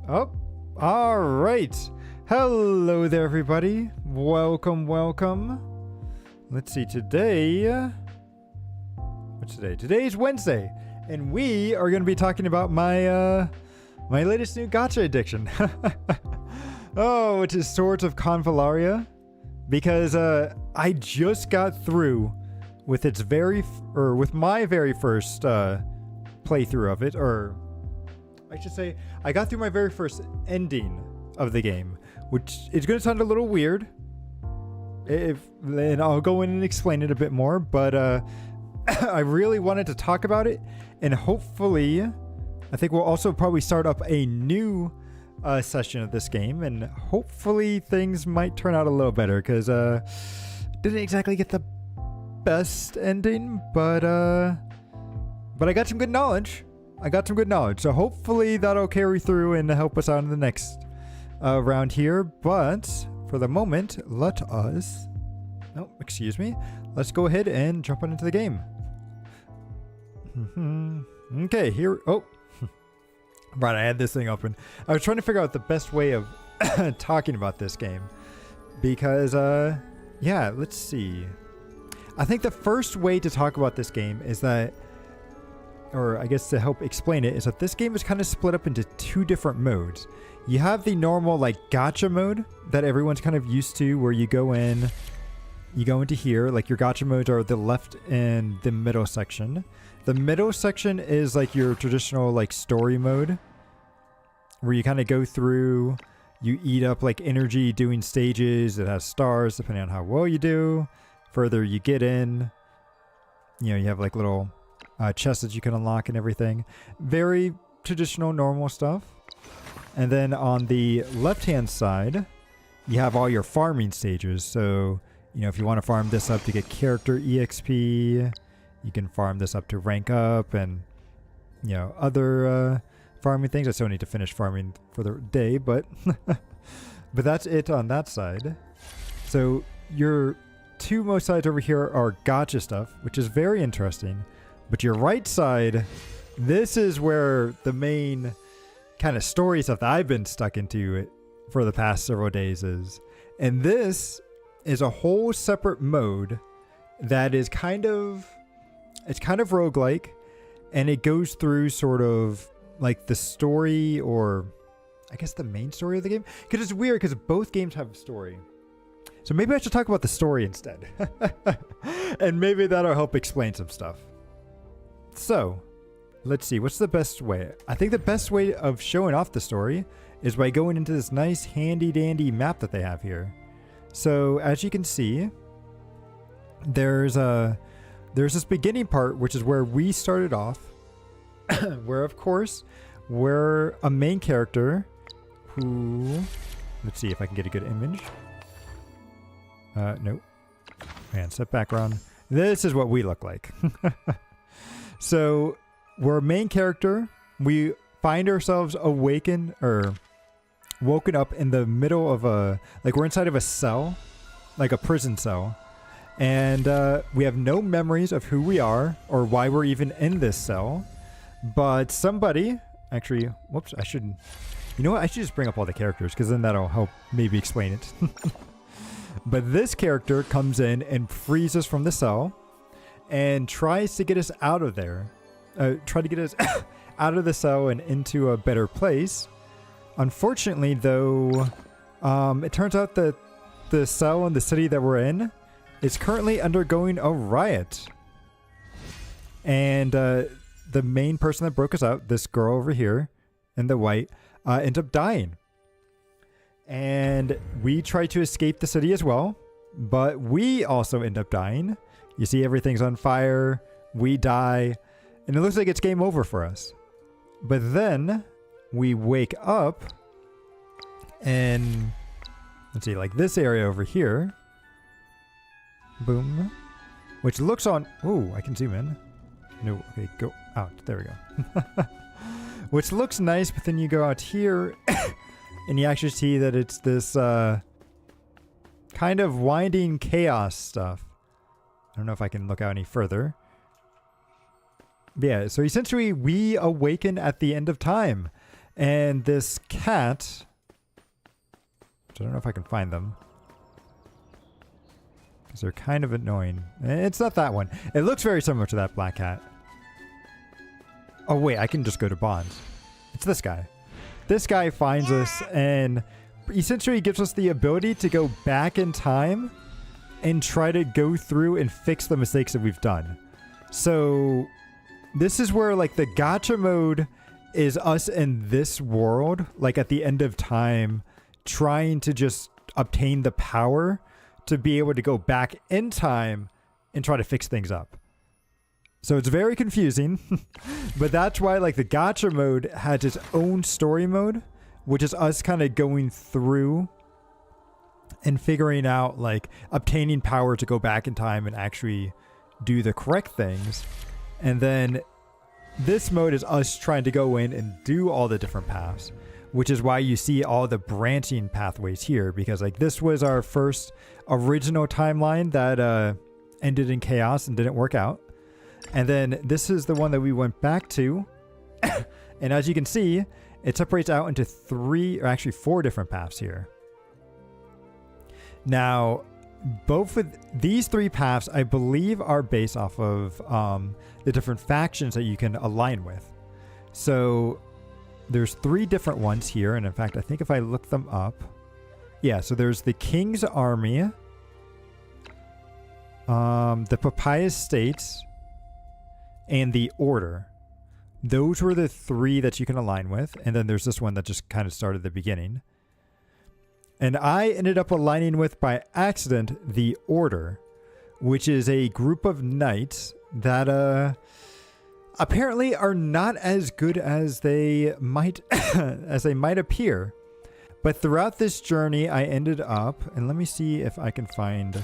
Oh, all right. Hello there, everybody. Welcome, welcome. Let's see, what's today? Today's Wednesday, and we are going to be talking about my latest new gacha addiction. Which is Swords of Convallaria, because I just got through with with my very first playthrough of it, or I should say, I got through my very first ending of the game, which is going to sound a little weird. And I'll go in and explain it a bit more, but I really wanted to talk about it, and hopefully, I think we'll also probably start up a new session of this game, and hopefully things might turn out a little better, because didn't exactly get the best ending, but I got some good knowledge. So hopefully that'll carry through and help us out in the next round here. But for the moment, let's go ahead and jump on into the game. Okay, here. Oh, right. I had this thing open. I was trying to figure out the best way of talking about this game, because yeah, let's see. I think the first way to talk about this game is that, or I guess to help explain it, is that this game is kind of split up into two different modes. You have the normal like gacha mode that everyone's kind of used to, where you go into here, like your gacha modes are the left and the middle section. The middle section is like your traditional like story mode, where you kind of go through, you eat up like energy doing stages. It has stars depending on how well you do. Further you get in, you have like little chests that you can unlock and everything. Very traditional, normal stuff. And then on the left-hand side, you have all your farming stages. So, if you want to farm this up to get character EXP, you can farm this up to rank up, and, other farming things. I still need to finish farming for the day, but but that's it on that side. So your two most sides over here are gacha stuff, which is very interesting. But your right side, this is where the main kind of story stuff that I've been stuck into for the past several days is. And this is a whole separate mode that is kind of roguelike, and it goes through sort of like the story, or I guess the main story of the game. Because it's weird, because both games have a story. So maybe I should talk about the story instead. And maybe that'll help explain some stuff. So, let's see. What's the best way? I think the best way of showing off the story is by going into this nice handy-dandy map that they have here. So, as you can see, there's this beginning part, which is where we started off, where, of course, we're a main character who... Let's see if I can get a good image. Nope. Man, set background. This is what we look like. So, we're a main character. We find ourselves woken up in the middle of we're inside of a cell, like a prison cell. And we have no memories of who we are or why we're even in this cell. But somebody, actually, whoops, I should just bring up all the characters, because then that'll help maybe explain it. But this character comes in and frees us from the cell and tries to get us out of there. Try to get us out of the cell and into a better place. Unfortunately, though, it turns out that the cell in the city that we're in is currently undergoing a riot. And the main person that broke us out, this girl over here in the white, ends up dying. And we try to escape the city as well, but we also end up dying. You see, everything's on fire. We die. And it looks like it's game over for us. But then we wake up and let's see, like this area over here. Boom. Which looks on... Oh, I can zoom in. No, okay, go out. There we go. Which looks nice, but then you go out here and you actually see that it's this kind of winding chaos stuff. I don't know if I can look out any further. But yeah, so essentially we awaken at the end of time. And this cat, which I don't know if I can find them, because they're kind of annoying. It's not that one. It looks very similar to that black cat. Oh wait, I can just go to bonds. It's this guy. This guy finds us and essentially gives us the ability to go back in time and try to go through and fix the mistakes that we've done. So this is where like the gacha mode is us in this world, like at the end of time, trying to just obtain the power to be able to go back in time and try to fix things up. So it's very confusing, but that's why like the gacha mode has its own story mode, which is us kind of going through and figuring out like obtaining power to go back in time and actually do the correct things. And then this mode is us trying to go in and do all the different paths, which is why you see all the branching pathways here, because like this was our first original timeline that ended in chaos and didn't work out. And then this is the one that we went back to. And as you can see, it separates out into 3 or actually 4 different paths here. Now, both of these 3 paths, I believe, are based off of the different factions that you can align with. So there's 3 different ones here. And in fact, I think if I look them up, yeah, so there's the King's Army, the Papaya States, and the Order. Those were the 3 that you can align with. And then there's this one that just kind of started at the beginning. And I ended up aligning with, by accident, the Order, which is a group of knights that apparently are not as good as they might appear. But throughout this journey, I ended up, and let me see if I can find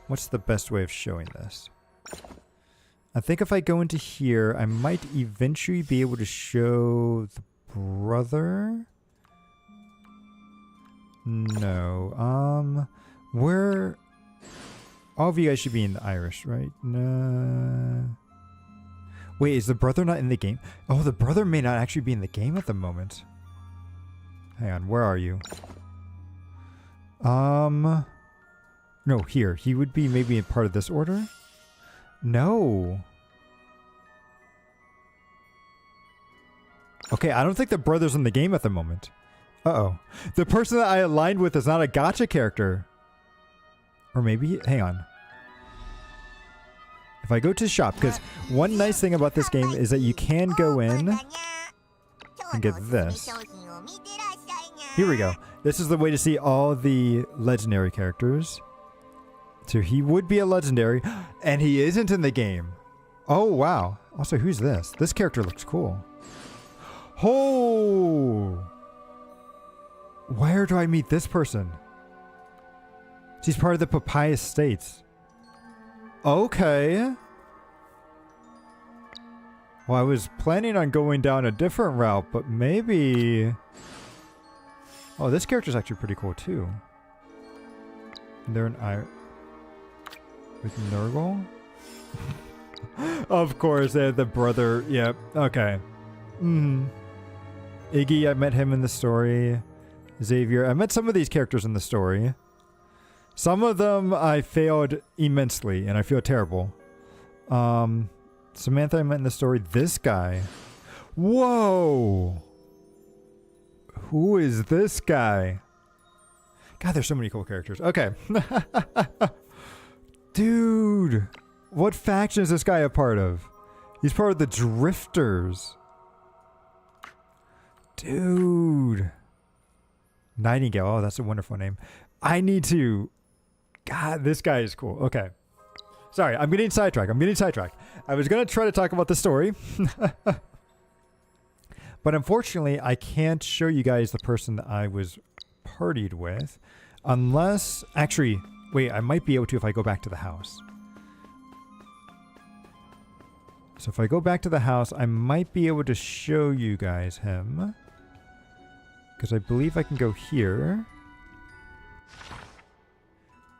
what's the best way of showing this. I think if I go into here, I might eventually be able to show the brother. No. Where? All of you guys should be in the Irish, right? No. Wait, is the brother not in the game? Oh, the brother may not actually be in the game at the moment. Hang on, where are you? No, here. He would be maybe a part of this order? No. Okay, I don't think the brother's in the game at the moment. Uh-oh. The person that I aligned with is not a gacha character. Or maybe... Hang on. If I go to shop, because one nice thing about this game is that you can go in and get this. Here we go. This is the way to see all the legendary characters. So he would be a legendary, and he isn't in the game. Oh, wow. Also, who's this? This character looks cool. Oh! Where do I meet this person? She's part of the Papaya States. Okay. Well, I was planning on going down a different route, but maybe... Oh, this character's actually pretty cool, too. They're an with Nurgle? Of course, they had the brother. Yep. Okay. Iggy, I met him in the story. Xavier. I met some of these characters in the story. Some of them I failed immensely, and I feel terrible. Samantha I met in the story. This guy. Whoa! Who is this guy? God, there's so many cool characters. Okay. Dude! What faction is this guy a part of? He's part of the Drifters. Dude. Nightingale. Oh, that's a wonderful name. I need to... God, this guy is cool. Okay. Sorry, I'm getting sidetracked. I was going to try to talk about the story. But unfortunately, I can't show you guys the person that I was partied with. Unless... Actually, wait, I might be able to if I go back to the house. So if I go back to the house, I might be able to show you guys him. Because I believe I can go here.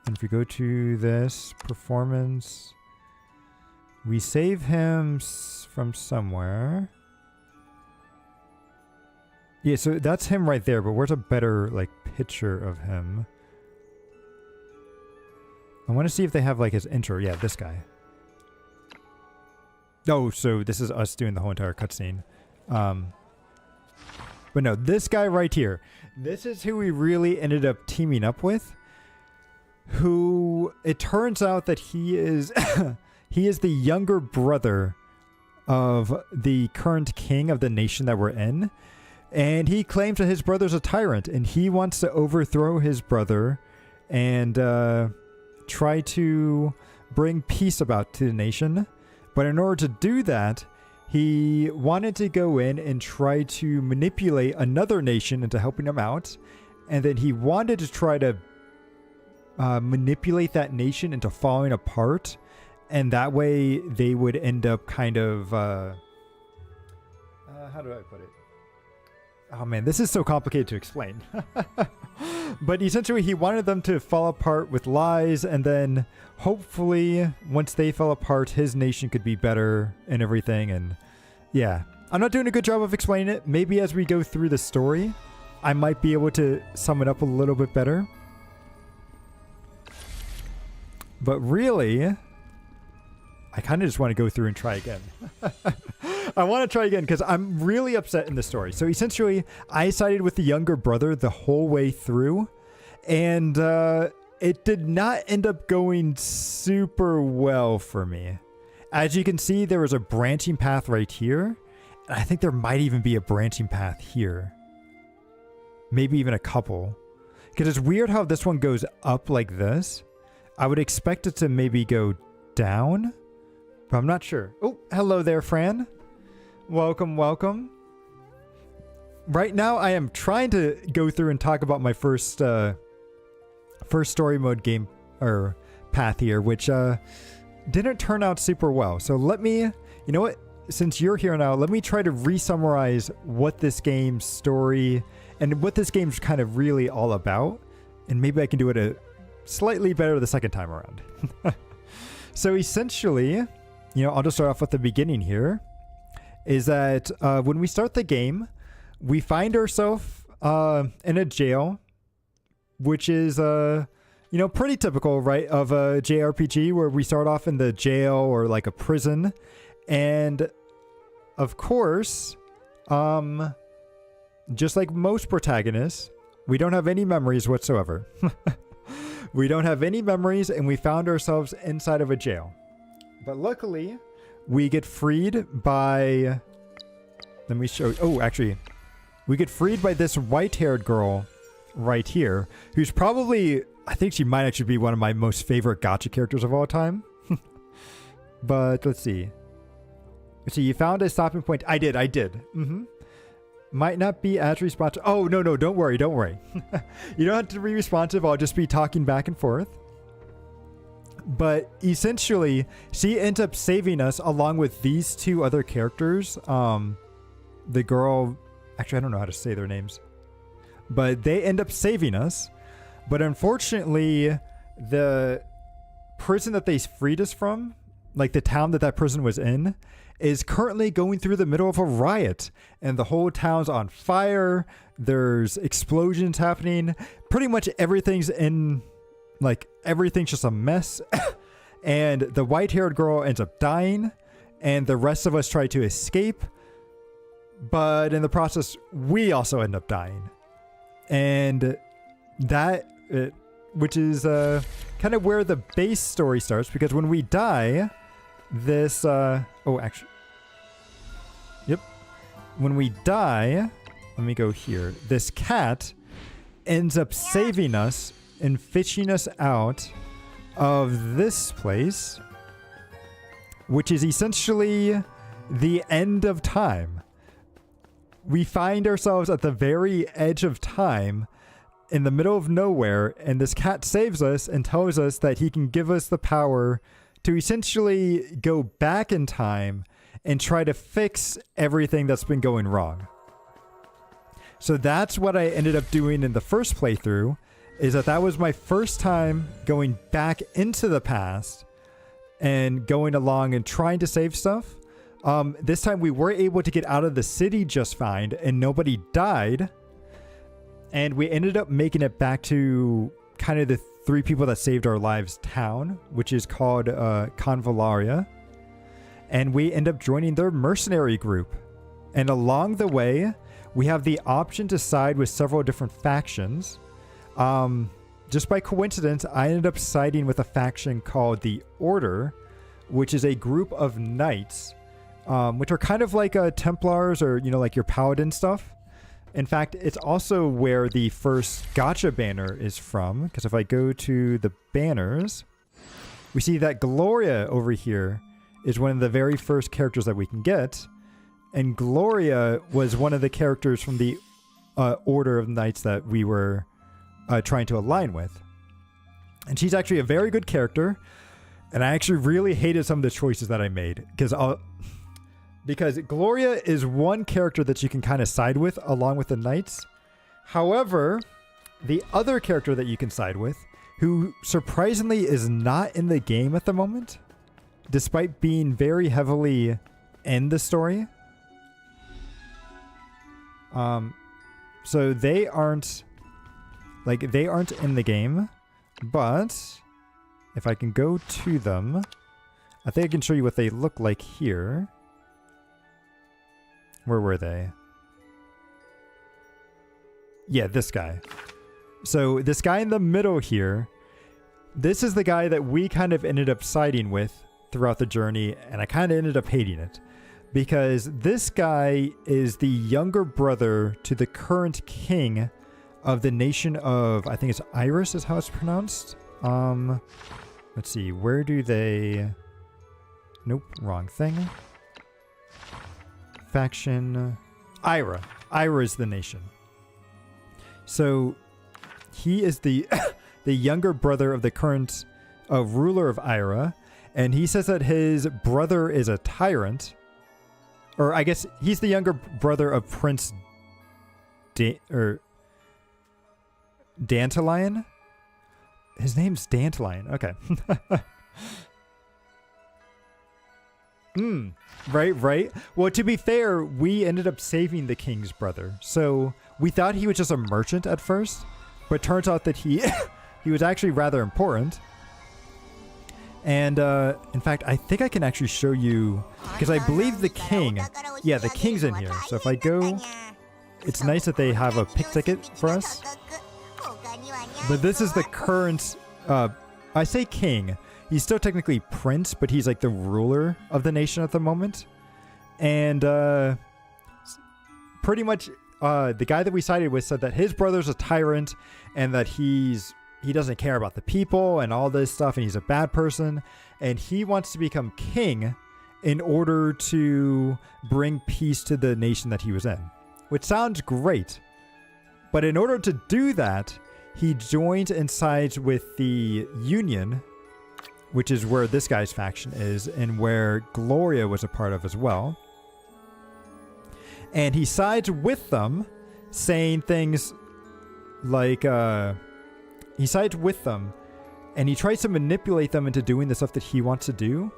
And if we go to this, performance, we save him from somewhere. Yeah, so that's him right there, but where's a better, like, picture of him? I want to see if they have, like, his intro. Yeah, this guy. Oh, so this is us doing the whole entire cutscene. But no, this guy right here. This is who we really ended up teaming up with. Who, it turns out that he is... he is the younger brother of the current king of the nation that we're in. And he claims that his brother's a tyrant. And he wants to overthrow his brother and try to bring peace about to the nation. But in order to do that, he wanted to go in and try to manipulate another nation into helping him out. And then he wanted to try to manipulate that nation into falling apart. And that way they would end up kind of... how do I put it? Oh man, this is so complicated to explain. But essentially he wanted them to fall apart with lies, and then hopefully once they fell apart, his nation could be better and everything. And yeah, I'm not doing a good job of explaining it. Maybe as we go through the story, I might be able to sum it up a little bit better. But really, I kind of just want to go through and try again. I want to try again because I'm really upset in the story. So essentially, I sided with the younger brother the whole way through. And it did not end up going super well for me. As you can see, there was a branching path right here. And I think there might even be a branching path here. Maybe even a couple. Because it's weird how this one goes up like this. I would expect it to maybe go down. But I'm not sure. Oh, hello there, Fran. Welcome, welcome. Right now, I am trying to go through and talk about my first story mode game or path here, which didn't turn out super well. So let me, you know what? Since you're here now, let me try to re-summarize what this game's story and what this game's kind of really all about. And maybe I can do it a slightly better the second time around. So essentially, you know, I'll just start off with the beginning here. Is that when we start the game, we find ourselves in a jail, which is, you know, pretty typical, right, of a JRPG where we start off in the jail or like a prison. And of course, just like most protagonists, we don't have any memories whatsoever. We don't have any memories, and we found ourselves inside of a jail. But luckily, we get freed by... Let me show... Oh, actually, we get freed by this white-haired girl right here, who's probably... I think she might actually be one of my most favorite gacha characters of all time. But let's see. So you found a stopping point. I did. Mm-hmm. Might not be as responsive. Oh, no, don't worry. You don't have to be responsive. I'll just be talking back and forth. But essentially, she ends up saving us along with these two other characters. The girl... Actually, I don't know how to say their names. But they end up saving us. But unfortunately, the prison that they freed us from, like the town that prison was in, is currently going through the middle of a riot, and the whole town's on fire. There's explosions happening. Pretty much everything's just a mess. And the white-haired girl ends up dying, and the rest of us try to escape. But in the process, we also end up dying. And that, which is kind of where the base story starts, because when we die, this... When we die, let me go here. This cat ends up saving us and fishing us out of this place, which is essentially the end of time. We find ourselves at the very edge of time in the middle of nowhere, and this cat saves us and tells us that he can give us the power to essentially go back in time and try to fix everything that's been going wrong. So that's what I ended up doing in the first playthrough, is that was my first time going back into the past and going along and trying to save stuff. This time we were able to get out of the city just fine, and nobody died. And we ended up making it back to kind of the 3 people that saved our lives town, which is called Convallaria. And we end up joining their mercenary group. And along the way, we have the option to side with several different factions. Just by coincidence, I ended up siding with a faction called the Order, which is a group of knights, which are kind of like Templars or, like your paladin stuff. In fact, it's also where the first gacha banner is from, because if I go to the banners, we see that Gloria over here is one of the very first characters that we can get. And Gloria was one of the characters from the Order of Knights that we were trying to align with. And she's actually a very good character. And I actually really hated some of the choices that I made. Because Gloria is one character that you can kind of side with along with the Knights. However, the other character that you can side with, who surprisingly is not in the game at the moment, despite being very heavily in the story. So they aren't in the game, but if I can go to them, I think I can show you what they look like here. Where were they? Yeah, this guy. So this guy in the middle here, this is the guy that we kind of ended up siding with throughout the journey, and I kind of ended up hating it. Because this guy is the younger brother to the current king of the nation of, I think it's Iris is how it's pronounced. Let's see, where do they... Nope, wrong thing. Faction... Ira. Ira is the nation. So, he is the the younger brother of the current ruler of Ira, and he says that his brother is a tyrant. Or I guess he's the younger brother of Prince Dantalion? His name's Dantalion. Okay. Right. Well, to be fair, we ended up saving the king's brother. So we thought he was just a merchant at first, but turns out that he was actually rather important. And in fact, I think I can actually show you, because I believe the king, yeah, the king's in here. So if I go, it's nice that they have a pick ticket for us. But this is the current, I say king. He's still technically prince, but he's like the ruler of the nation at the moment. And pretty much the guy that we sided with said that his brother's a tyrant and that he doesn't care about the people and all this stuff, and he's a bad person, and he wants to become king in order to bring peace to the nation that he was in, which sounds great. But in order to do that, he joins and sides with the Union, which is where this guy's faction is and where Gloria was a part of as well. And he sides with them, saying things like, he sides with them, and he tries to manipulate them into doing the stuff that he wants to do,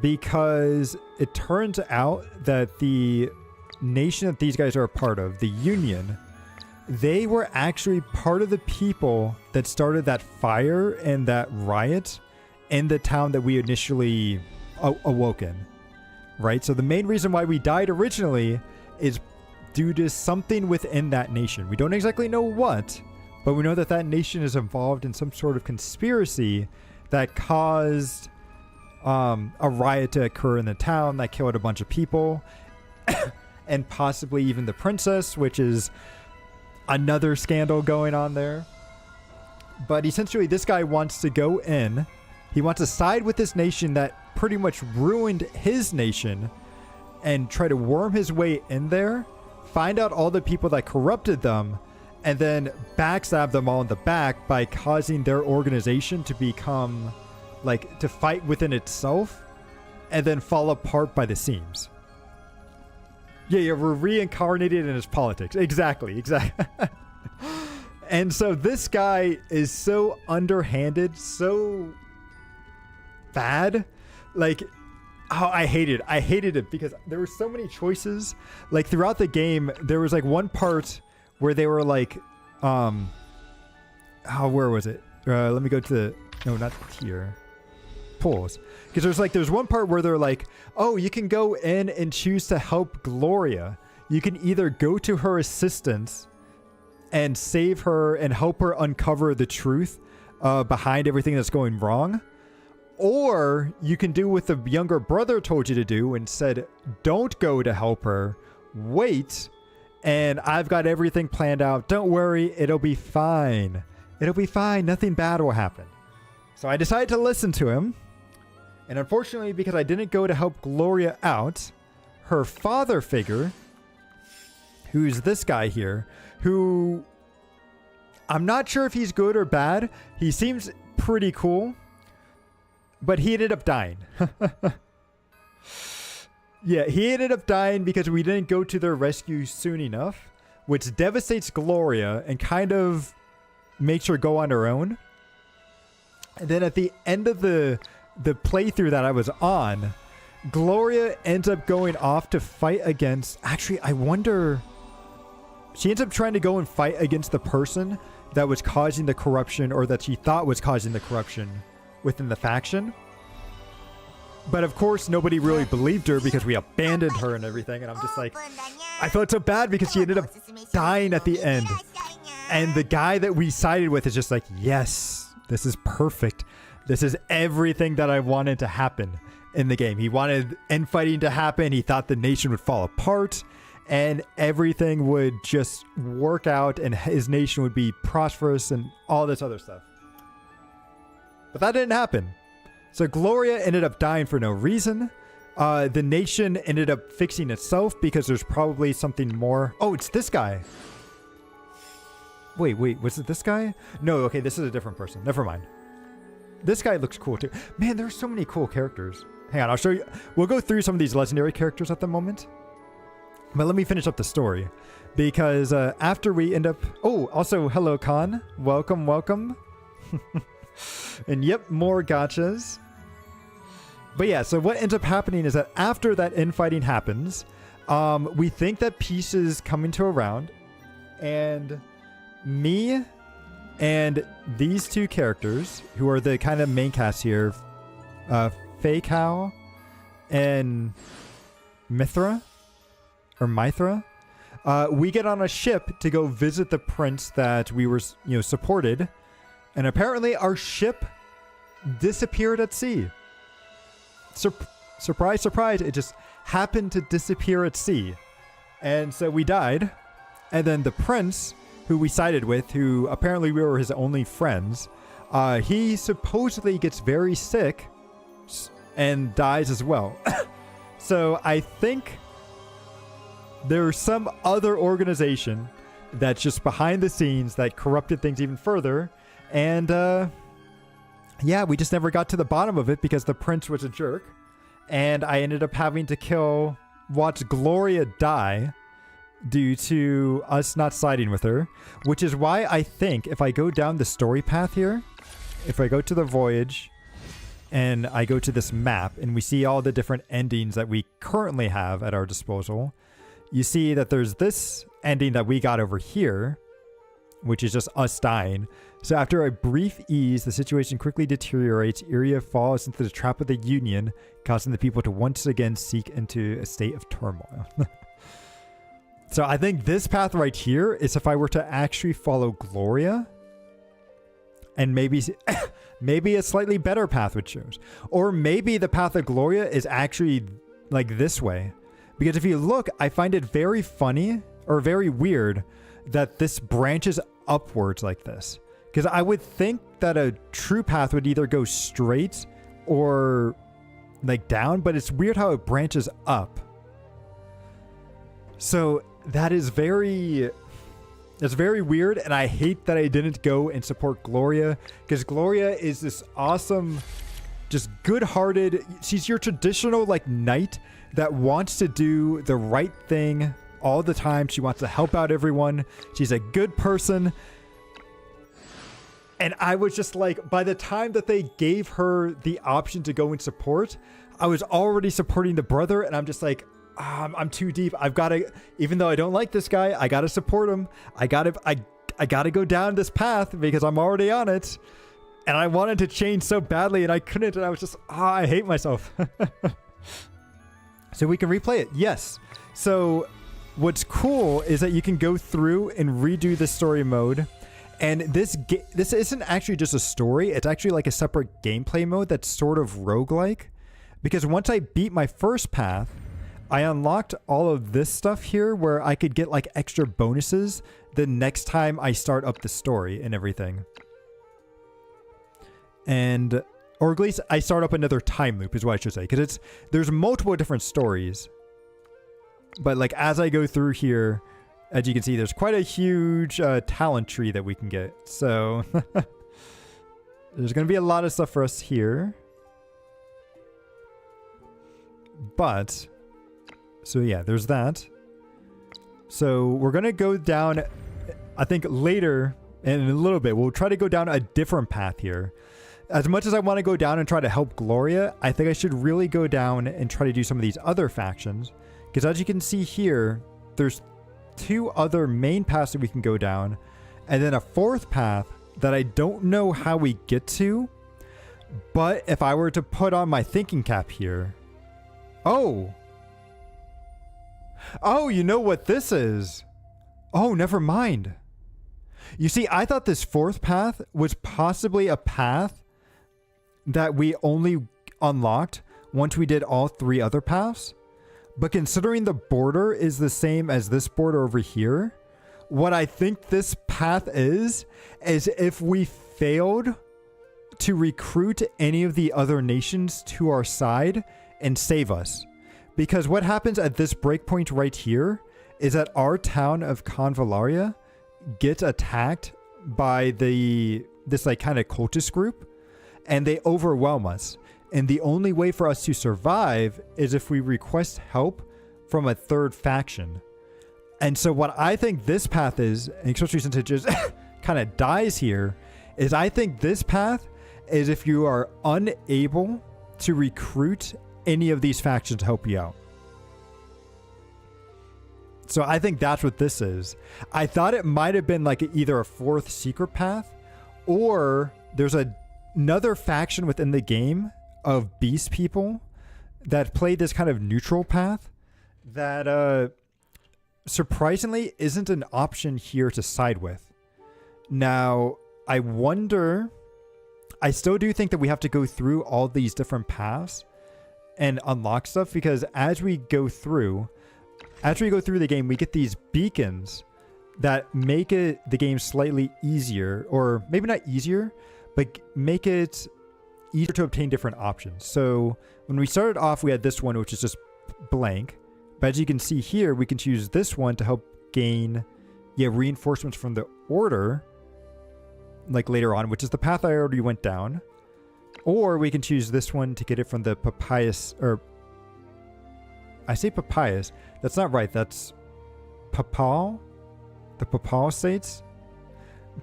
because it turns out that the nation that these guys are a part of, the Union, they were actually part of the people that started that fire and that riot in the town that we initially awoke in, right? So the main reason why we died originally is due to something within that nation. We don't exactly know what, but we know that that nation is involved in some sort of conspiracy that caused a riot to occur in the town that killed a bunch of people and possibly even the princess, which is another scandal going on there. But essentially, this guy wants to go in. He wants to side with this nation that pretty much ruined his nation and try to worm his way in there, find out all the people that corrupted them, and then backstab them all in the back by causing their organization to become, like, to fight within itself and then fall apart by the seams. Yeah, we're reincarnated in his politics. Exactly. And so this guy is so underhanded, so bad. Like, Oh, I hated it because there were so many choices. Like throughout the game, there was like one part where they were like, oh, where was it? Let me go to the, no, not here. Pulls. Because there's one part where they're like, oh, you can go in and choose to help Gloria. You can either go to her assistance and save her and help her uncover the truth behind everything that's going wrong. Or you can do what the younger brother told you to do and said, don't go to help her. Wait. And I've got everything planned out. Don't worry. It'll be fine. It'll be fine. Nothing bad will happen. So I decided to listen to him. And unfortunately, because I didn't go to help Gloria out, her father figure, who's this guy here, who I'm not sure if he's good or bad. He seems pretty cool. But he ended up dying. Yeah, he ended up dying because we didn't go to their rescue soon enough, which devastates Gloria and kind of makes her go on her own. And then at the end of the playthrough that I was on, Gloria ends up going off to fight against... Actually, I wonder... She ends up trying to go and fight against the person that was causing the corruption, or that she thought was causing the corruption within the faction. But of course, nobody really believed her because we abandoned her and everything. And I'm just like, I felt so bad because she ended up dying at the end. And the guy that we sided with is just like, yes, this is perfect. This is everything that I wanted to happen in the game. He wanted infighting to happen. He thought the nation would fall apart and everything would just work out and his nation would be prosperous and all this other stuff. But that didn't happen. So Gloria ended up dying for no reason. The nation ended up fixing itself because there's probably something more. Oh, it's this guy. Wait, was it this guy? No, okay, this is a different person. Never mind. This guy looks cool too. Man, there's so many cool characters. Hang on, I'll show you. We'll go through some of these legendary characters at the moment. But let me finish up the story. Because after we end up... Oh, also, hello, Khan. Welcome, welcome. And yep, more gachas. But yeah, so what ends up happening is that after that infighting happens, we think that peace is coming to around. And me and these two characters, who are the kind of main cast here, Cquel and Mithra, or Mithra, we get on a ship to go visit the prince that we were, supported. And apparently our ship disappeared at sea. Surprise, surprise. It just happened to disappear at sea. And so we died. And then the prince, who we sided with, who apparently we were his only friends, he supposedly gets very sick and dies as well. So I think there's some other organization that's just behind the scenes that corrupted things even further. And yeah, we just never got to the bottom of it because the prince was a jerk. And I ended up having to watch Gloria die due to us not siding with her. Which is why I think if I go down the story path here, if I go to the voyage and I go to this map and we see all the different endings that we currently have at our disposal, you see that there's this ending that we got over here, which is just us dying. So after a brief ease, the situation quickly deteriorates. Iria falls into the trap of the Union, causing the people to once again seek into a state of turmoil. So I think this path right here is if I were to actually follow Gloria, and maybe a slightly better path would choose. Or maybe the path of Gloria is actually like this way. Because if you look, I find it very funny or very weird that this branches upwards like this. Because I would think that a true path would either go straight or like down, but it's weird how it branches up. So that is it's very weird, and I hate that I didn't go and support Gloria, because Gloria is this awesome, just good-hearted, she's your traditional like knight that wants to do the right thing all the time. She wants to help out everyone. She's a good person. And I was just like, by the time that they gave her the option to go and support, I was already supporting the brother, and I'm just like, I'm too deep. I've got to, even though I don't like this guy, I got to support him. I got to go down this path because I'm already on it. And I wanted to change so badly, and I couldn't, and I was just, I hate myself. So we can replay it. Yes. So what's cool is that you can go through and redo the story mode. And this isn't actually just a story. It's actually like a separate gameplay mode that's sort of roguelike. Because once I beat my first path, I unlocked all of this stuff here where I could get like extra bonuses the next time I start up the story and everything. And, or at least I start up another time loop is what I should say. Because there's multiple different stories. But like as I go through here, as you can see, there's quite a huge talent tree that we can get. So there's going to be a lot of stuff for us here. But, so yeah, there's that. So we're going to go down, I think later in a little bit, we'll try to go down a different path here. As much as I want to go down and try to help Gloria, I think I should really go down and try to do some of these other factions. Because as you can see here, there's 2 other main paths that we can go down. And then a 4th path that I don't know how we get to. But if I were to put on my thinking cap here. Oh, you know what this is? Oh, never mind. You see, I thought this 4th path was possibly a path that we only unlocked once we did all 3 other paths. But considering the border is the same as this border over here, what I think this path is if we failed to recruit any of the other nations to our side and save us. Because what happens at this breakpoint right here is that our town of Convallaria gets attacked by this like kind of cultist group, and they overwhelm us. And the only way for us to survive is if we request help from a 3rd faction. And so what I think this path is, and especially since it just kind of dies here, is I think this path is if you are unable to recruit any of these factions to help you out. So I think that's what this is. I thought it might have been like either a 4th secret path, or there's another faction within the game of beast people that play this kind of neutral path that surprisingly isn't an option here to side with. Now, I wonder, I still do think that we have to go through all these different paths and unlock stuff, because as we go through the game, we get these beacons that make the game slightly easier, or maybe not easier, but make it easier to obtain different options. So when we started off, we had this one, which is just blank. But as you can see here, we can choose this one to help gain reinforcements from the order, like later on, which is the path I already went down. Or we can choose this one to get it from the papyrus, or I say papyrus. That's not right. That's papal. The papal states.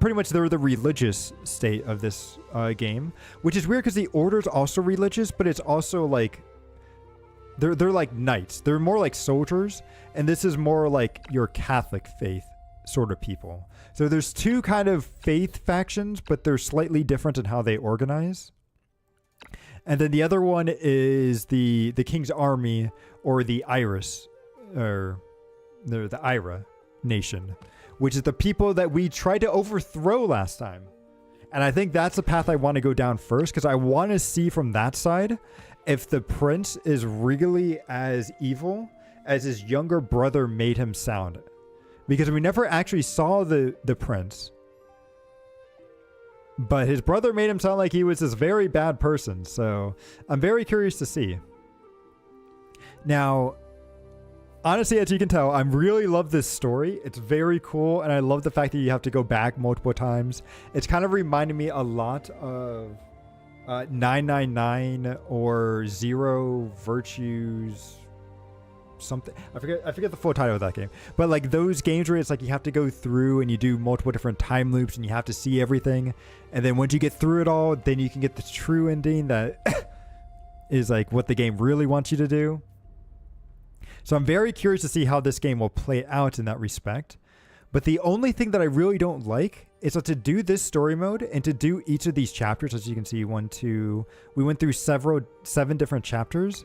Pretty much they're the religious state of this game, which is weird because the order is also religious, but it's also like they're like knights. They're more like soldiers, and this is more like your Catholic faith sort of people. So there's 2 kind of faith factions, but they're slightly different in how they organize. And then the other one is the King's Army, or the Iris, or the Ira nation, which is the people that we tried to overthrow last time. And I think that's the path I want to go down first, because I want to see from that side if the prince is really as evil as his younger brother made him sound. Because we never actually saw the prince, but his brother made him sound like he was this very bad person. So I'm very curious to see. Now, honestly, as you can tell, I really love this story. It's very cool, and I love the fact that you have to go back multiple times. It's kind of reminding me a lot of 999 or Zero Virtues something. I forget the full title of that game. But like those games where it's like you have to go through and you do multiple different time loops and you have to see everything. And then once you get through it all, then you can get the true ending that is like what the game really wants you to do. So I'm very curious to see how this game will play out in that respect. But the only thing that I really don't like is that to do this story mode and to do each of these chapters, as you can see, we went through 7 different chapters.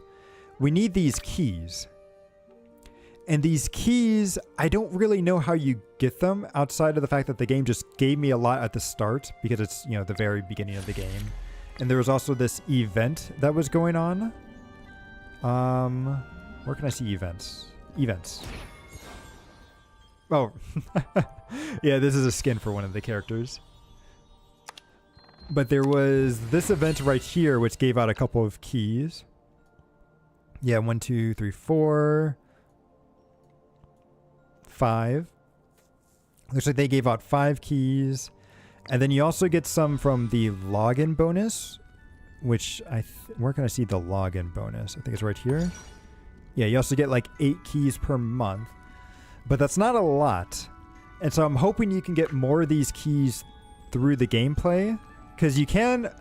We need these keys. And these keys, I don't really know how you get them outside of the fact that the game just gave me a lot at the start because it's, you know, the very beginning of the game. And there was also this event that was going on. Where can I see events? Events. Oh, yeah, this is a skin for one of the characters. But there was this event right here, which gave out a couple of keys. Yeah, 1, 2, 3, 4, 5. Looks like they gave out 5 keys. And then you also get some from the login bonus, which where can I see the login bonus? I think it's right here. Yeah, you also get like 8 keys per month. But that's not a lot. And so I'm hoping you can get more of these keys through the gameplay. Because you can,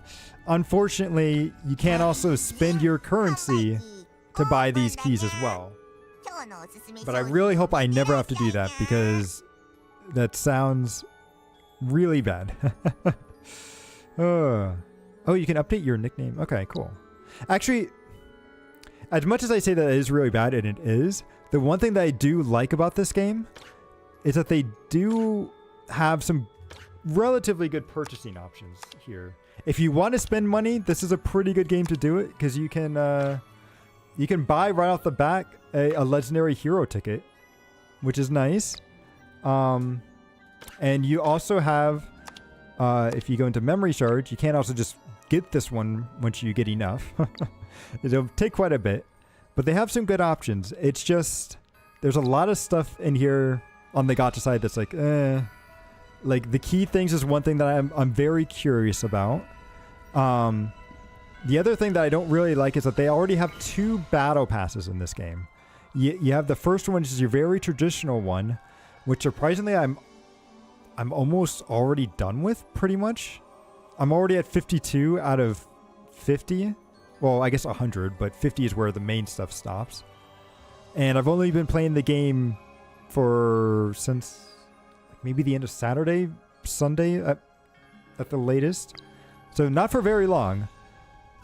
unfortunately, you can also spend your currency to buy these keys as well. But I really hope I never have to do that because that sounds really bad. Oh, you can update your nickname. Okay, cool. Actually, as much as I say that it is really bad, and it is, the one thing that I do like about this game is that they do have some relatively good purchasing options here. If you want to spend money, this is a pretty good game to do it because you can buy right off the bat a legendary hero ticket, which is nice. And you also have, if you go into memory charge, you can also just get this one once you get enough. It'll take quite a bit, but they have some good options. It's just, there's a lot of stuff in here on the gacha side that's like, like the key things is one thing that I'm very curious about. The other thing that I don't really like is that they already have 2 battle passes in this game. You have the first one, which is your very traditional one, which surprisingly I'm almost already done with pretty much. I'm already at 52 out of 50. Well, I guess 100, but 50 is where the main stuff stops. And I've only been playing the game since maybe the end of Sunday at the latest. So not for very long.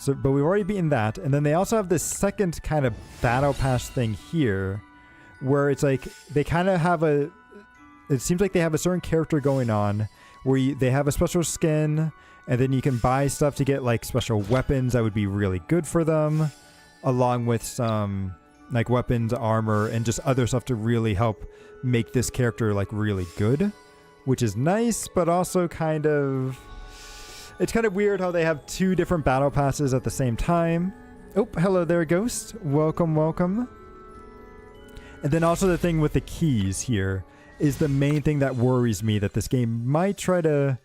But we've already beaten that. And then they also have this second kind of battle pass thing here where it's like they kind of have it seems like they have a certain character going on where they have a special skin, and then you can buy stuff to get like special weapons that would be really good for them, along with some like weapons, armor, and just other stuff to really help make this character like really good, which is nice, but also kind of, it's kind of weird how they have 2 different battle passes at the same time. Oh, hello there, Ghost. Welcome, welcome. And then also the thing with the keys here is the main thing that worries me, that this game might try to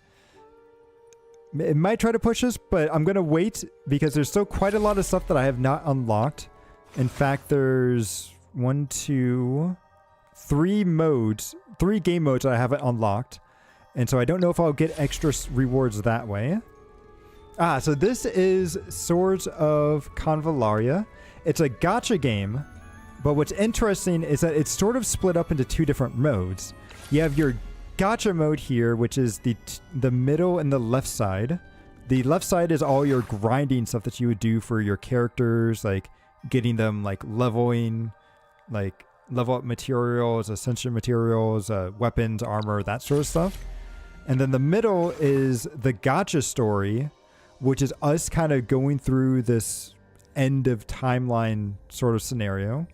push us, but I'm going to wait because there's still quite a lot of stuff that I have not unlocked. In fact, there's 1, 2, 3 modes, 3 game modes that I haven't unlocked. And so I don't know if I'll get extra rewards that way. So this is Swords of Convallaria. It's a gacha game, but what's interesting is that it's sort of split up into 2 different modes. You have your gacha mode here, which is the middle and the left side. The left side is all your grinding stuff that you would do for your characters, like getting them like leveling, like level up materials, ascension materials, weapons, armor, that sort of stuff. And then the middle is the gacha story, which is us kind of going through this end of timeline sort of scenario.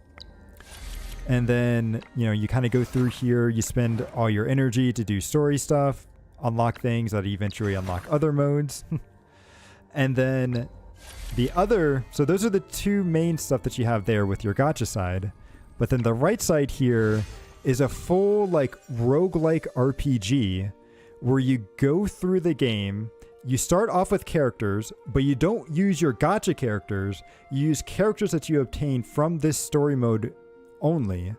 And then, you know, you kind of go through here, you spend all your energy to do story stuff, unlock things that eventually unlock other modes. And then so those are the 2 main stuff that you have there with your gacha side. But then the right side here is a full like roguelike RPG where you go through the game. You start off with characters, but you don't use your gacha characters. You use characters that you obtain from this story mode only.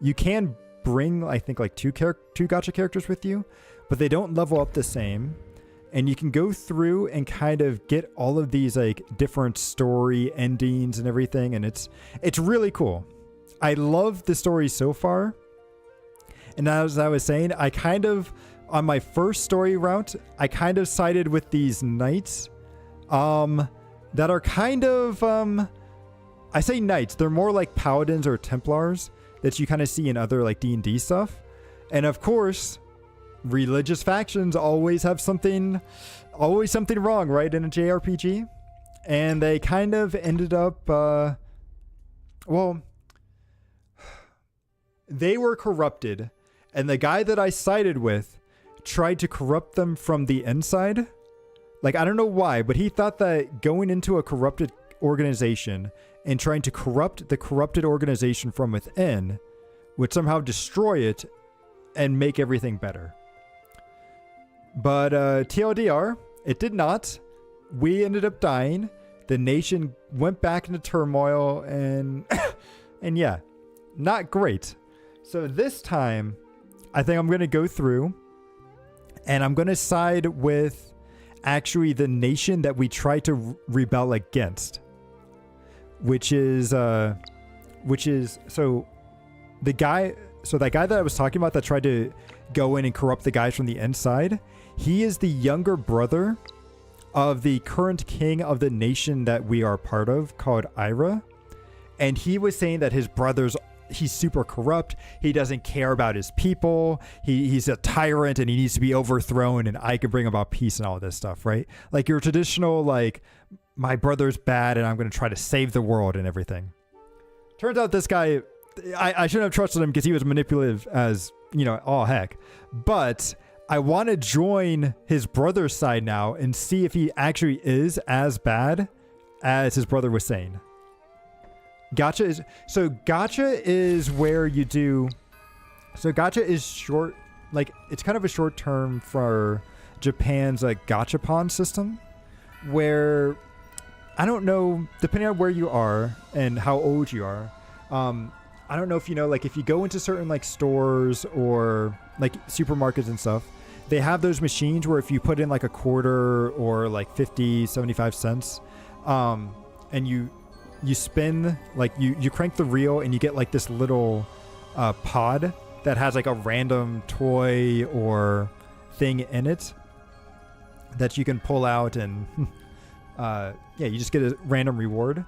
You can bring, I think, like two gacha characters with you, but they don't level up the same. and you can go through and kind of get all of these like different story endings and everything, and it's really cool. I love the story so far. And as I was saying, I kind of, on my first story route, I kind of sided with these knights that are kind of, I say knights, they're more like paladins or templars that you kind of see in other like D&D stuff. And of course, religious factions always have something wrong, right, in a JRPG. And they kind of ended up, well, they were corrupted. And the guy that I sided with tried to corrupt them from the inside. Like, I don't know why, but he thought that going into a corrupted organization and trying to corrupt the corrupted organization from within would somehow destroy it and make everything better. But TLDR, it did not. We ended up dying. The nation went back into turmoil, and and yeah, not great. So this time, I think I'm going to go through and I'm going to side with actually the nation that we tried to rebel against, which is that guy that I was talking about that tried to go in and corrupt the guys from the inside. He is the younger brother of the current king of the nation that we are part of, called Ira. And he was saying that his he's super corrupt. He doesn't care about his people. He's a tyrant and he needs to be overthrown, and I can bring about peace and all this stuff, right? Like your traditional, like, my brother's bad and I'm going to try to save the world and everything. Turns out this guy, I shouldn't have trusted him because he was manipulative as, all heck. But I want to join his brother's side now and see if he actually is as bad as his brother was saying. Gacha is where you do. So gacha is short, like it's kind of a short term for Japan's like gachapon system, where I don't know, depending on where you are and how old you are. I don't know if you know, like if you go into certain like stores or like supermarkets and stuff, they have those machines where if you put in like a quarter or like 50, 75 cents, and you spin, like you crank the reel and you get like this little pod that has like a random toy or thing in it that you can pull out, and you just get a random reward.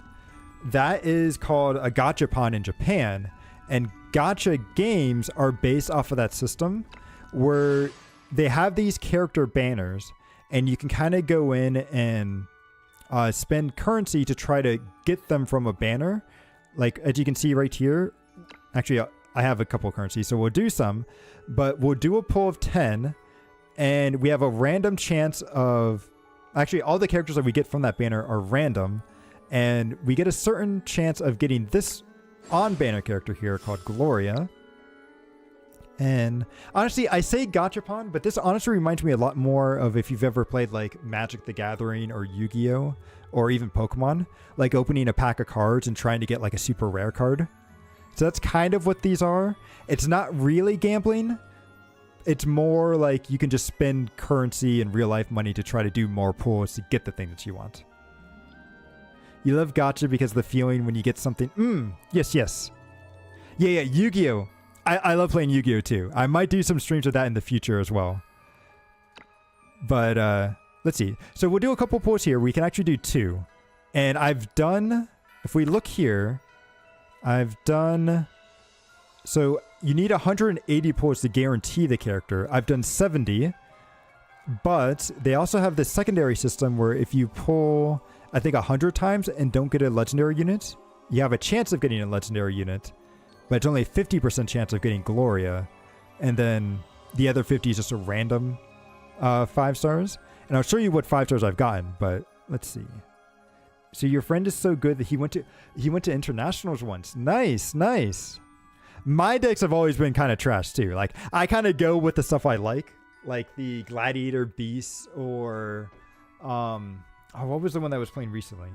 That is called a gachapon in Japan, and gacha games are based off of that system, where they have these character banners and you can kind of go in and spend currency to try to get them from a banner. Like as you can see right here, actually I have a couple currencies, so we'll do some, but we'll do a pull of 10 and we have a random chance of, actually all the characters that we get from that banner are random, and we get a certain chance of getting this on banner character here called Gloria. And honestly, I say gachapon, but this honestly reminds me a lot more of if you've ever played like Magic the Gathering or Yu-Gi-Oh! Or even Pokemon, like opening a pack of cards and trying to get like a super rare card. So that's kind of what these are. It's not really gambling. It's more like you can just spend currency and real life money to try to do more pulls to get the thing that you want. You love gacha because of the feeling when you get something. Yes. Yeah, Yu-Gi-Oh! I love playing Yu-Gi-Oh! Too. I might do some streams of that in the future as well. But let's see. So we'll do a couple pulls here. We can actually do 2. And I've done, if we look here, so you need 180 pulls to guarantee the character. I've done 70. But they also have this secondary system where if you pull, I think 100 times and don't get a legendary unit, you have a chance of getting a legendary unit. But it's only a 50% chance of getting Gloria. And then the other 50 is just a random 5 stars. And I'll show you what 5 stars I've gotten, but let's see. So your friend is so good that he went to internationals once. Nice. My decks have always been kind of trash too. Like I kind of go with the stuff I like the Gladiator Beasts or what was the one that I was playing recently?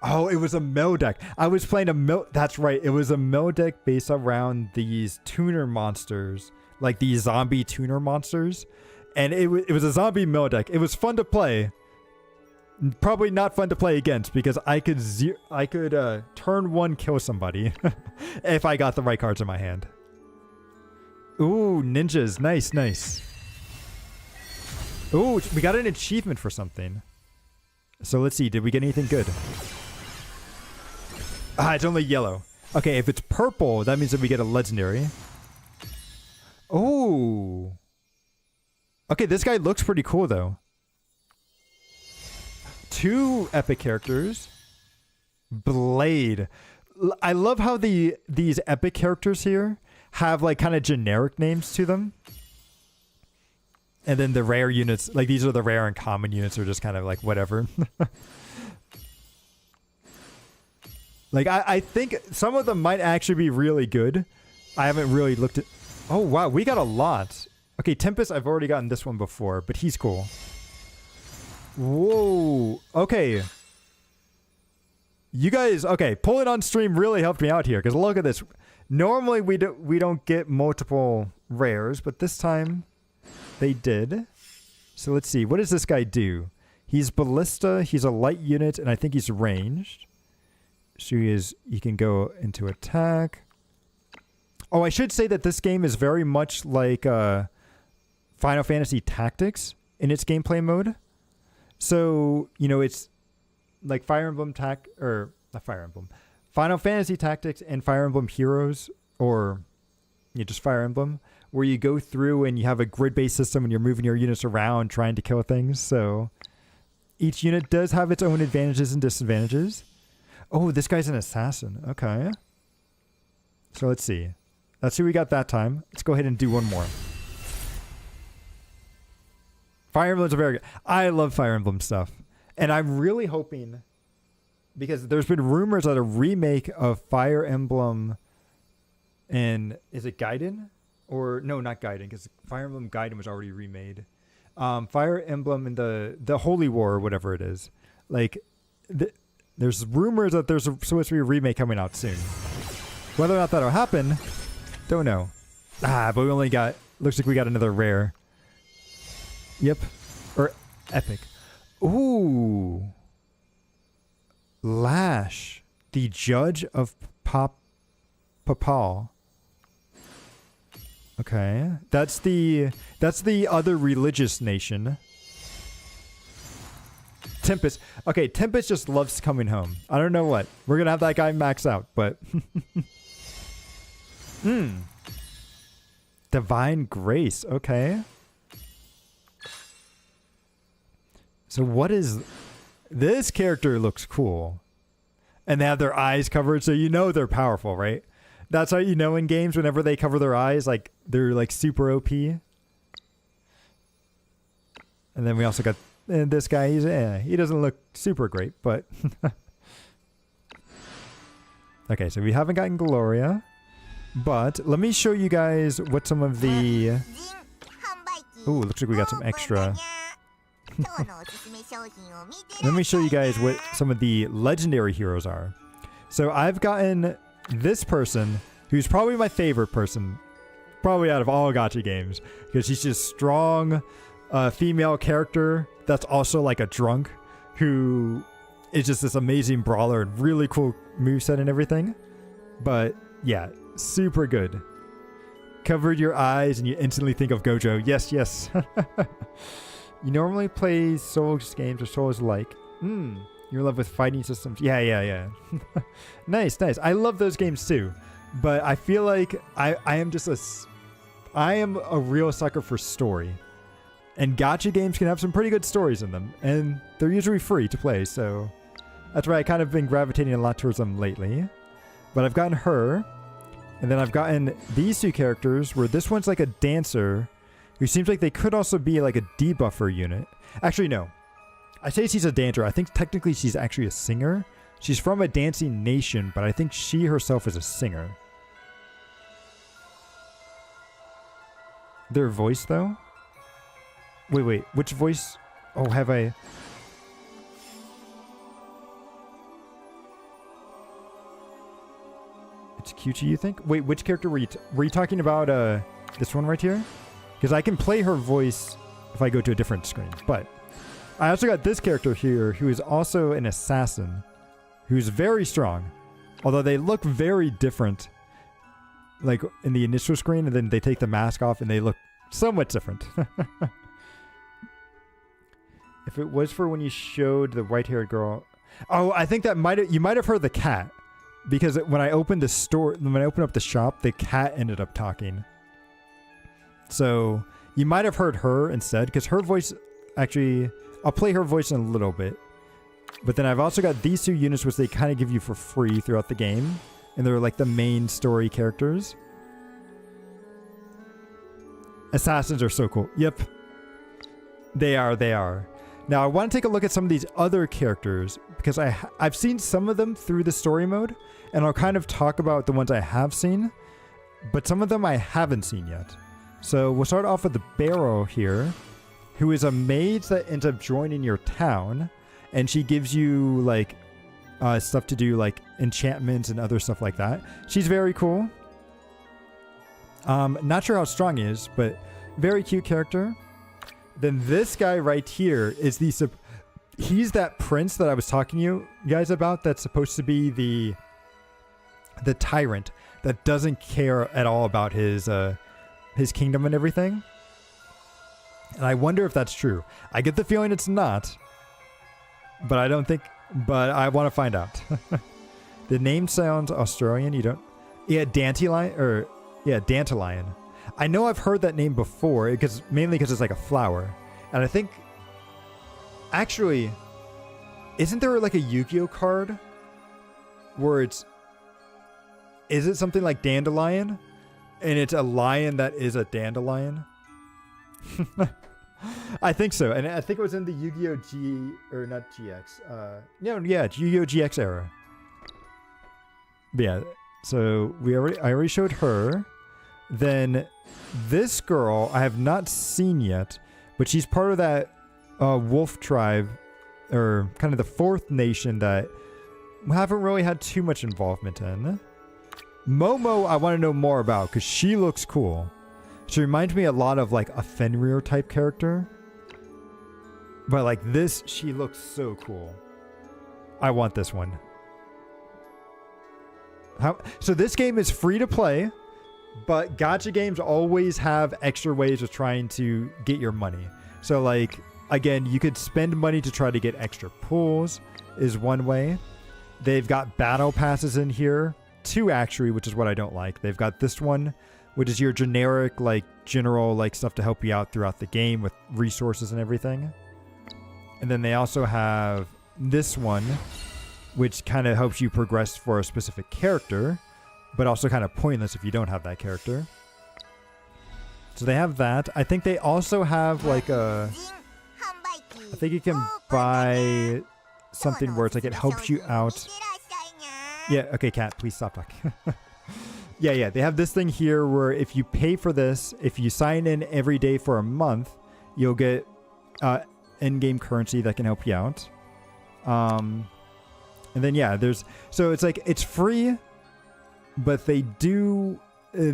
Oh, it was a mill deck. I was playing a mill. That's right. It was a mill deck based around these tuner monsters, like these zombie tuner monsters. And it was a zombie mill deck. It was fun to play. Probably not fun to play against because I could turn 1 kill somebody if I got the right cards in my hand. Ooh, ninjas. Nice, nice. Ooh, we got an achievement for something. So let's see. Did we get anything good? Ah, it's only yellow. Okay, if it's purple, that means that we get a legendary. Oh. Okay, this guy looks pretty cool, though. 2 epic characters. Blade. I love how these epic characters here have like kind of generic names to them. And then the rare units, like these are the rare and common units, are just kind of like whatever. Like I think some of them might actually be really good. I haven't really looked at... Oh, wow, we got a lot. Okay, Tempest, I've already gotten this one before, but he's cool. Whoa. Okay. You guys, okay, pulling on stream really helped me out here, because look at this. Normally we don't get multiple rares, but this time they did. So let's see. What does this guy do? He's ballista, he's a light unit, and I think he's ranged. So he can go into attack. Oh, I should say that this game is very much like Final Fantasy Tactics in its gameplay mode. So, you know, it's like Fire Emblem not Fire Emblem. Final Fantasy Tactics and Fire Emblem Heroes, or just Fire Emblem, where you go through and you have a grid-based system and you're moving your units around trying to kill things. So each unit does have its own advantages and disadvantages. Oh, this guy's an assassin. Okay. So let's see. Let's see what we got that time. Let's go ahead and do one more. Fire Emblems are very good. I love Fire Emblem stuff. And I'm really hoping, because there's been rumors that a remake of Fire Emblem and is it Gaiden? Or no, not Gaiden, because Fire Emblem Gaiden was already remade. Fire Emblem and the Holy War or whatever it is. Like, there's rumors that there's supposed to be a remake coming out soon. Whether or not that'll happen, don't know. But we only got, looks like we got another rare. Yep. Or epic. Ooh. Lash. The Judge of Papal. Okay. That's the other religious nation. Tempest. Okay, Tempest just loves coming home. I don't know what. We're going to have that guy max out, but... Divine Grace. Okay. So what is... This character looks cool. And they have their eyes covered, so you know they're powerful, right? That's how you know in games whenever they cover their eyes, like they're like super OP. And then we also got this guy. He doesn't look super great, but... Okay, so we haven't gotten Gloria. But let me show you guys what some of the... Ooh, looks like we got some extra... Let me show you guys what some of the legendary heroes are. So I've gotten this person, who's probably my favorite person, probably out of all gacha games, because she's just strong, female character that's also like a drunk, who is just this amazing brawler and really cool moveset and everything. But yeah, super good. Covered your eyes and you instantly think of Gojo. Yes, yes. You normally play Souls games or Souls-like. You're in love with fighting systems. Yeah. Nice, nice. I love those games too. But I feel like I am a real sucker for story. And gacha games can have some pretty good stories in them. And they're usually free to play, so... That's why I kind of been gravitating a lot towards them lately. But I've gotten her. And then I've gotten these two characters, where this one's like a dancer... who seems like they could also be like a debuffer unit. Actually, no. I say she's a dancer. I think technically she's actually a singer. She's from a dancing nation, but I think she herself is a singer. Their voice, though? Wait. Which voice? Oh, have I... It's Kyuchi, you think? Wait, which character were you talking about? This one right here? Because I can play her voice if I go to a different screen. But I also got this character here who is also an assassin who's very strong. Although they look very different like in the initial screen, and then they take the mask off and they look somewhat different. If it was for when you showed the white-haired girl... Oh, I think that you might have heard the cat. Because when I opened up the shop, the cat ended up talking. So you might have heard her instead, because her voice... Actually, I'll play her voice in a little bit. But then I've also got these 2 units, which they kind of give you for free throughout the game. And they're like the main story characters. Assassins are so cool. Yep. They are. Now, I want to take a look at some of these other characters, because I've seen some of them through the story mode, and I'll kind of talk about the ones I have seen, but some of them I haven't seen yet. So we'll start off with the Barrow here, who is a mage that ends up joining your town, and she gives you, like, stuff to do, like enchantments and other stuff like that. She's very cool. Not sure how strong he is, but very cute character. Then this guy right here is he's that prince that I was talking to you guys about that's supposed to be the tyrant that doesn't care at all about his kingdom and everything. And I wonder if that's true. I get the feeling it's not, but I want to find out. The name sounds Australian. You don't... Yeah, Dandelion. I know I've heard that name before, mainly because it's like a flower. And I think... Actually, isn't there like a Yu-Gi-Oh card where it's... Is it something like Dandelion? And it's a lion that is a dandelion? I think so. And I think it was in the Yu-Gi-Oh! Not GX. Yu-Gi-Oh! GX era. But yeah, so I already showed her. Then this girl I have not seen yet, but she's part of that wolf tribe, or kind of the 4th nation that we haven't really had too much involvement in. Momo I want to know more about, because she looks cool. She reminds me a lot of like a Fenrir type character. But like this, she looks so cool. I want this one. So this game is free to play, but gacha games always have extra ways of trying to get your money. So like, again, you could spend money to try to get extra pulls is one way. They've got battle passes in here. 2 actually, which is what I don't like. They've got this one, which is your generic, like, general, like, stuff to help you out throughout the game with resources and everything. And then they also have this one, which kind of helps you progress for a specific character, but also kind of pointless if you don't have that character. So they have that. I think they also have, like, I think you can buy something where it's like it helps you out. Yeah, okay, cat, please stop talking. Yeah, they have this thing here where if you pay for this, if you sign in every day for a month, you'll get in-game currency that can help you out. And then, yeah, so it's like, it's free, but they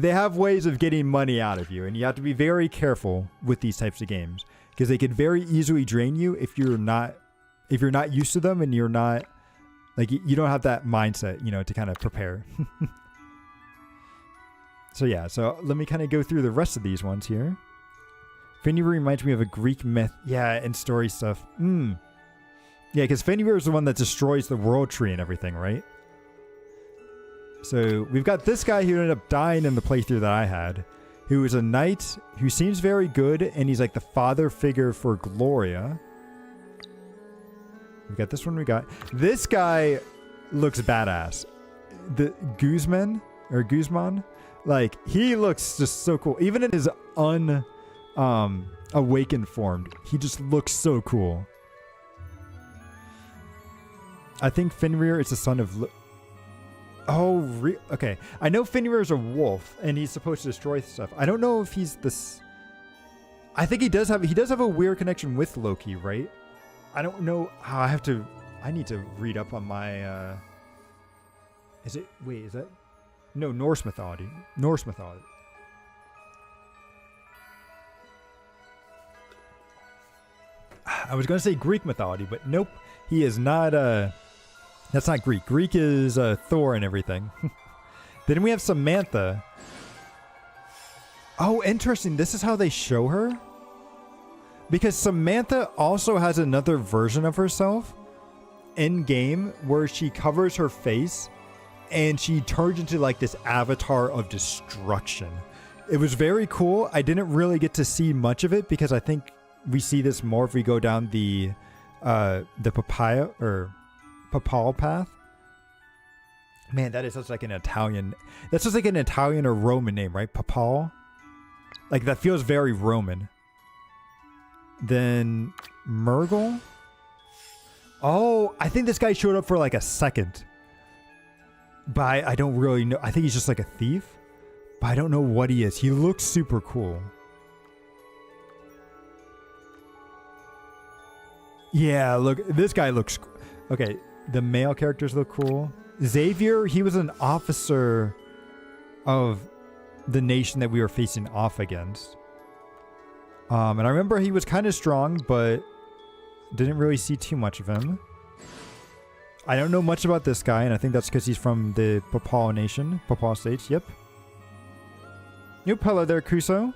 have ways of getting money out of you, and you have to be very careful with these types of games, because they could very easily drain you if you're not used to them, and you're not, like, you don't have that mindset, to kind of prepare. So yeah, so let me kind of go through the rest of these ones here. Fenrir reminds me of a Greek myth. Yeah, and story stuff. Yeah, because Fenrir is the one that destroys the world tree and everything, right? So we've got this guy who ended up dying in the playthrough that I had, who is a knight who seems very good, and he's like the father figure for Gloria. We got this one. This guy looks badass. The Guzman. Like, he looks just so cool. Even in his awakened form, he just looks so cool. I think Fenrir is the son of... okay. I know Fenrir is a wolf, and he's supposed to destroy stuff. I don't know if he's this... I think he does have a weird connection with Loki, right? I don't know how I need to read up on my... Is that... No, Norse mythology. I was going to say Greek mythology, but nope. He is not, that's not Greek. Greek is Thor and everything. Then we have Samantha. Oh, interesting. This is how they show her? Because Samantha also has another version of herself in game where she covers her face and she turns into like this avatar of destruction. It was very cool. I didn't really get to see much of it because I think we see this more if we go down the papaya or papal path. Man, that is such like an Italian. That's just like an Italian or Roman name, right? Papal. Like that feels very Roman. Then Murgle. Oh, I think this guy showed up for like a second. But I don't really know. I think he's just like a thief. But I don't know what he is. He looks super cool. Yeah, look. This guy looks... Okay, the male characters look cool. Xavier, he was an officer of the nation that we were facing off against. And I remember he was kind of strong, but didn't really see too much of him. I don't know much about this guy, and I think that's because he's from the Papal nation. Papal states, yep. Nope, hello there, Kuso.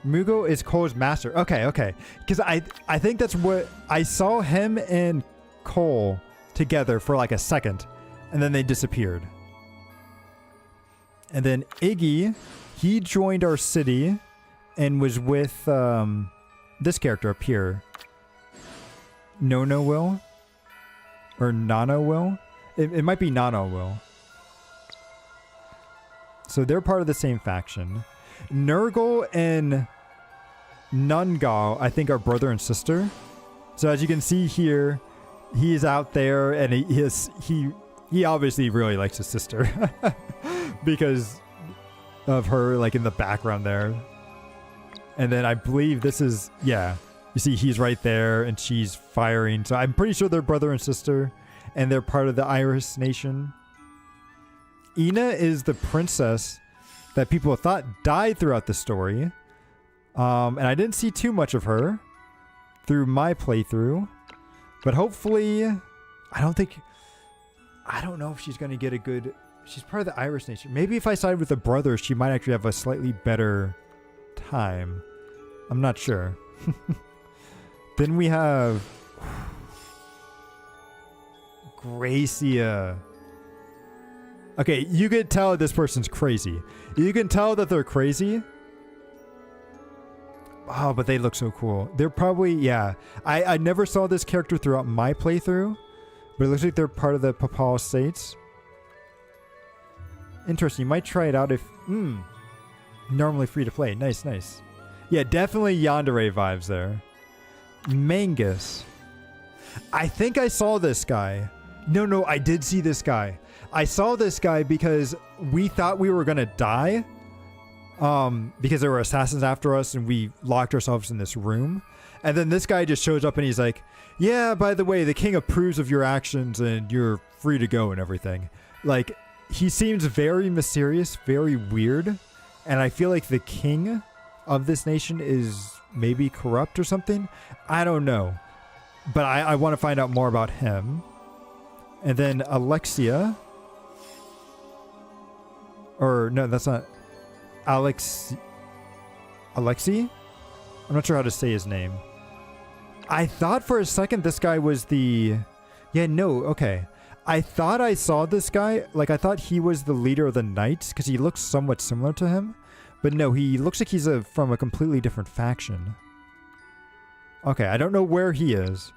Mugo is Cole's master. Okay. Because I think that's what... I saw him and Cole together for like a second, and then they disappeared. And then Iggy, he joined our city and was with this character up here. Nono Will? Or Nano Will? It might be Nano Will. So they're part of the same faction. Nurgle and Nungal, I think, are brother and sister. So as you can see here, he's out there, and he obviously really likes his sister because of her, like in the background there. And then I believe this is, yeah, you see he's right there and she's firing. So I'm pretty sure they're brother and sister, and they're part of the Iris Nation. Ina is the princess that people thought died throughout the story. And I didn't see too much of her through my playthrough. But hopefully, I don't know if she's going to get a good... She's part of the Iris Nation. Maybe if I side with the brothers, she might actually have a slightly better time. I'm not sure. Then we have... Gracia. Okay, you can tell this person's crazy. You can tell that they're crazy. Oh, but they look so cool. They're probably, yeah. I never saw this character throughout my playthrough, but it looks like they're part of the Papal States. Interesting. You might try it out if... normally free to play. Nice. Yeah, definitely Yandere vibes there. Mangus. I think I saw this guy. No, I did see this guy. I saw this guy because we thought we were going to die. Because there were assassins after us and we locked ourselves in this room. And then this guy just shows up and he's like, yeah, by the way, the king approves of your actions and you're free to go and everything. Like, he seems very mysterious, very weird. And I feel like the king of this nation is maybe corrupt or something. I don't know. But I want to find out more about him. And then Alexia. Or, no, that's not... Alexi? I'm not sure how to say his name. I thought for a second this guy was the... Yeah, no, okay. I thought I saw this guy. Like, I thought he was the leader of the Knights because he looks somewhat similar to him. But no, he looks like he's from a completely different faction. Okay, I don't know where he is.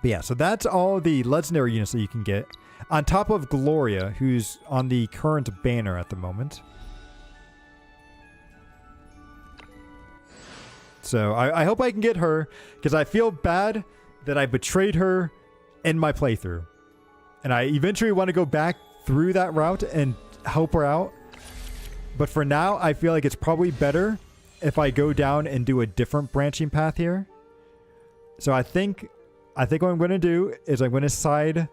But yeah, so that's all the legendary units that you can get. On top of Gloria, who's on the current banner at the moment. So I hope I can get her, because I feel bad that I betrayed her in my playthrough. And I eventually want to go back through that route and help her out. But for now, I feel like it's probably better if I go down and do a different branching path here. So I think what I'm going to do is I'm going to side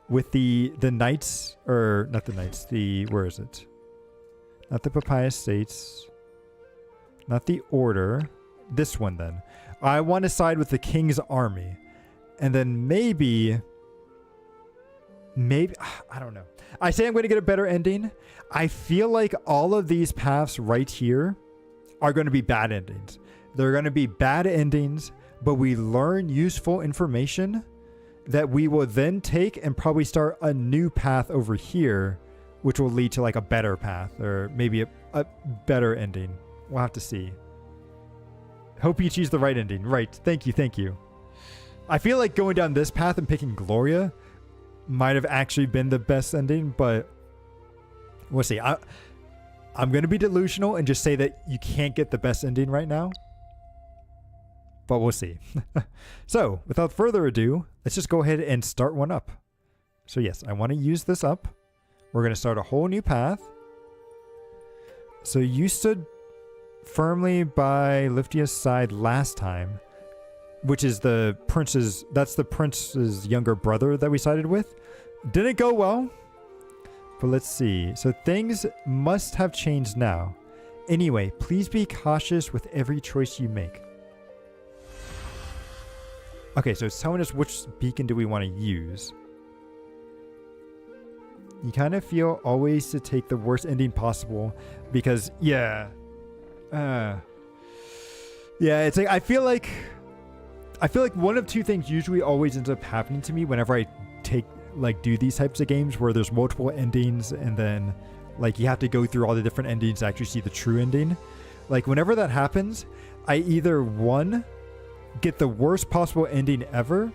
with the Knights, or not the Knights, where is it? Not the Papaya States. Not the Order. This one then. I want to side with the king's army. And then maybe, I don't know. I say I'm going to get a better ending. I feel like all of these paths right here are going to be bad endings. They're going to be bad endings, but we learn useful information that we will then take and probably start a new path over here, which will lead to like a better path or maybe a better ending. We'll have to see. Hope you choose the right ending. Right. Thank you. Thank you. I feel like going down this path and picking Gloria might have actually been the best ending, but we'll see. I'm going to be delusional and just say that you can't get the best ending right now, but we'll see. So without further ado, let's just go ahead and start one up. So yes, I want to use this up. We're going to start a whole new path. So you stood firmly by Liftia's side last time, which is the prince's, that's the prince's younger brother that we sided with. Didn't go well, but let's see. So things must have changed now. Anyway, please be cautious with every choice you make. Okay, so it's telling us which beacon do we want to use. You kind of feel always to take the worst ending possible because, yeah. It's like, I feel like one of two things usually always ends up happening to me whenever I do these types of games where there's multiple endings and then like you have to go through all the different endings to actually see the true ending. Like whenever that happens, I either one, get the worst possible ending ever,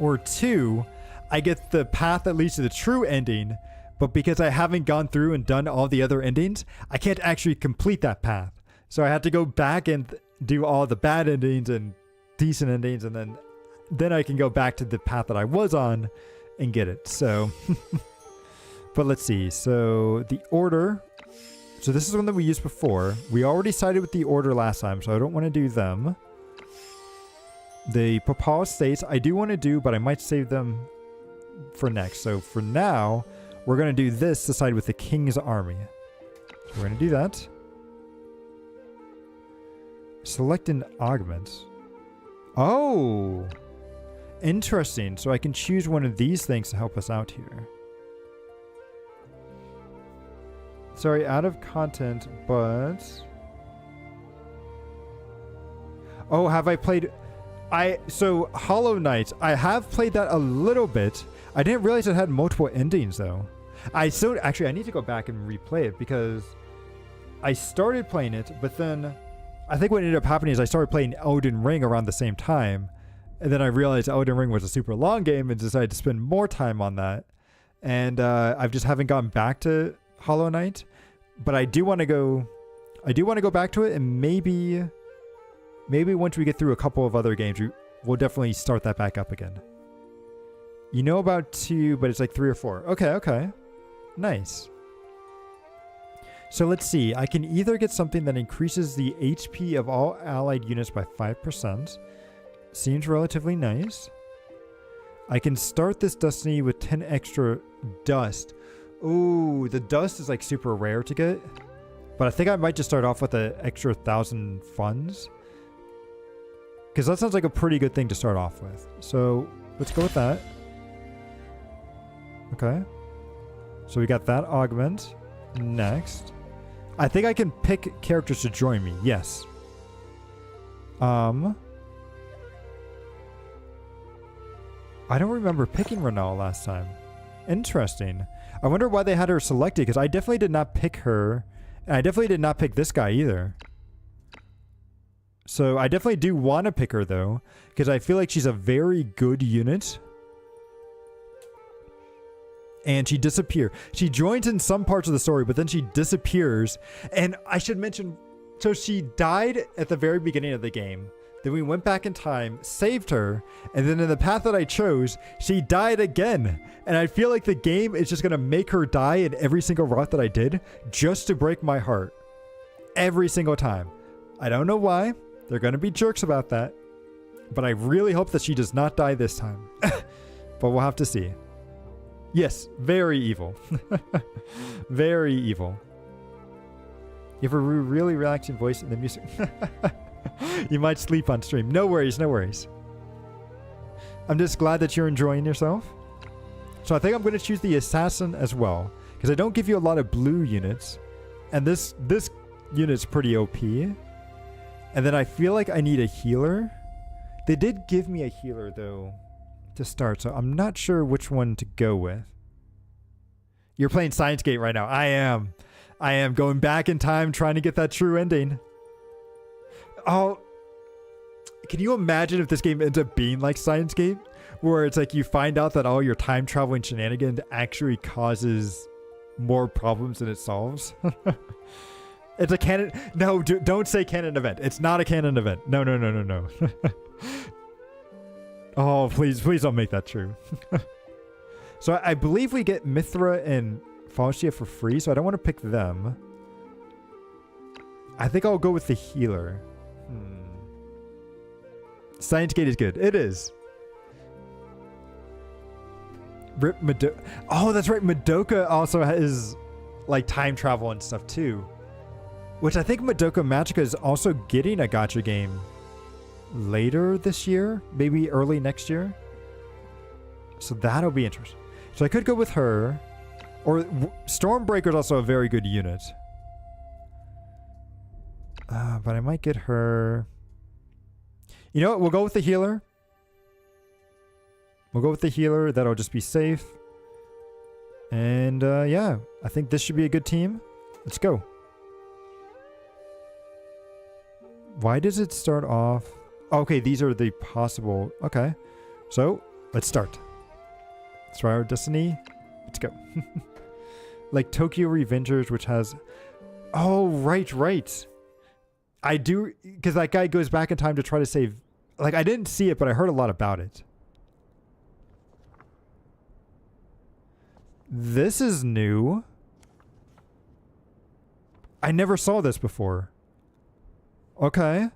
or two, I get the path that leads to the true ending, but because I haven't gone through and done all the other endings, I can't actually complete that path. So I had to go back and do all the bad endings and decent endings, and then I can go back to the path that I was on and get it. So, but let's see. So the order. So this is one that we used before. We already sided with the order last time, so I don't want to do them. The Papal States I do want to do, but I might save them for next. So for now, we're going to do this to side with the king's army. So we're going to do that. Select an augment. Oh, interesting. So I can choose one of these things to help us out here. Sorry, out of content, but... Oh, have I played... So Hollow Knight, I have played that a little bit. I didn't realize it had multiple endings though. Actually, I need to go back and replay it because I started playing it, but then I think what ended up happening is I started playing Elden Ring around the same time. And then I realized Elden Ring was a super long game and decided to spend more time on that. And I just haven't gone back to Hollow Knight, but I do want to go back to it, and maybe once we get through a couple of other games, we'll definitely start that back up again. You know about 2, but it's like 3 or 4. Okay. Nice. So let's see. I can either get something that increases the HP of all allied units by 5%. Seems relatively nice. I can start this destiny with 10 extra dust. Ooh, the dust is like super rare to get. But I think I might just start off with an extra 1,000 funds. Because that sounds like a pretty good thing to start off with. So let's go with that. Okay. So we got that augment. Next. I think I can pick characters to join me. Yes. I don't remember picking Renal last time. Interesting. I wonder why they had her selected, because I definitely did not pick her. And I definitely did not pick this guy either. So I definitely do want to pick her though, because I feel like she's a very good unit. And she disappears. She joins in some parts of the story, but then she disappears. And I should mention, so she died at the very beginning of the game. Then we went back in time, saved her, and then in the path that I chose, she died again. And I feel like the game is just going to make her die in every single route that I did, just to break my heart. Every single time. I don't know why. They're going to be jerks about that. But I really hope that she does not die this time. But we'll have to see. Yes, very evil. Very evil. You have a really relaxing voice and the music. You might sleep on stream. No worries, no worries. I'm just glad that you're enjoying yourself. So I think I'm going to choose the assassin as well, because I don't give you a lot of blue units, and this unit's pretty OP. And then I feel like I need a healer. They did give me a healer though to start, so I'm not sure which one to go with. You're playing Science Gate right now. I am going back in time trying to get that true ending. Oh, can you imagine if this game ends up being like Science Gate, where it's like you find out that all your time traveling shenanigans actually causes more problems than it solves? It's a canon. No, don't say canon event. It's not a canon event. No, no, no, no, no. Oh, please don't make that true. So I believe we get Mithra and Faustia for free, so I don't want to pick them. I think I'll go with the healer. Science Gate is good. It is. Rip Madoka. Oh, that's right. Madoka also has like time travel and stuff too. Which I think Madoka Magica is also getting a gacha game later this year. Maybe early next year. So that'll be interesting. So I could go with her. Or Stormbreaker is also a very good unit. But I might get her. You know what? We'll go with the healer. We'll go with the healer. That'll just be safe. And yeah, I think this should be a good team. Let's go. Why does it start off? Okay, these are the possible. Okay. So let's start. Let's try our destiny. Let's go. Like Tokyo Revengers, which has. Oh, right. I do, because that guy goes back in time to try to save. Like, I didn't see it, but I heard a lot about it. This is new. I never saw this before. Okay.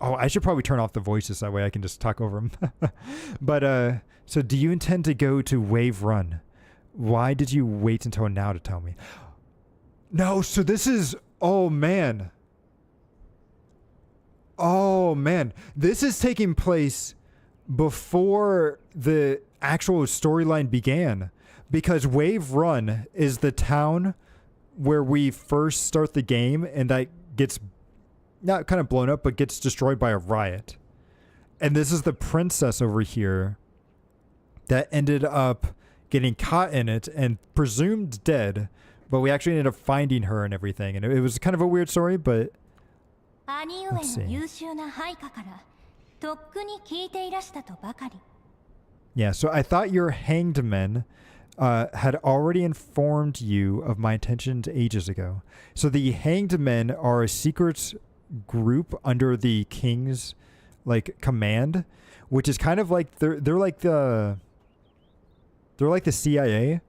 Oh, I should probably turn off the voices, that way I can just talk over them. But, so do you intend to go to Wave Run? Why did you wait until now to tell me? No, so this is... Oh, man. Oh, man. This is taking place before the actual storyline began. Because Wave Run is the town where we first start the game, and that gets... not kind of blown up, but gets destroyed by a riot. And this is the princess over here that ended up getting caught in it and presumed dead, but we actually ended up finding her and everything. And it was kind of a weird story, but let's see. Yeah, so I thought your hanged men had already informed you of my intentions ages ago. So the hanged men are a secret group under the king's like command, which is kind of like they're like the CIA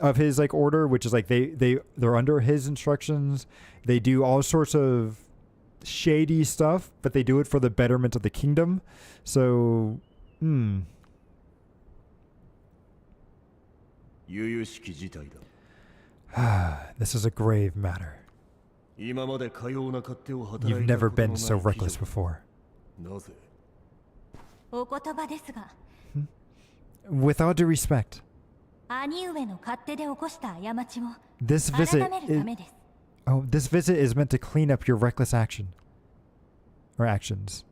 of his like order, which is like they're under his instructions. They do all sorts of shady stuff, but they do it for the betterment of the kingdom. So this is a grave matter. You've never been so reckless before. With all due respect, this visit is meant to clean up your reckless action. Or actions.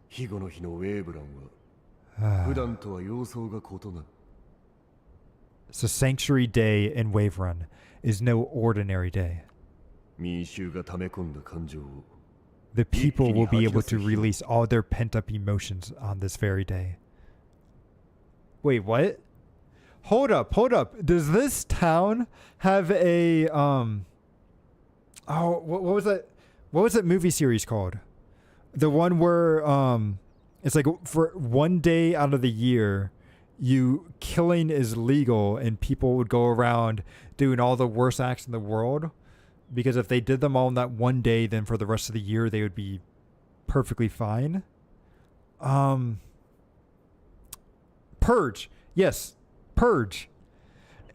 So Sanctuary Day in Wave Run is no ordinary day. The people will be able to release all their pent-up emotions on this very day. Wait, what? Hold up. Does this town have a what was that? What was that movie series called? The one where it's like for one day out of the year, killing is legal and people would go around doing all the worst acts in the world, because if they did them all in that one day, then for the rest of the year they would be perfectly fine. Purge. Yes, Purge.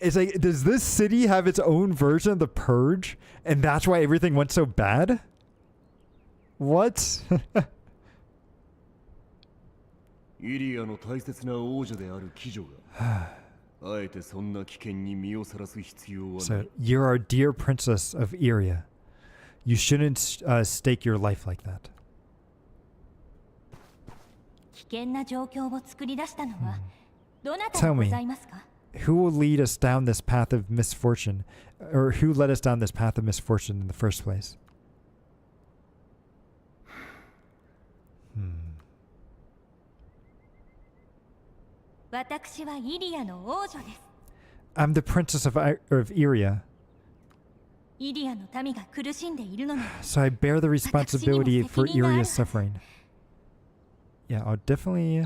It's like, does this city have its own version of the Purge? And that's why everything went so bad? What? イリアの大切な王女である貴女があえてそんな危険に身をさらす必要はない。So, you're our dear princess of Iria. You shouldn't stake your life like that. 危険な状況を作り出したのはどなたでございますか? Who will lead us down this path of misfortune, or who led us down this path of misfortune in the first place? Hmm. 私はイリアの王女です。 I'm the princess of Iria, イリアの民が苦しんでいるのに so I bear the responsibility for Iria's suffering. Yeah, I'll definitely...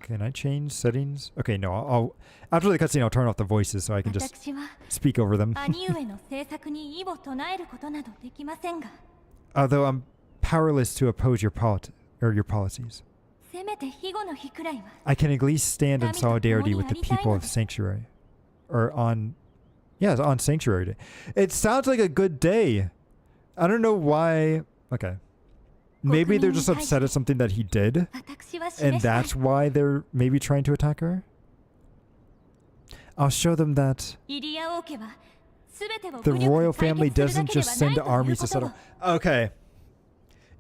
Can I change settings? Okay, no, I'll after the cutscene, I'll turn off the voices so I can just 私は speak over them. 兄上の政策に異を唱えることなどできませんが Although I'm powerless to oppose your policies, せめて庇護の日くらいは I can at least stand in solidarity with the people of Sanctuary. Or on Sanctuary Day. It sounds like a good day. I don't know why. Okay. Maybe they're just upset at something that he did, 私は示 and したい that's why they're maybe trying to attack her. I'll show them that イリア王家は全てを the 武力 royal で解 family 決する doesn't だけで just は send ないという armies こ to とを settle. Okay.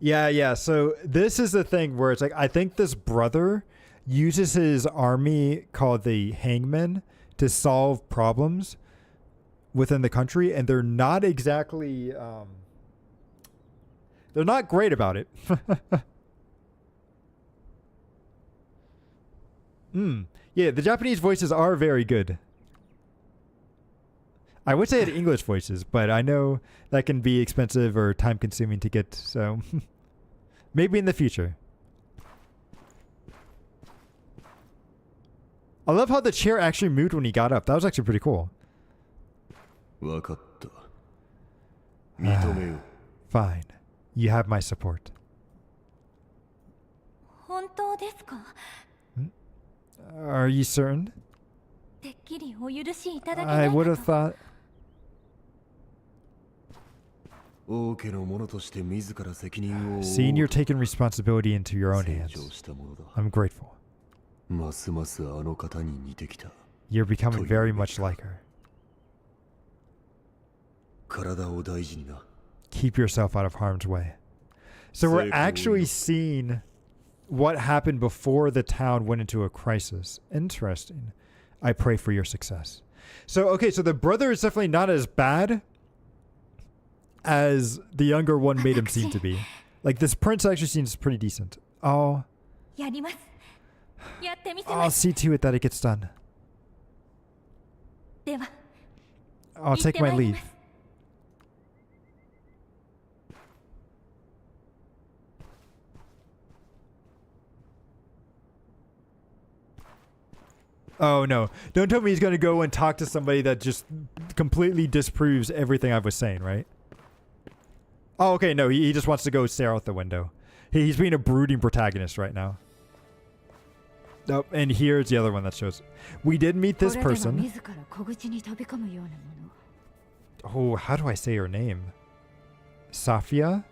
Yeah. So this is the thing where it's like, I think this brother uses his army called the Hangmen to solve problems within the country, and they're not exactly... they're not great about it. Yeah, the Japanese voices are very good. I would say had English voices, but I know that can be expensive or time consuming to get, so maybe in the future. I love how the chair actually moved when he got up. That was actually pretty cool. わかった。認めよう。Fine. You have my support. 本当ですか? Are you certain? てっきりお許しいただけ I ない would か have と thought... 王家の者として自ら責任を負う Seeing you're taking responsibility into your own 成 hands, 長したものだ。 I'm grateful. ますますあの方に似てきた。 You're becoming very much like her. 体を大事にな。 Keep yourself out of harm's way. So we're actually seeing what happened before the town went into a crisis. Interesting. I pray for your success. So, okay, so the brother is definitely not as bad as the younger one made him seem to be. Like, this prince actually seems pretty decent. Oh, やります。やってみせ I'll ます。 see to it that it gets done. では I'll take my leave. Oh no. Don't tell me he's going to go and talk to somebody that just completely disproves everything I was saying, right? Oh, okay, no, he just wants to go stare out the window. He's being a brooding protagonist right now. Oh, and here's the other one that shows. We did meet this person. Oh, how do I say her name? Safia?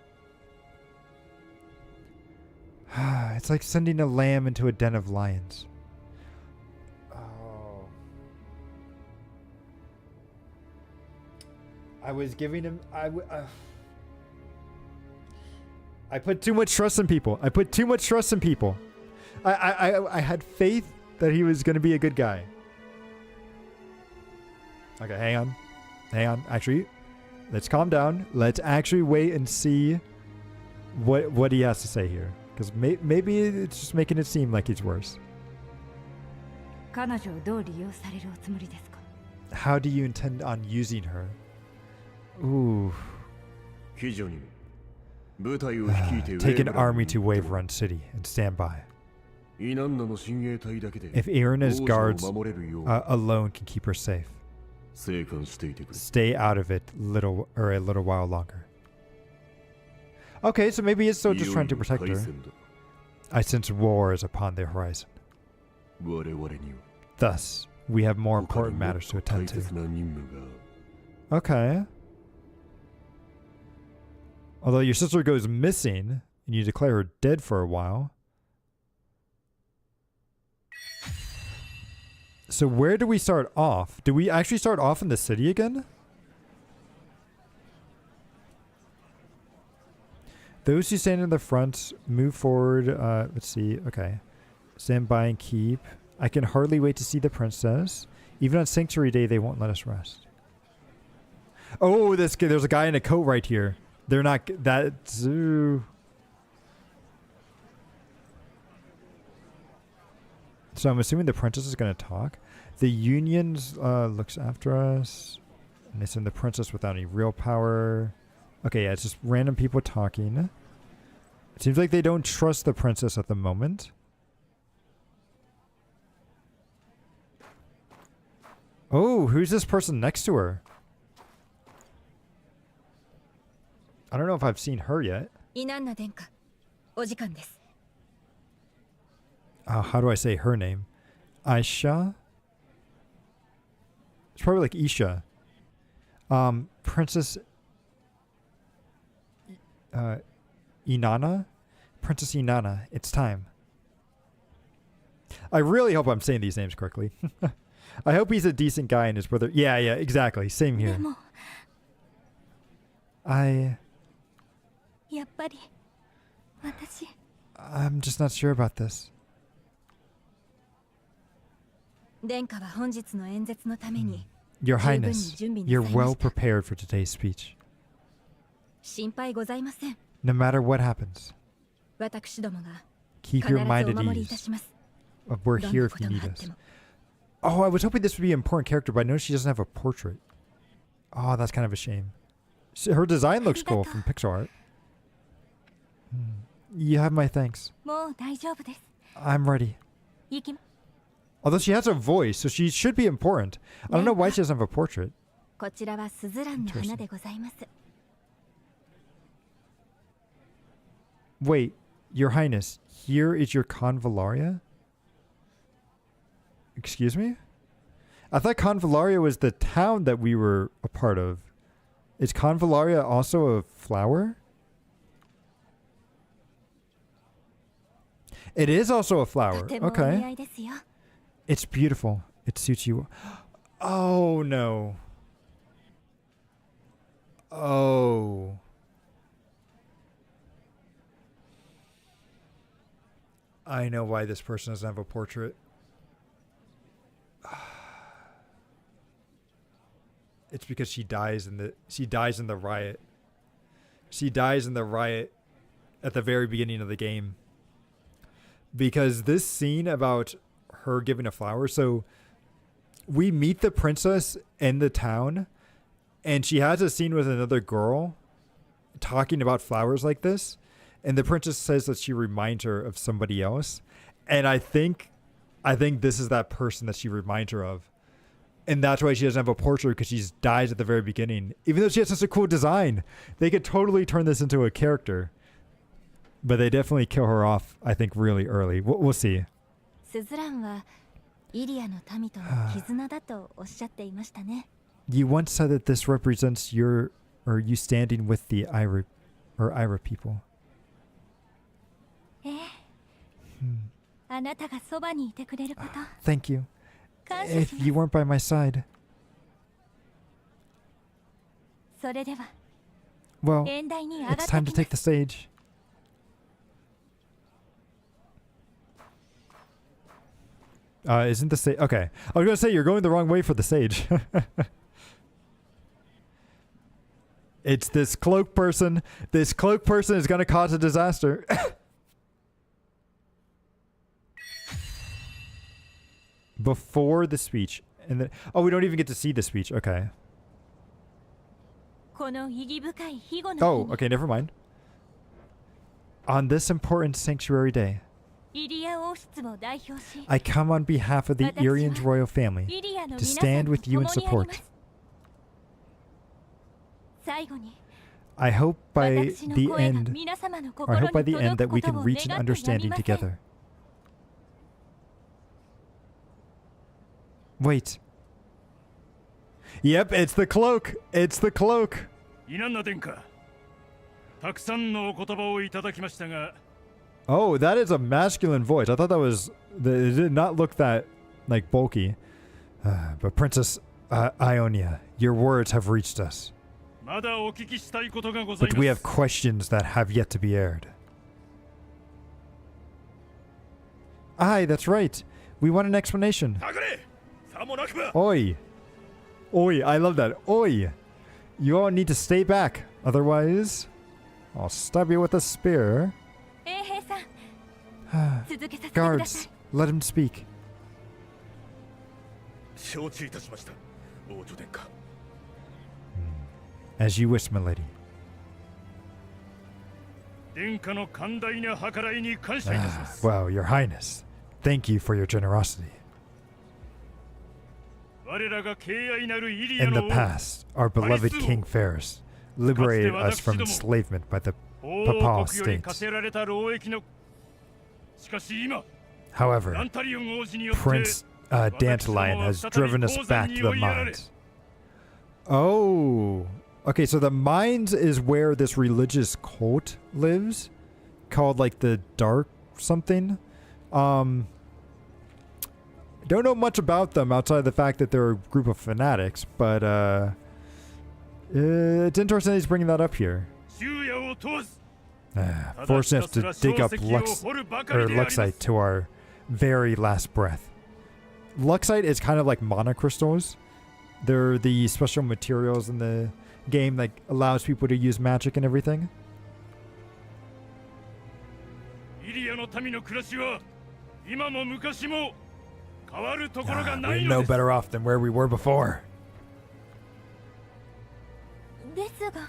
It's like sending a lamb into a den of lions. Oh. I was giving him... I put too much trust in people. I put too much trust in people. I had faith that he was going to be a good guy. Okay, hang on. Hang on. Actually, let's calm down. Let's actually wait and see what he has to say here. Because maybe it's just making it seem like he's worse. How do you intend on using her? Ooh. Take an army to Wave Run City and stand by. If Irina's guards alone can keep her safe, stay out of it a little while longer. Okay, so maybe it's still just trying to protect her. I sense war is upon the horizon. Thus, We have more 他に important もっ matters と to attend 大切 to. な任務が Okay. Although your sister goes missing and you declare her dead for a while. So where do we start off? Do we actually start off in the city again? Those who stand in the front move forward. Let's see. Okay. Stand by and keep. I can hardly wait to see the princess. Even on Sanctuary Day, they won't let us rest. Oh, there's a guy in a coat right here. They're not that. So I'm assuming the princess is going to talk. The union looks after us. And they send the princess without any real power. Okay, yeah, it's just random people talking. It seems like they don't trust the princess at the moment. Oh, who's this person next to her? I don't know if I've seen her yet. How do I say her name? Aisha? It's probably like Isha. Princess Inanna? Princess Inanna, it's time. I really hope I'm saying these names correctly. I hope he's a decent guy and his brother. Yeah, exactly. Same here. I'm just not sure about this. Your Highness, you're well prepared for today's speech. No matter what happens, keep your mind at ease. We're here if you need us. Oh, I was hoping this would be an important character, but I know she doesn't have a portrait. Oh, that's kind of a shame. Her design looks cool from Pixel Art. You have my thanks. I'm ready. Although she has a voice, so she should be important. I don't know why she doesn't have a portrait. Wait, Your Highness, here is your Convallaria? Excuse me? I thought Convallaria was the town that we were a part of. Is Convallaria also a flower? It is also a flower. Okay. It's beautiful. It suits you. Oh, no. Oh. I know why this person doesn't have a portrait. It's because she dies in the riot. She dies in the riot at the very beginning of the game. Because this scene about her giving a flower, so we meet the princess in the town and she has a scene with another girl talking about flowers like this, and the princess says that she reminds her of somebody else, and I think this is that person that she reminds her of. And that's why she doesn't have a portrait, because she dies at the very beginning. Even though she has such a cool design, they could totally turn this into a character. But they definitely kill her off, I think, really early. We'll see. You once said that this represents you standing with the Ira people. Thank you. If you weren't by my side. Well, it's time to take the stage. Isn't the stage... Okay. I was going to say, you're going the wrong way for the stage. It's this cloak person. This cloak person is going to cause a disaster. Before the speech. And then... Oh, we don't even get to see the speech. Okay. Oh, okay, never mind. On this important sanctuary day, I come on behalf of the Irian's royal family to stand with you in support. I hope by the end that we can reach an understanding together. Wait. Yep, it's the cloak. It's the cloak. イナンナ殿下、たくさんのお言葉をいただきましたが、 Oh, that is a masculine voice. I thought that was... It did not look that, like, bulky. But Princess Ionia, your words have reached us. まだお聞きしたいことがござい But ま we have す。 questions that have yet to be aired. Aye, that's right. We want an explanation. 下がれ。さもなくば。 Oi. Oi, I love that. Oi. You all need to stay back. Otherwise, I'll stab you with a spear. 衛兵さん続けさせてくださ Guards, い let him speak. 承知いたしました。王女殿下。 As you wish, milady. 殿下の寛大な計らいに感謝いたします。 Well, Your Highness, thank you for your generosity. 我らが敬愛なるイリア In the の王、 past, our beloved King Ferris liberated us from enslavement by the 王 Papal 国より課 states. せられた労役の。しかし今、 However, ランタリオン王子によって、 Prince Dandelion has driven us back to the mines. Oh, okay. So the mines is where this religious cult lives, called like the Dark something. Don't know much about them outside of the fact that they're a group of fanatics, but it's interesting he's bringing that up here. 昼夜を問わず、 Forcing us to dig up Luxite to our very last breath. Luxite is kind of like monocrystals. They're the special materials in the game that allows people to use magic and everything. イリアの民の暮らしは今も昔も変わるところがな We're い no のです。 better off than where we were before. ですが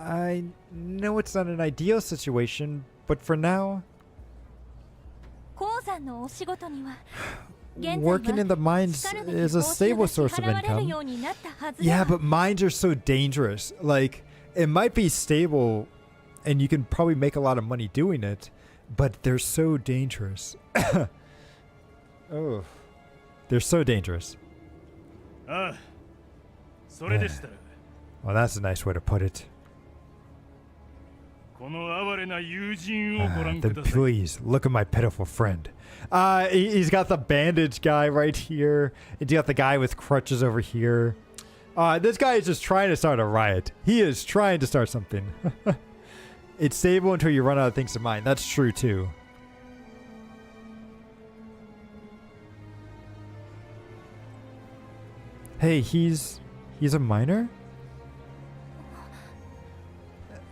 I know it's not an ideal situation, but for now, 鉱山のお仕事には現在 working in the は mines しかるべき is a 報酬が stable 支 source of 払われる income. ようになったはず Yeah, だ but mines are so dangerous. Like, it might be stable and you can probably make a lot of money doing it, but they're so dangerous. Oh. They're so dangerous. ああ、それでしたら、 Well, that's a nice way to put it. この哀れな友人をご覧く Then ださい。 please, look at my pitiful friend. He's got the bandage guy right here. And you got the guy with crutches over here. This guy is just trying to start a riot. He is trying to start something. It's stable until you run out of things to mine. That's true too. Hey, he's a miner?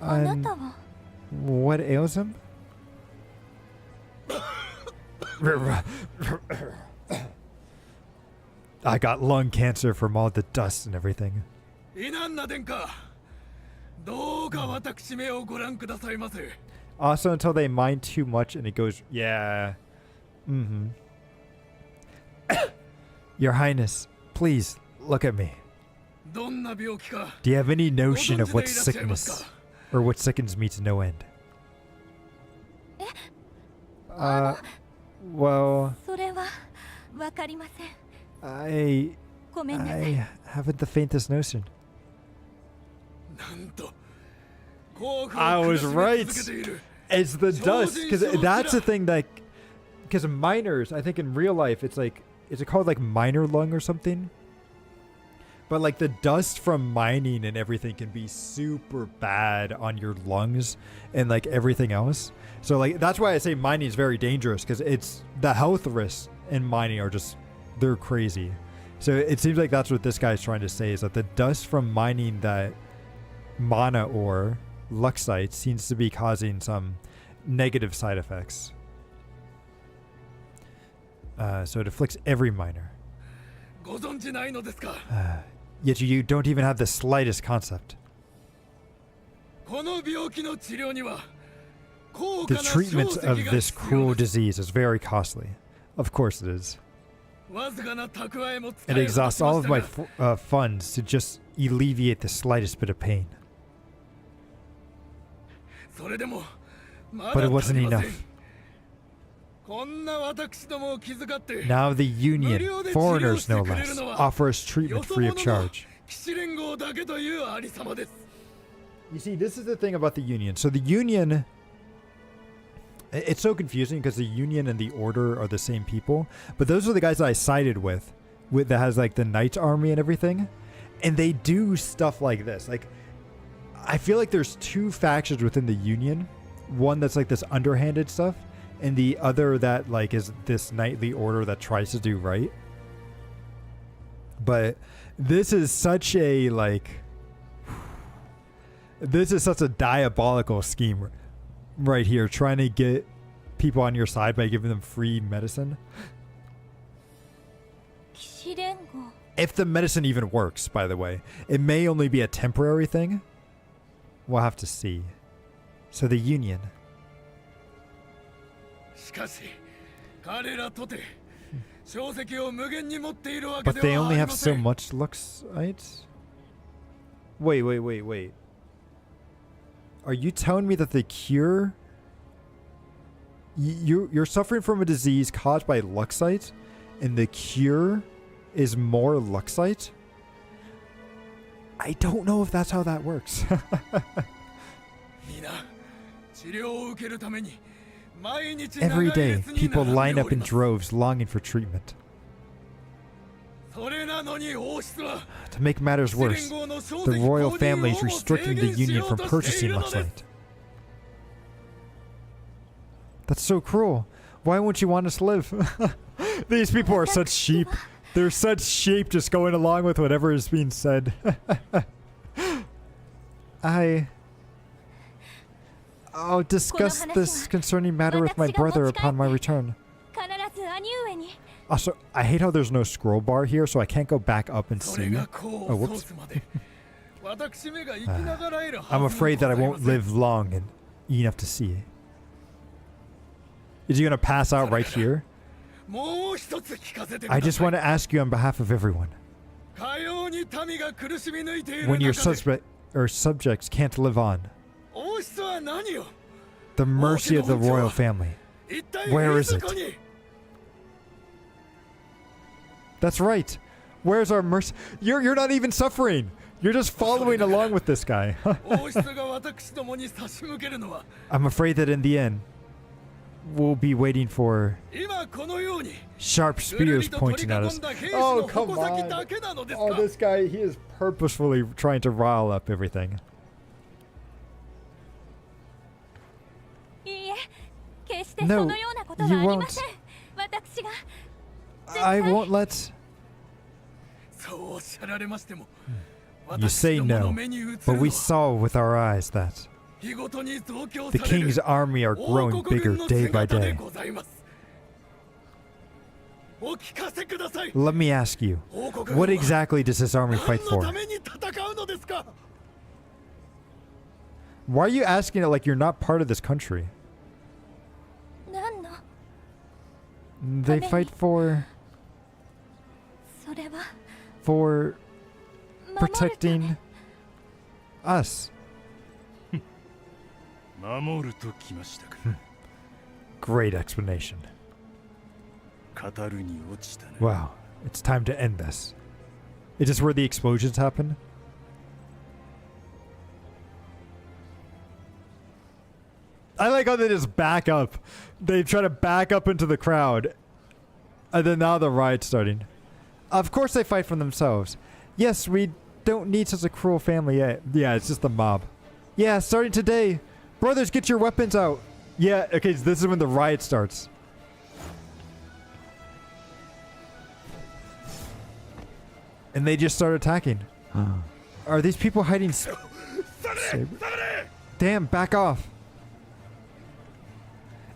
あな And たは what ails him? I got lung cancer from all the dust and everything. イナンナ殿下、どうか私めをご覧くださいませ。 Also, until they mine too much and it goes, yeah. Mm-hmm. Your Highness, please look at me. どんな病気か。 Do you have any notion of what sickness or what sickens me to no end? Well, それはわかりません I ごめんなさい I haven't the faintest notion. なんと、幸福を I 苦 was しめ right. 続けている。 It's the dust, because that's the thing that, because miners, I think in real life, it's like, is it called like miner lung or something? But like the dust from mining and everything can be super bad on your lungs and like everything else. So like that's why I say mining is very dangerous, because it's the health risks in mining are just, they're crazy. So it seems like that's what this guy's trying to say, is that the dust from mining that mana ore Luxite seems to be causing some negative side effects. So it afflicts every miner. ご存知ないのですか。 Yet you don't even have the slightest concept. この病気の治療には高 The 価な硝 treatment 石 of が this 必要 cruel です。 disease is very costly. Of course it is. わずかな蓄えも使 It い果た exhausts しま all し of た my が、 funds to just alleviate the slightest bit of pain. それでもま But だ it 足 wasn't りません。 enough. Now the Union, foreigners no less, offer us treatment free of charge. You see, this is the thing about the Union. So the Union, it's so confusing because the Union and the Order are the same people, but those are the guys that I sided with that has like the Knights Army and everything, and they do stuff like this. Like, I feel like there's two factions within the Union, one that's like this underhanded stuff, and the other that like is this knightly order that tries to do right. But this is such a like, this is such a diabolical scheme right here, trying to get people on your side by giving them free medicine. If the medicine even works, by the way. It may only be a temporary thing. We'll have to see. So the Union. But they only have so much Luxite? Wait. Are you telling me that the cure... You're suffering from a disease caused by Luxite, and the cure is more Luxite? I don't know if that's how that works. Every day, people line up in droves longing for treatment. To make matters worse, the royal family is restricting the Union from purchasing Luxite. That's so cruel. Why won't you want us to live? These people are such sheep. They're such sheep just going along with whatever is being said. I'll discuss this concerning matter with my brother upon my return. Also, I hate how there's no scroll bar here, so I can't go back up and see. Oh, whoops. I'm afraid that I won't live long and enough to see. Is he going to pass out right here? I just want to ask you on behalf of everyone. When your subjects can't live on, the mercy of the royal family, where is it? That's right. Where's our mercy? You're not even suffering. You're just following along with this guy. I'm afraid that in the end, we'll be waiting for sharp spears pointing at us. Oh, come on. Oh, this guy, he is purposefully trying to rile up everything. No, you won't. I won't let... You say no, but we saw with our eyes that the king's army are growing bigger day by day. Let me ask you, what exactly does this army fight for? Why are you asking it like you're not part of this country? They fight for protecting us. Great explanation. Wow, it's time to end this. Is this where the explosions happen? I like how they just back up. They try to back up into the crowd. And then now the riot's starting. Of course they fight for themselves. Yes, we don't need such a cruel family yet. Yeah, it's just the mob. Yeah, starting today. Brothers, get your weapons out. Yeah, okay, so this is when the riot starts. And they just start attacking. Are these people hiding... Damn, back off.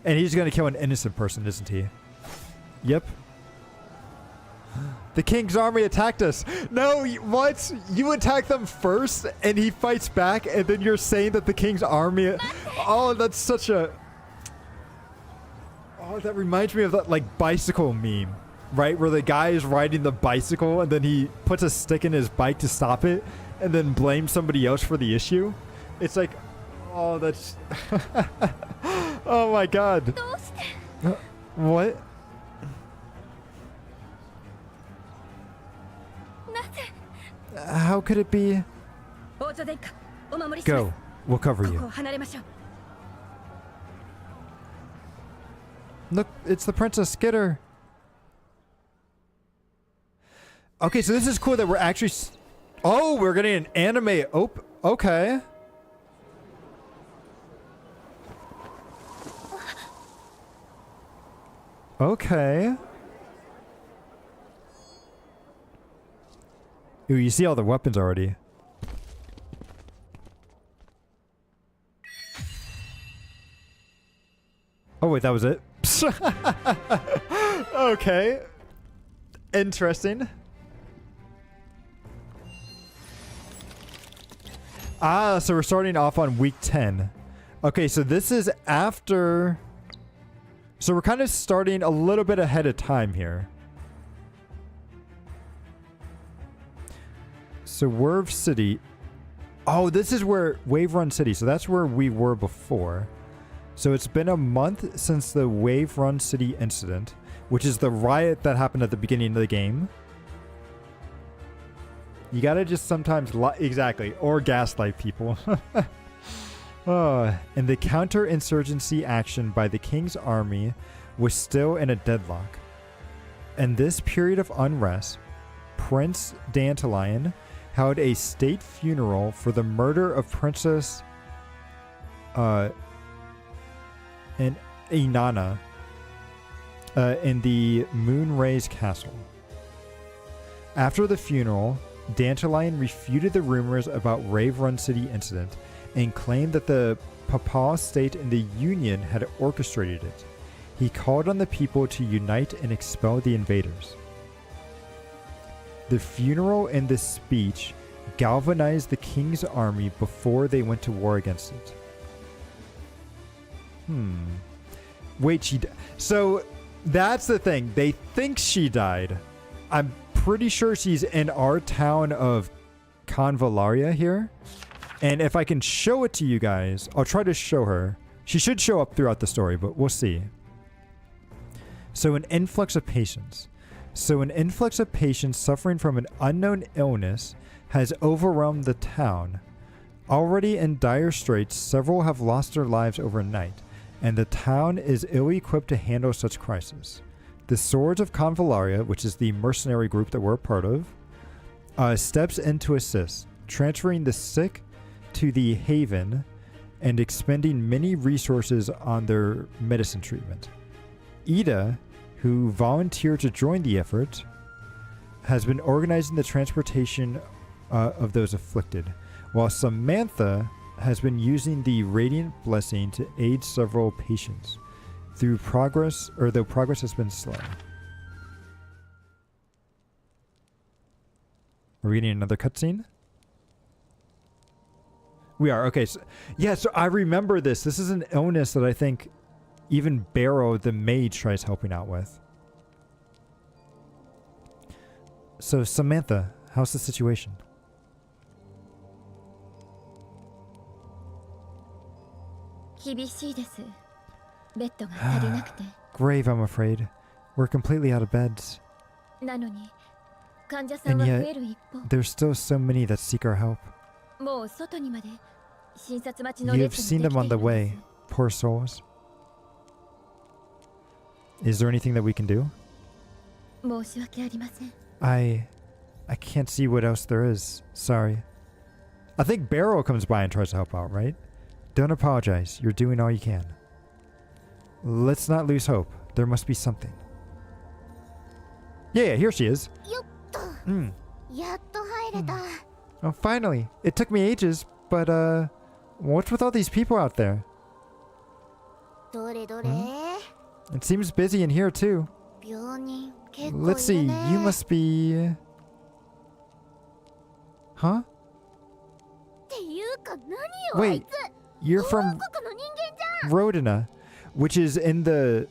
And he's going to kill an innocent person, isn't he? Yep. The king's army attacked us. No, what? You attack them first, and he fights back, and then you're saying that the king's army... Oh, that's such a... Oh, that reminds me of that, like, bicycle meme, right? Where the guy is riding the bicycle, and then he puts a stick in his bike to stop it, and then blames somebody else for the issue. It's like... Oh, that's... Oh, my God. What? How could it be? Go. We'll cover you. Look, it's the Princess Skitter. Okay, so this is cool that we're actually... Oh, we're getting an anime... Okay. Okay. Ooh, you see all the weapons already. Oh, wait, that was it? Okay. Interesting. Ah, so we're starting off on week 10. Okay, so this is after... So we're kind of starting a little bit ahead of time here. So Werve City. Oh, this is where Wave Run City. So that's where we were before. So it's been a month since the Wave Run City incident, which is the riot that happened at the beginning of the game. You gotta just sometimes... Exactly. Or gaslight people. And the counterinsurgency action by the king's army was still in a deadlock. In this period of unrest, Prince Dandelion held a state funeral for the murder of Princess Inanna in the Moonrays Castle. After the funeral, Dandelion refuted the rumors about Wave Run City incident and claimed that the Papal state and the Union had orchestrated it. He called on the people to unite and expel the invaders. The funeral and the speech galvanized the king's army before they went to war against it. Wait, so that's the thing. They think she died. I'm pretty sure she's in our town of Convallaria here. And if I can show it to you guys, I'll try to show her. She should show up throughout the story, but we'll see. So an influx of patients. Suffering from an unknown illness has overwhelmed the town. Already in dire straits, several have lost their lives overnight, and the town is ill-equipped to handle such crisis. The Swords of Convallaria, which is the mercenary group that we're a part of, steps in to assist, transferring the sick to the haven and expending many resources on their medicine treatment. Ida, who volunteered to join the effort, has been organizing the transportation of those afflicted, while Samantha has been using the Radiant Blessing to aid several patients though progress has been slow. Are we getting another cutscene? We are. Okay. So, yeah, so I remember this. This is an illness that I think even Barrow, the mage, tries helping out with. So, Samantha, how's the situation? Grave, I'm afraid. We're completely out of beds. And yet, there's still so many that seek our help. You have seen them on the way, poor souls. Is there anything that we can do? I can't see what else there is. Sorry. I think Barrow comes by and tries to help out, right? Don't apologize. You're doing all you can. Let's not lose hope. There must be something. Yeah, here she is. Oh, finally. It took me ages, but what's with all these people out there? It seems busy in here too. Let's see, you must be... Huh? Wait, you're from Rodina, which is in the...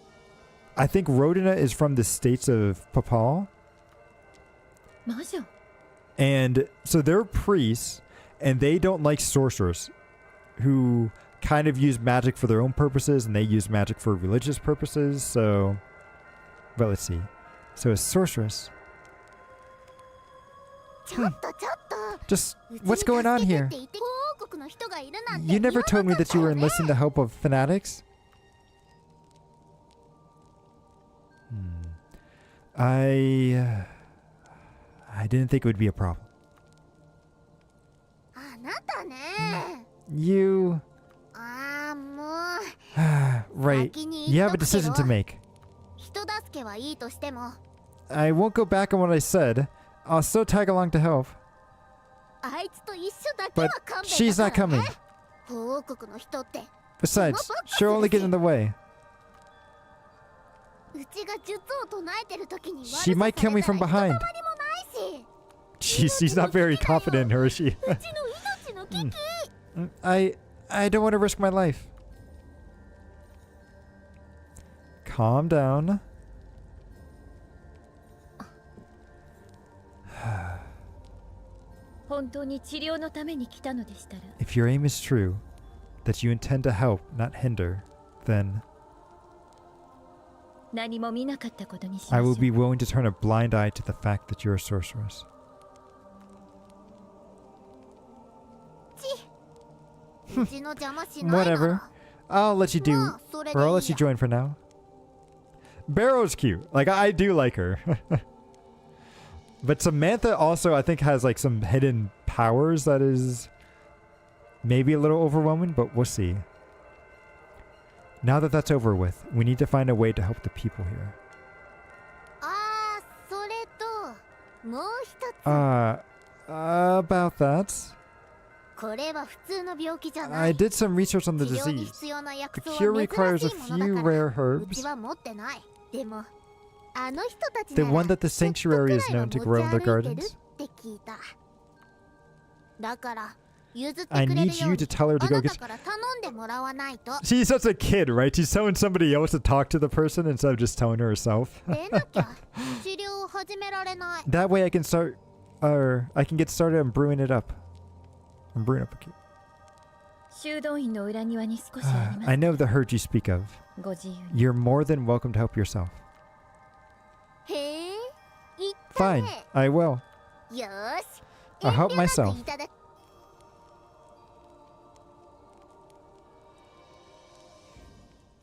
I think Rodina is from the states of Papal. And so they're priests, and they don't like sorcerers who kind of use magic for their own purposes, and they use magic for religious purposes. So But let's see. So a sorceress. ちょっとちょっと Just うちに what's going on 助けて here? って言って王国の人がいるなんて You never told me that you were 言わなかったよ enlisting ね the help of fanatics? I didn't think it would be a problem. あなたね You ああもう right. 先に You 言っ have a とくけ decision ど to make. 人助けはいいとしても I won't go back on what I said. I'll still tag along to help. あいつと一緒だけは But 勘弁 she's だ not からね coming. 王国の人って Besides, she'll only get in the way. うちが術を唱えてる時に悪さ She might kill me from されたら behind. ひとたまりもないし She's not very confident in her, is she? うちの命の危機 I don't want to risk my life. Calm down. 本当に治療のために来たのでしたら If your aim is true, that you intend to help, not hinder, then 何も見なかったことにし I ましょ will う be willing to turn a blind eye to the fact that you're a sorceress. うちの邪魔しないな Whatever. ら I'll let you do, まあそれで or い I'll い let you や join for now. Barrow's cute. Like, I do like her. But Samantha also, I think, has like some hidden powers that is maybe a little overwhelming, but we'll see. Now that that's over with, we need to find a way to help the people here. ああそれともう一つ About that, これは普通の病気じゃな I い did some research on 治 the 療に disease. 必要な薬 The 草 cure は requires 珍 a しいもの few だから rare う herbs. ちは持ってないでもあの人たち The なら one that the ちょっと sanctuary is くらいは known to 持ち grow in their 歩いてる gardens. って聞いただから譲ってく I れる need よ you う to に tell her あ to go な get. たから頼んでもらわないと She's such a kid, right? She's telling somebody else to talk to the person instead of just telling her herself. でなきゃ治療を始められない That way I can start, or I can get started on brewing it up. I'm brewing up a cure. 修道院の裏庭に少しあります I know the herd you speak of. ご自由に You're more than welcome to help yourself. へえ言った Fine, ね I will. よーし I'll help 遠慮なく myself. いただ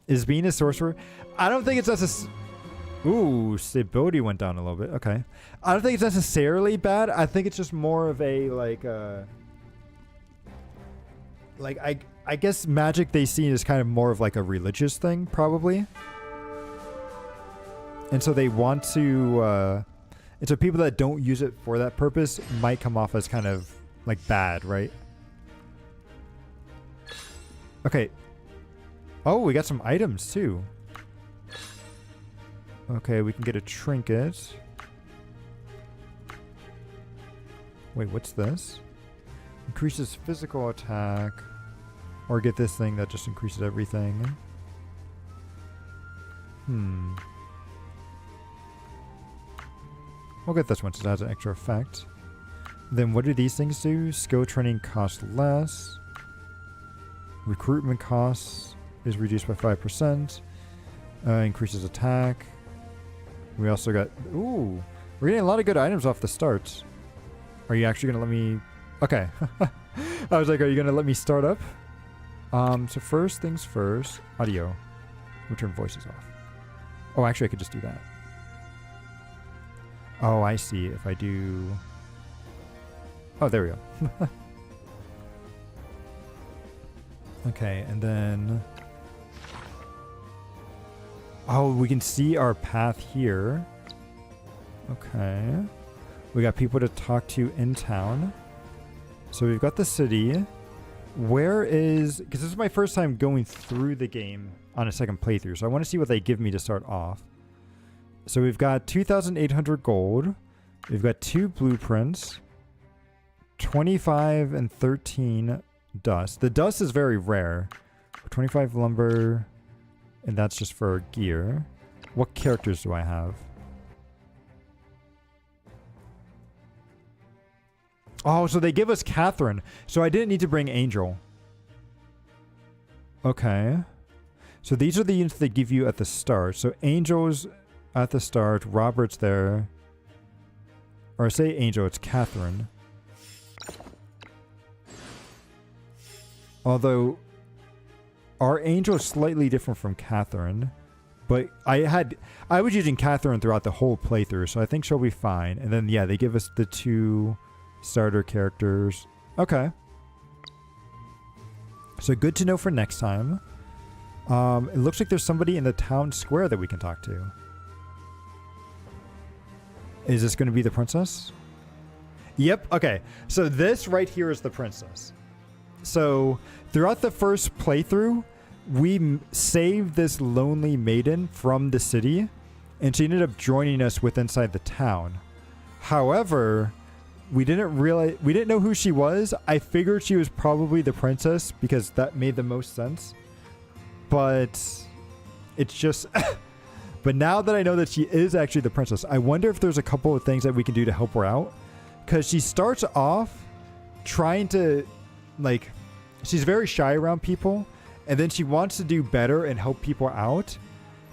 Is being a sorcerer? I don't think it's necessary. Ooh, stability went down a little bit. Okay. I don't think it's necessarily bad. I think it's just more of a I guess magic they see is kind of more of like a religious thing, probably. And so they want to and so people that don't use it for that purpose might come off as kind of like bad, right? Okay. Oh, we got some items too. Okay, we can get a trinket. Wait, what's this? Increases physical attack. Or get this thing that just increases everything. We'll get this one since it has an extra effect. Then what do these things do? Skill training costs less. Recruitment costs is reduced by 5%. Increases attack. We also got... Ooh! We're getting a lot of good items off the start. Are you actually going to let me... Okay. I was like, are you going to let me start up? So first things first. Audio. We'll turn voices off. Oh, actually, I could just do that. Oh, I see. If I do... Oh, there we go. Okay, and then... Oh, we can see our path here. Okay. We got people to talk to in town. So we've got the city. Where is... Because this is my first time going through the game on a second playthrough. So I want to see what they give me to start off. So we've got 2,800 gold. We've got 2 blueprints. 25 and 13 dust. The dust is very rare. 25 lumber. And that's just for gear. What characters do I have? Oh, so they give us Catherine. So I didn't need to bring Angel. Okay. So these are the units they give you at the start. So Angel's at the start. Robert's there. Or I say Angel, it's Catherine. Although our Angel is slightly different from Catherine. But I was using Catherine throughout the whole playthrough, so I think she'll be fine. And then, yeah, they give us the 2 starter characters. Okay. So good to know for next time. It looks like there's somebody in the town square that we can talk to. Is this going to be the princess? Yep. Okay. So this right here is the princess. So throughout the first playthrough, we saved this lonely maiden from the city, and she ended up joining us with inside the town. However, we didn't know who she was. I figured she was probably the princess because that made the most sense. But it's just but now that I know that she is actually the princess, I wonder if there's a couple of things that we can do to help her out, because she starts off trying to, like, she's very shy around people. And then she wants to do better and help people out,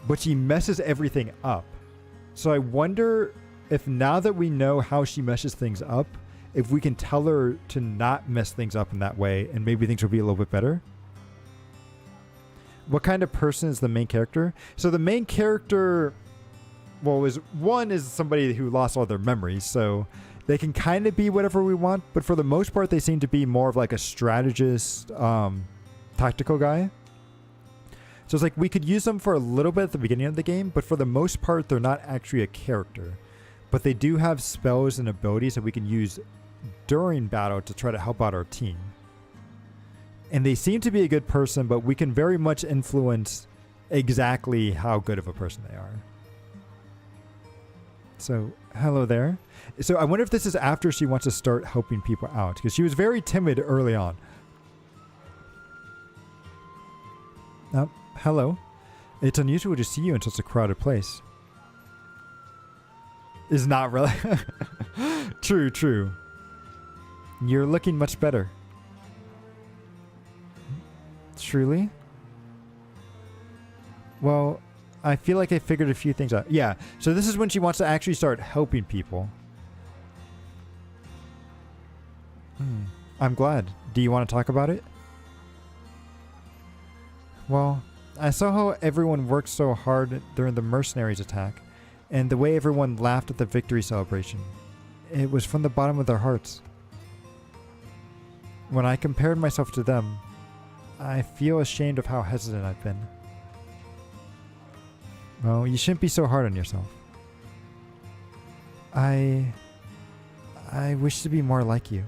but she messes everything up. So I wonder if now that we know how she messes things up, if we can tell her to not mess things up in that way, and maybe things will be a little bit better. What kind of person is the main character? So the main character, well, is somebody who lost all their memories, so they can kind of be whatever we want, but for the most part, they seem to be more of like a strategist, tactical guy. So it's like we could use them for a little bit at the beginning of the game, but for the most part they're not actually a character, but they do have spells and abilities that we can use during battle to try to help out our team. And they seem to be a good person, but we can very much influence exactly how good of a person they are. So hello there. So I wonder if this is after she wants to start helping people out, because she was very timid early on. Hello. It's unusual to see you in such a crowded place. Is not really. True. You're looking much better. Truly? Well, I feel like I figured a few things out. Yeah, so this is when she wants to actually start helping people. I'm glad. Do you want to talk about it? Well, I saw how everyone worked so hard during the mercenaries attack, and the way everyone laughed at the victory celebration. It was from the bottom of their hearts. When I compared myself to them, I feel ashamed of how hesitant I've been. Well, you shouldn't be so hard on yourself. I wish to be more like you.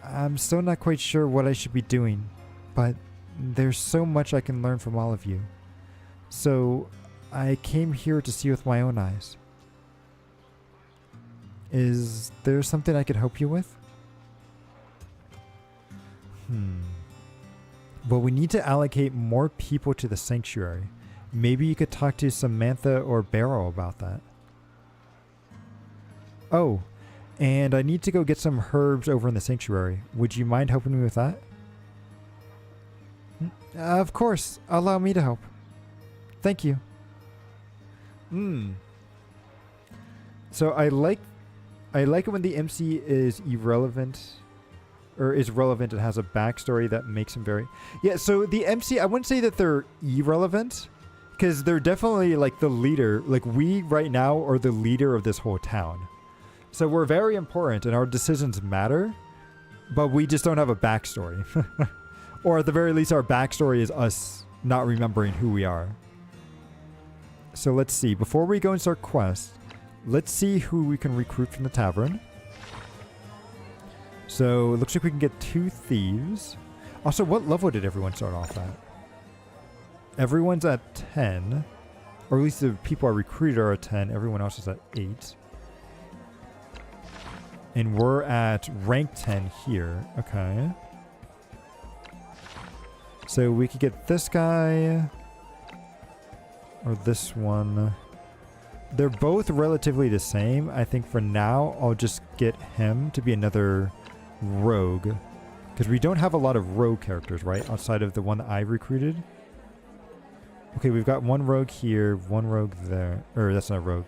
I'm still not quite sure what I should be doing, but there's so much I can learn from all of you. So I came here to see with my own eyes. Is there something I could help you with? Well, we need to allocate more people to the sanctuary. Maybe you could talk to Samantha or Beryl about that. Oh, and I need to go get some herbs over in the sanctuary. Would you mind helping me with that? Of course. Allow me to help. Thank you. So I like it when the MC is irrelevant, or is relevant and has a backstory that makes him very... Yeah, so the MC, I wouldn't say that they're irrelevant, because they're definitely like the leader. Like, we right now are the leader of this whole town. So we're very important and our decisions matter, but we just don't have a backstory. Or at the very least, our backstory is us not remembering who we are. So let's see. Before we go and start quests, let's see who we can recruit from the tavern. So it looks like we can get 2 thieves. Also, what level did everyone start off at? Everyone's at 10. Or at least the people I recruited are at 10. Everyone else is at 8. And we're at rank 10 here. Okay. So we could get this guy. Or this one. They're both relatively the same. I think for now, I'll just get him to be another rogue. Because we don't have a lot of rogue characters, right? Outside of the one that I recruited. Okay, we've got one rogue here, one rogue there. Or that's not a rogue.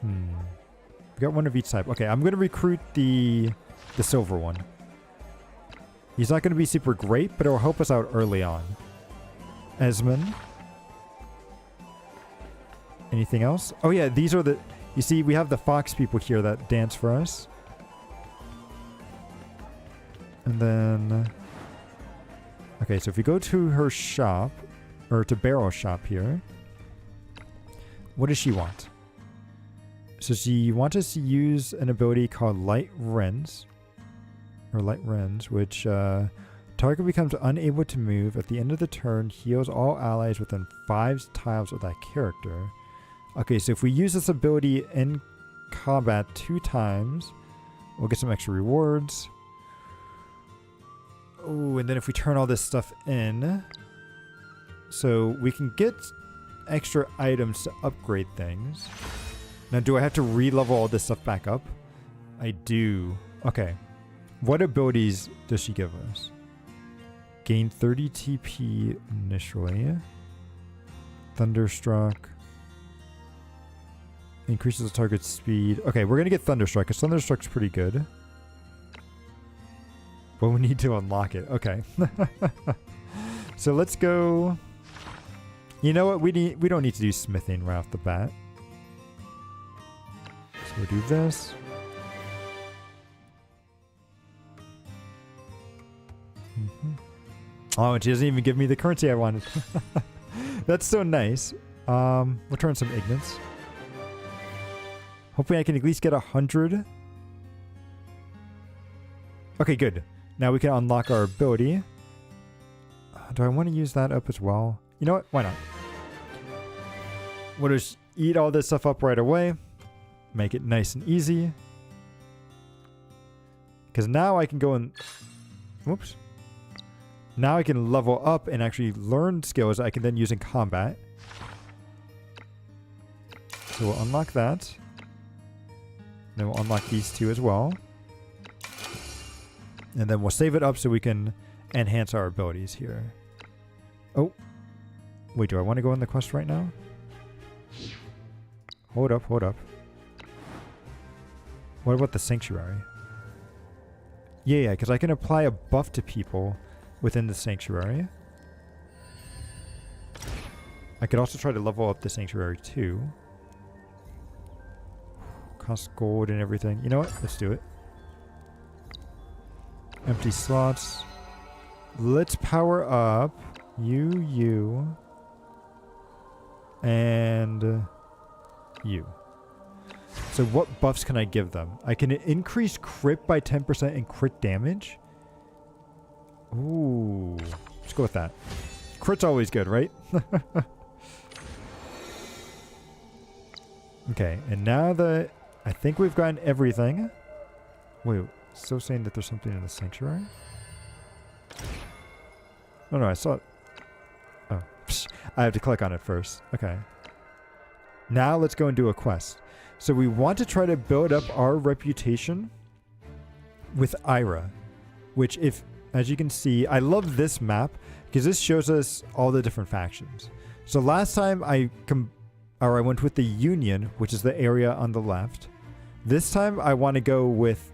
We got one of each type. Okay, I'm going to recruit the silver one. He's not going to be super great, but it'll help us out early on. Esmond. Anything else? Oh yeah, these are the... You see, we have the fox people here that dance for us. And then... Okay, so if we go to her shop, or to Barrel's shop here, what does she want? So she wants us to use an ability called Light Rends, which target becomes unable to move. At the end of the turn, heals all allies within 5 tiles of that character. Okay, so if we use this ability in combat 2 times, we'll get some extra rewards. Oh, and then if we turn all this stuff in, so we can get extra items to upgrade things. Now, do I have to re-level all this stuff back up? I do. Okay. What abilities does she give us? Gain 30 TP initially. Thunderstruck. Increases the target's speed. Okay, we're going to get Thunderstruck, because Thunderstruck's pretty good. But we need to unlock it. Okay. So let's go... You know what? We don't need to do smithing right off the bat. So we'll do this. Oh, and she doesn't even give me the currency I wanted. That's so nice. We'll turn some Ignace. Hopefully I can at least get 100. Okay, good. Now we can unlock our ability. Do I want to use that up as well? You know what? Why not? We'll just eat all this stuff up right away. Make it nice and easy. Because now I can go and... Whoops. Now I can level up and actually learn skills I can then use in combat. So we'll unlock that. Then we'll unlock these 2 as well. And then we'll save it up so we can enhance our abilities here. Oh. Wait, do I want to go in the quest right now? Hold up, hold up. What about the sanctuary? Yeah, because I can apply a buff to people within the sanctuary. I could also try to level up the sanctuary too. Cost gold and everything. You know what? Let's do it. Empty slots. Let's power up you, and you. So what buffs can I give them? I can increase crit by 10% and crit damage. Ooh. Let's go with that. Crit's always good, right? Okay, and now that I think we've gotten everything. Wait, still saying that there's something in the sanctuary? Oh no, I saw it. Oh, psh, I have to click on it first. Okay. Now let's go and do a quest. So we want to try to build up our reputation with Ira, which if, as you can see, I love this map because this shows us all the different factions. So last time I went with the Union, which is the area on the left. This time I want to go with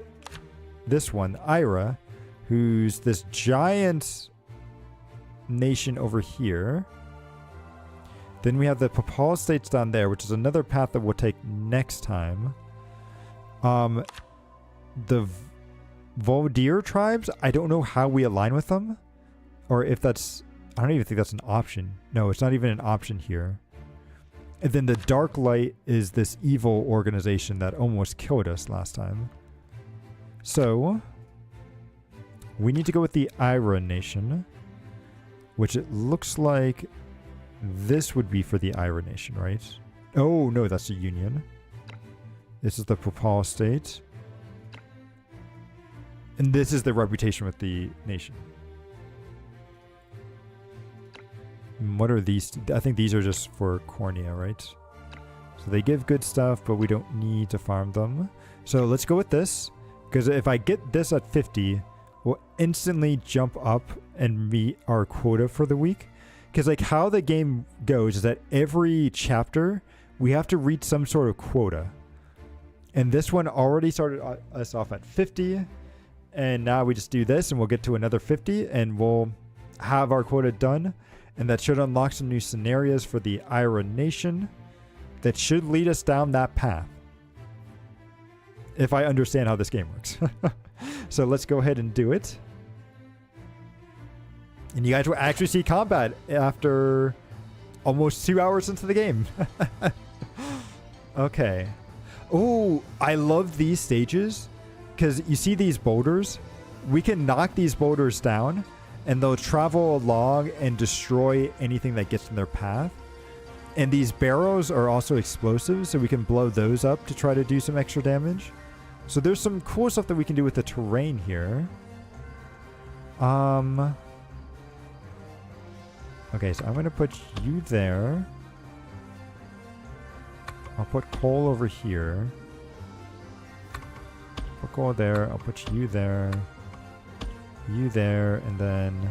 this one, Ira, who's this giant nation over here. Then we have the Papal States down there, which is another path that we'll take next time. The Voldir tribes, I don't know how we align with them. Or if that's... I don't even think that's an option. No, it's not even an option here. And then the Dark Light is this evil organization that almost killed us last time. So, we need to go with the Ira Nation, which it looks like this would be for the Ira Nation, right? Oh, no, that's the Union. This is the Papal State. And this is the reputation with the nation. What are these? I think these are just for Cornea, right? So they give good stuff, but we don't need to farm them. So let's go with this. Because if I get this at 50, we'll instantly jump up and meet our quota for the week. Because like how the game goes is that every chapter we have to reach some sort of quota. And this one already started us off at 50. And now we just do this and we'll get to another 50 and we'll have our quota done. And that should unlock some new scenarios for the Ira Nation that should lead us down that path. If I understand how this game works. So let's go ahead and do it. And you guys will actually see combat after almost 2 hours into the game. Okay. Oh, I love these stages because you see these boulders. We can knock these boulders down and they'll travel along and destroy anything that gets in their path. And these barrels are also explosives, so we can blow those up to try to do some extra damage. So there's some cool stuff that we can do with the terrain here. Okay, so I'm going to put you there. I'll put coal over here. Put coal there. I'll put you there. You there. And then...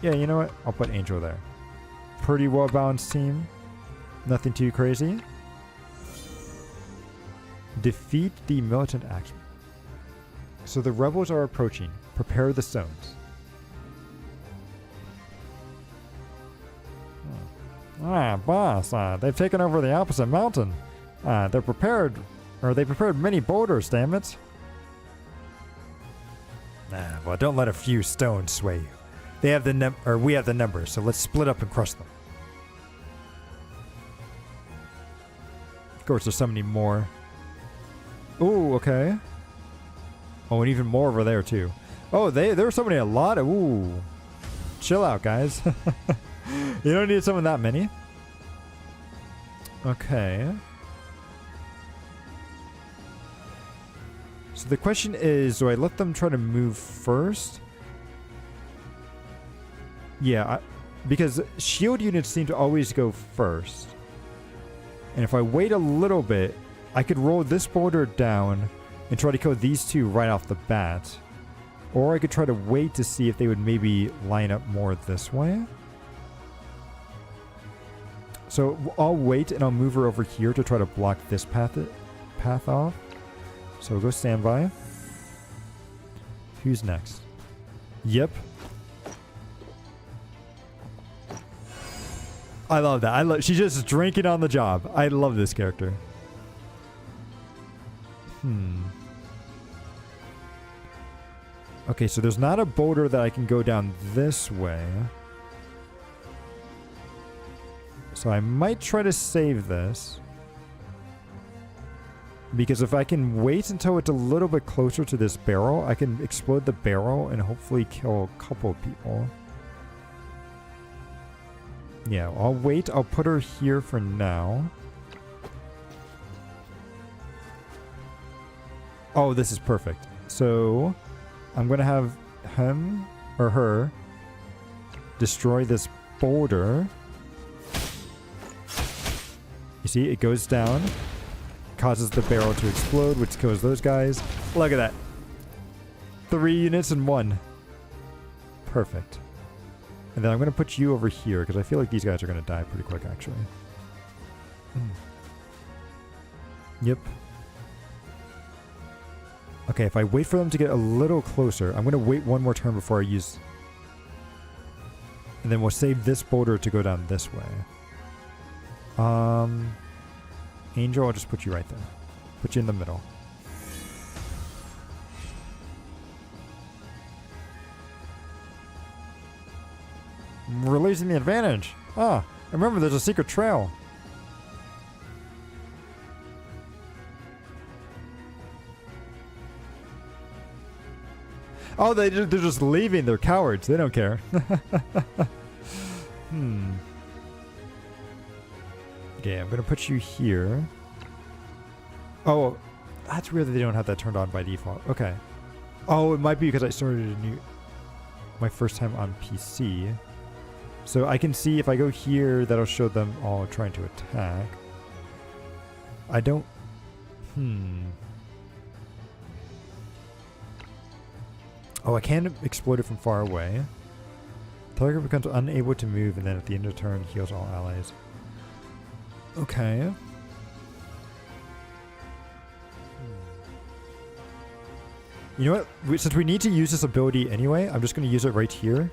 yeah, you know what? I'll put Angel there. Pretty well-balanced team. Nothing too crazy. Defeat the militant action. So the rebels are approaching. Prepare the stones. Boss, they've taken over the opposite mountain. They prepared many boulders, damn it. Well, don't let a few stones sway you. They have we have the numbers, so let's split up and crush them. Of course, there's so many more. Ooh, okay. Oh, and even more over there, too. Oh, there's so many, a lot of... ooh. Chill out, guys. You don't need some of that many. Okay. So the question is, do I let them try to move first? Yeah, because shield units seem to always go first. And if I wait a little bit, I could roll this boulder down and try to kill these two right off the bat. Or I could try to wait to see if they would maybe line up more this way. So I'll wait and I'll move her over here to try to block this path off. So we'll go standby. Who's next? Yep. I love that. She's just drinking on the job. I love this character. Okay, so there's not a boulder that I can go down this way. So I might try to save this. Because if I can wait until it's a little bit closer to this barrel, I can explode the barrel and hopefully kill a couple of people. Yeah, I'll wait. I'll put her here for now. Oh, this is perfect. So I'm going to have him or her destroy this boulder. You see, it goes down, causes the barrel to explode, which kills those guys. Look at that. 3 units in 1. Perfect. And then I'm going to put you over here because I feel like these guys are going to die pretty quick, actually. Yep. Okay, if I wait for them to get a little closer, I'm going to wait one more turn before I use... and then we'll save this boulder to go down this way. Angel, I'll just put you right there. Put you in the middle. We're losing the advantage. Ah, remember there's a secret trail. Oh, they're just leaving. They're cowards. They don't care. Okay, I'm going to put you here. Oh, that's weird that they don't have that turned on by default. Okay. Oh, it might be because I started my first time on PC. So I can see if I go here, that'll show them all trying to attack. I don't... Oh, I can explode it from far away. Target becomes unable to move, and then at the end of the turn, heals all allies. Okay. You know what? Since we need to use this ability anyway, I'm just going to use it right here.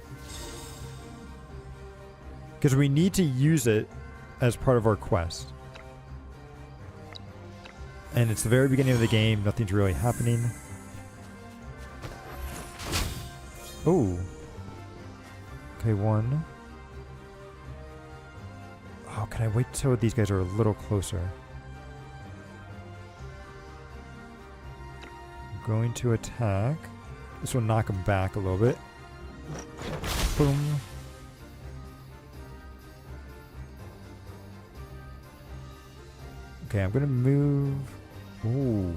Because we need to use it as part of our quest. And it's the very beginning of the game. Nothing's really happening. Oh. Okay, one. Oh, can I wait till these guys are a little closer? I'm going to attack. This will knock him back a little bit. Boom. Okay, I'm gonna move. Ooh.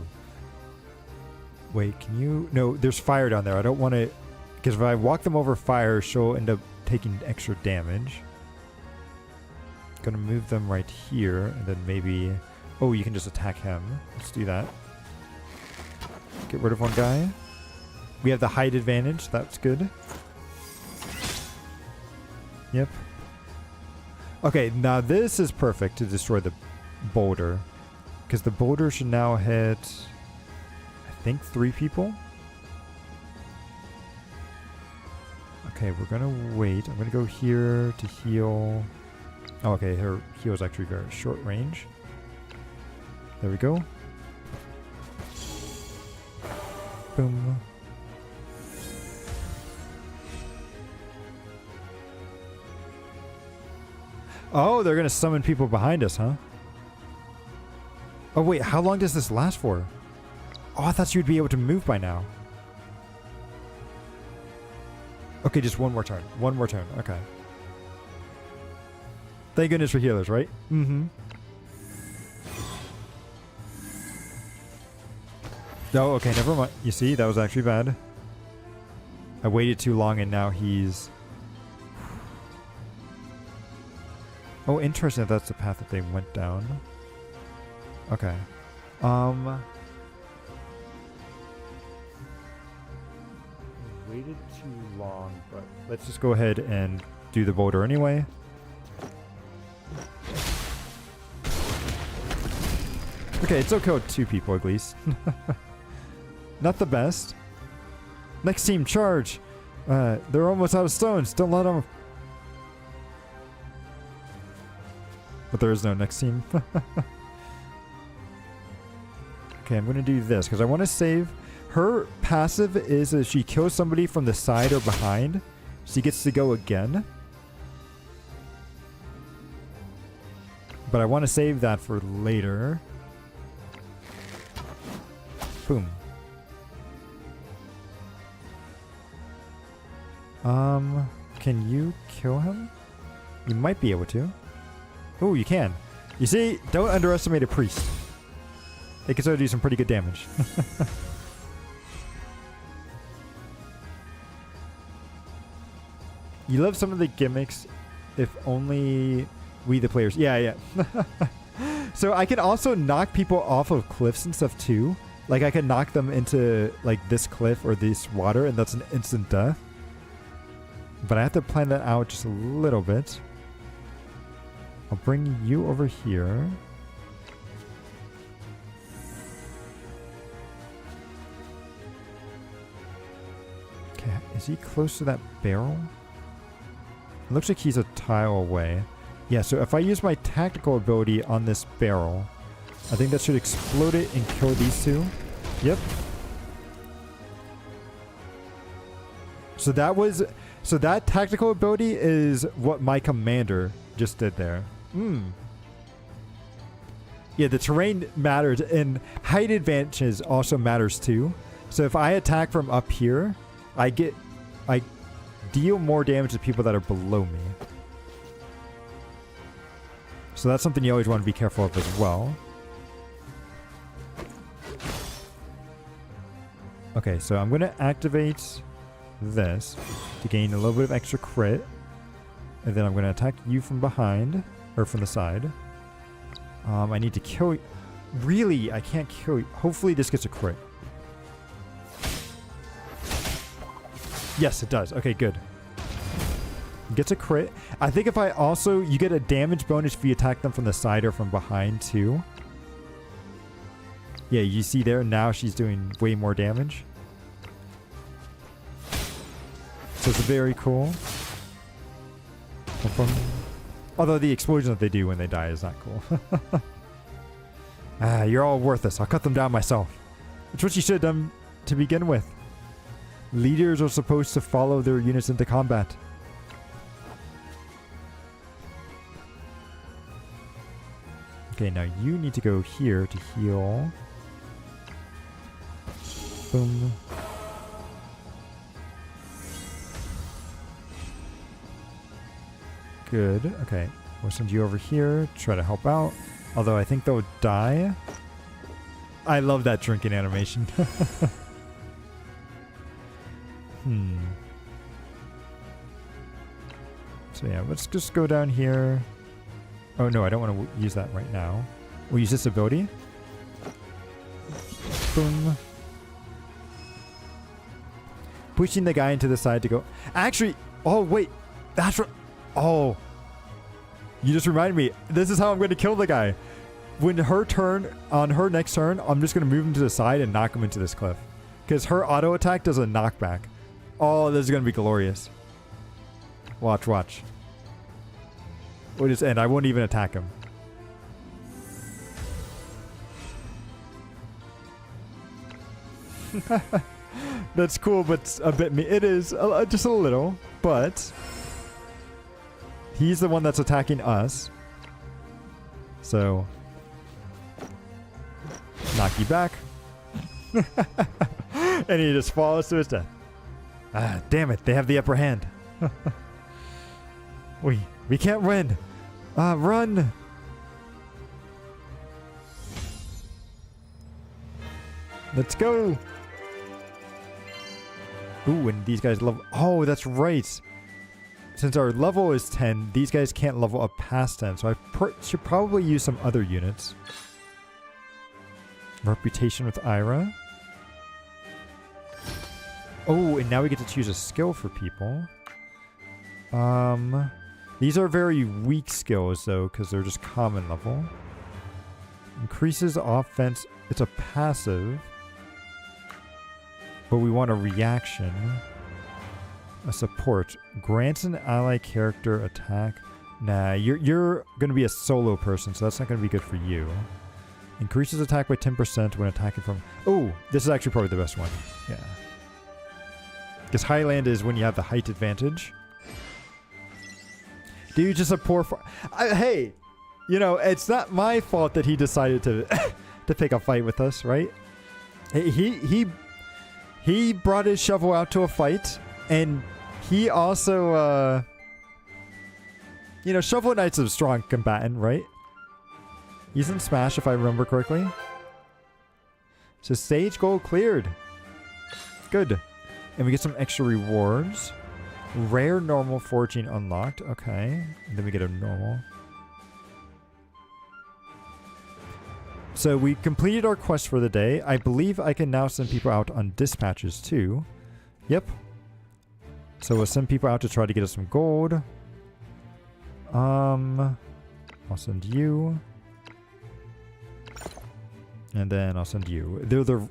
Wait, can you? No, there's fire down there. I don't want to, because if I walk them over fire, she'll end up taking extra damage. Gonna move them right here, and then maybe. Oh, you can just attack him. Let's do that. Get rid of one guy. We have the height advantage. That's good. Yep. Okay, now this is perfect to destroy the boulder, because the boulder should now hit, I think, 3 people. Okay, we're gonna wait. I'm gonna go here to heal. Oh, okay, her heal is actually very short range. There we go. Boom. Oh, they're gonna summon people behind us, huh? Oh wait, how long does this last for? Oh, I thought you'd be able to move by now. Okay, just one more turn. One more turn. Okay. Thank goodness for healers, right? Mm-hmm. Oh, okay, never mind. You see, that was actually bad. I waited too long and now he's... Oh, interesting. That's the path that they went down. Okay. Waited too long, but let's just go ahead and do the boulder anyway. Okay, it's okay with 2 people at least. Not the best. Next team, charge! They're almost out of stones. Don't let them... But there is no next team. Okay, I'm going to do this because I want to save. Her passive is that she kills somebody from the side or behind. She gets to go again. But I want to save that for later. Boom. Can you kill him? You might be able to. Oh, you can. You see, don't underestimate a priest. It can still do some pretty good damage. You love some of the gimmicks, if only we the players. Yeah, yeah. So I can also knock people off of cliffs and stuff too. Like I can knock them into like this cliff or this water, and that's an instant death. But I have to plan that out just a little bit. I'll bring you over here. Okay, is he close to that barrel? It looks like he's a tile away. Yeah, so if I use my tactical ability on this barrel, I think that should explode it and kill these 2. Yep. So that tactical ability is what my commander just did there. Yeah, the terrain matters, and height advantages also matters too. So if I attack from up here, I deal more damage to people that are below me. So that's something you always want to be careful of as well. Okay, so I'm going to activate this to gain a little bit of extra crit. And then I'm going to attack you from behind, or from the side. I need to kill you. Really? I can't kill you. Hopefully this gets a crit. Yes, it does. Okay, good. Gets a crit. I think if I also... You get a damage bonus if you attack them from the side or from behind, too. Yeah, you see there, now she's doing way more damage. So it's very cool. Although the explosion that they do when they die is not cool. You're all worthless. I'll cut them down myself. That's what you should have done to begin with. Leaders are supposed to follow their units into combat. Okay, now you need to go here to heal. Boom. Good. Okay. We'll send you over here. Try to help out. Although I think they'll die. I love that drinking animation. So yeah, let's just go down here. Oh no, I don't want to use that right now. We'll use this ability. Boom. Pushing the guy into the side to go. Actually, oh wait. That's right. Oh. You just reminded me. This is how I'm going to kill the guy. When her turn, on her next turn, I'm just going to move him to the side and knock him into this cliff. Because her auto attack does a knockback. Oh, this is going to be glorious. Watch, watch. We'll just end. I won't even attack him. That's cool, but a bit me. It is just a little, but he's the one that's attacking us. So knock you back. And he just falls to his death. Ah, damn it. They have the upper hand. We can't win. Run. Let's go. Ooh, and these guys level. Oh, that's right. Since our level is 10, these guys can't level up past 10. So I should probably use some other units. Reputation with Ira. Oh, and now we get to choose a skill for people. These are very weak skills, though, because they're just common level. Increases offense. It's a passive. But we want a reaction. A support. Grants an ally character attack. Nah, you're going to be a solo person, so that's not going to be good for you. Increases attack by 10% when attacking from... Oh, this is actually probably the best one. Yeah. Because Highland is when you have the height advantage. Dude, just a poor... hey, you know, it's not my fault that he decided to to pick a fight with us, right? He brought his shovel out to a fight, and he also, you know, Shovel Knight's a strong combatant, right? He's in Smash, if I remember correctly. So stage goal cleared. Good. And we get some extra rewards. Rare normal forging unlocked. Okay. And then we get a normal. So we completed our quest for the day. I believe I can now send people out on dispatches too. Yep. So we'll send people out to try to get us some gold. I'll send you. And then I'll send you. They're the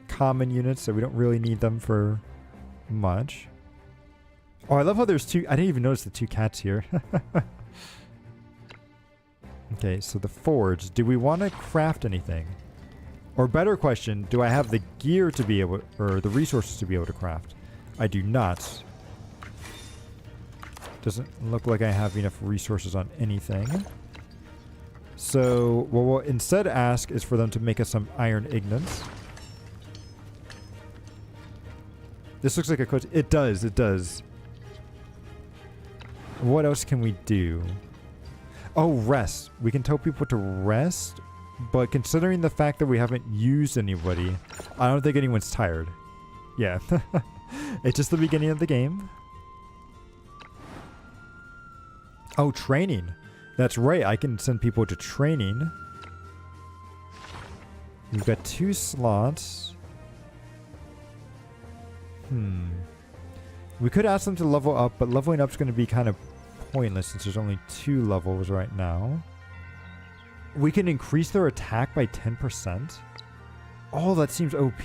common units, so we don't really need them for much. Oh, I love how there's two. I didn't even notice the two cats here. Okay, so the forge. Do we want to craft anything? Or better question, do I have the gear to be able, or the resources to be able to craft? I do not. Doesn't look like I have enough resources on anything. So what we'll instead ask is for them to make us some iron ingots. This looks like a question. It does, it does. What else can we do? Oh, rest. We can tell people to rest, but considering the fact that we haven't used anybody, I don't think anyone's tired. Yeah. It's just the beginning of the game. Oh, training. That's right. I can send people to training. We've got 2 slots. We could ask them to level up, but leveling up is going to be kind of pointless since there's only 2 levels right now. We can increase their attack by 10%. Oh, that seems OP.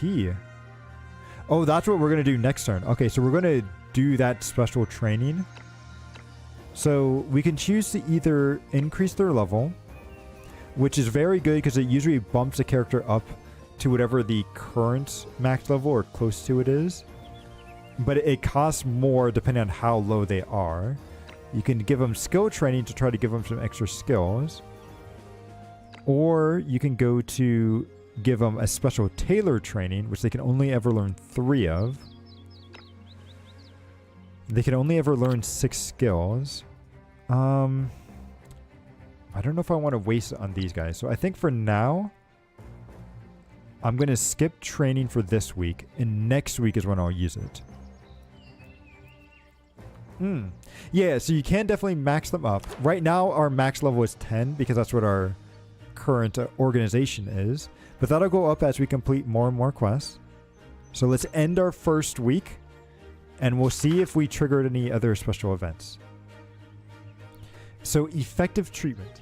Oh, that's what we're going to do next turn. Okay, so we're going to do that special training. So we can choose to either increase their level, which is very good because it usually bumps the character up to whatever the current max level or close to it is. But it costs more depending on how low they are. You can give them skill training to try to give them some extra skills. Or you can go to give them a special tailor training, which they can only ever learn 3 of. They can only ever learn 6 skills. I don't know if I want to waste it on these guys. So I think for now, I'm going to skip training for this week. And next week is when I'll use it. Yeah, so you can definitely max them up. Right now, our max level is 10 because that's what our current organization is. But that'll go up as we complete more and more quests. So let's end our first week. And we'll see if we triggered any other special events. So effective treatment.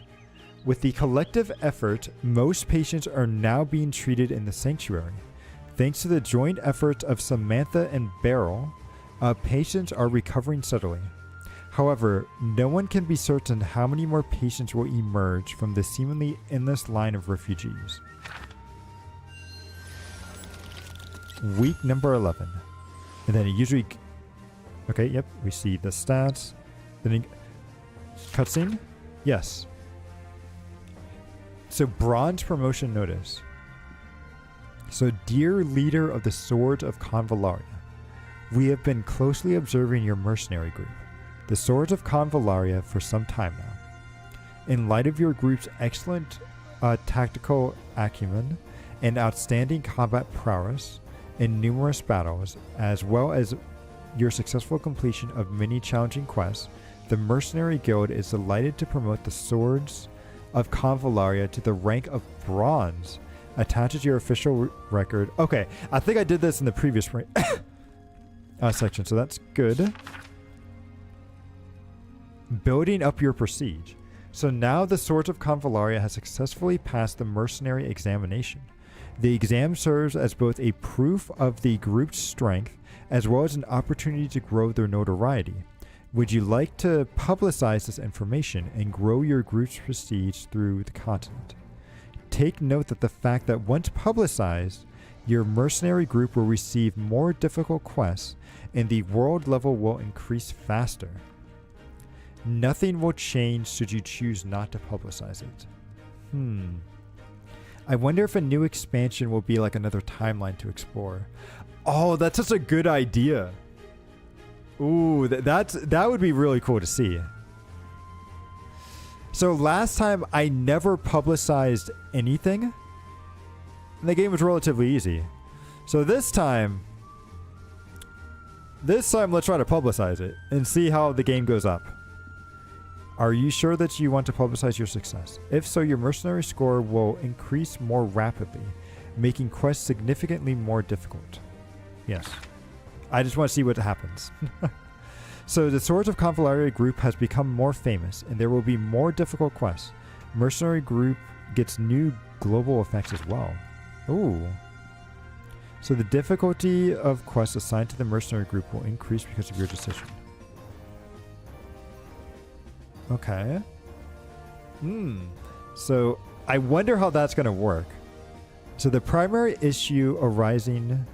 With the collective effort, most patients are now being treated in the sanctuary. Thanks to the joint effort of Samantha and Beryl, patients are recovering steadily. However, no one can be certain how many more patients will emerge from the seemingly endless line of refugees. Week number 11. And then it usually... Okay, yep, we see the stats. Then cutscene? Yes. So bronze promotion notice. So dear leader of the Swords of Convallaria, we have been closely observing your mercenary group, the Swords of Convallaria, for some time now. In light of your group's excellent tactical acumen and outstanding combat prowess in numerous battles, as well as your successful completion of many challenging quests, the Mercenary Guild is delighted to promote the Swords of Convallaria to the rank of Bronze. Attaches your official record. Okay, I think I did this in the previous section, so that's good. Building up your prestige. So now the Swords of Convallaria has successfully passed the mercenary examination. The exam serves as both a proof of the group's strength as well as an opportunity to grow their notoriety. Would you like to publicize this information and grow your group's prestige through the continent? Take note that the fact that once publicized, your mercenary group will receive more difficult quests and the world level will increase faster. Nothing will change should you choose not to publicize it. I wonder if a new expansion will be like another timeline to explore. Oh, that's such a good idea. Ooh, that would be really cool to see. So last time I never publicized anything, and the game was relatively easy. So this time let's try to publicize it and see how the game goes up. Are you sure that you want to publicize your success? If so, your mercenary score will increase more rapidly, making quests significantly more difficult. Yes. I just want to see what happens. So the Swords of Convallaria group has become more famous, and there will be more difficult quests. Mercenary group gets new global effects as well. Ooh. So the difficulty of quests assigned to the mercenary group will increase because of your decision. Okay. So I wonder how that's going to work. So the primary issue arising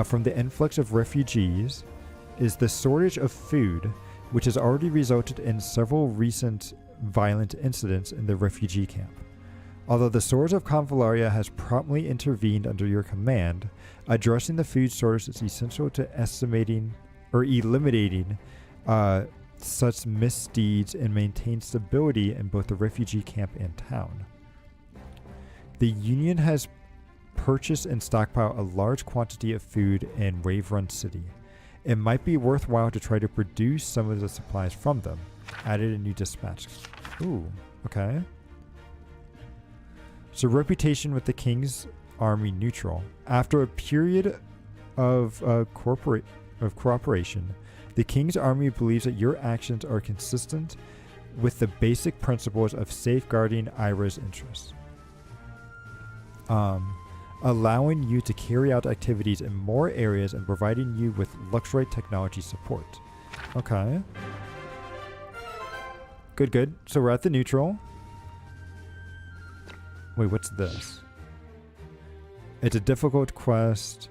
from the influx of refugees is the shortage of food, which has already resulted in several recent violent incidents in the refugee camp. Although the Swords of Convallaria has promptly intervened under your command, addressing the food shortage is essential to estimating or eliminating such misdeeds and maintain stability in both the refugee camp and town. The Union has purchased and stockpiled a large quantity of food in Wave Run City. It might be worthwhile to try to produce some of the supplies from them. Added a new dispatch. Ooh, okay. So reputation with the King's Army neutral. After a period of cooperation, The king's army believes that your actions are consistent with the basic principles of safeguarding Ira's interests. Allowing you to carry out activities in more areas and providing you with luxury technology support. Okay. Good, good. So we're at the neutral. Wait, what's this? It's a difficult quest.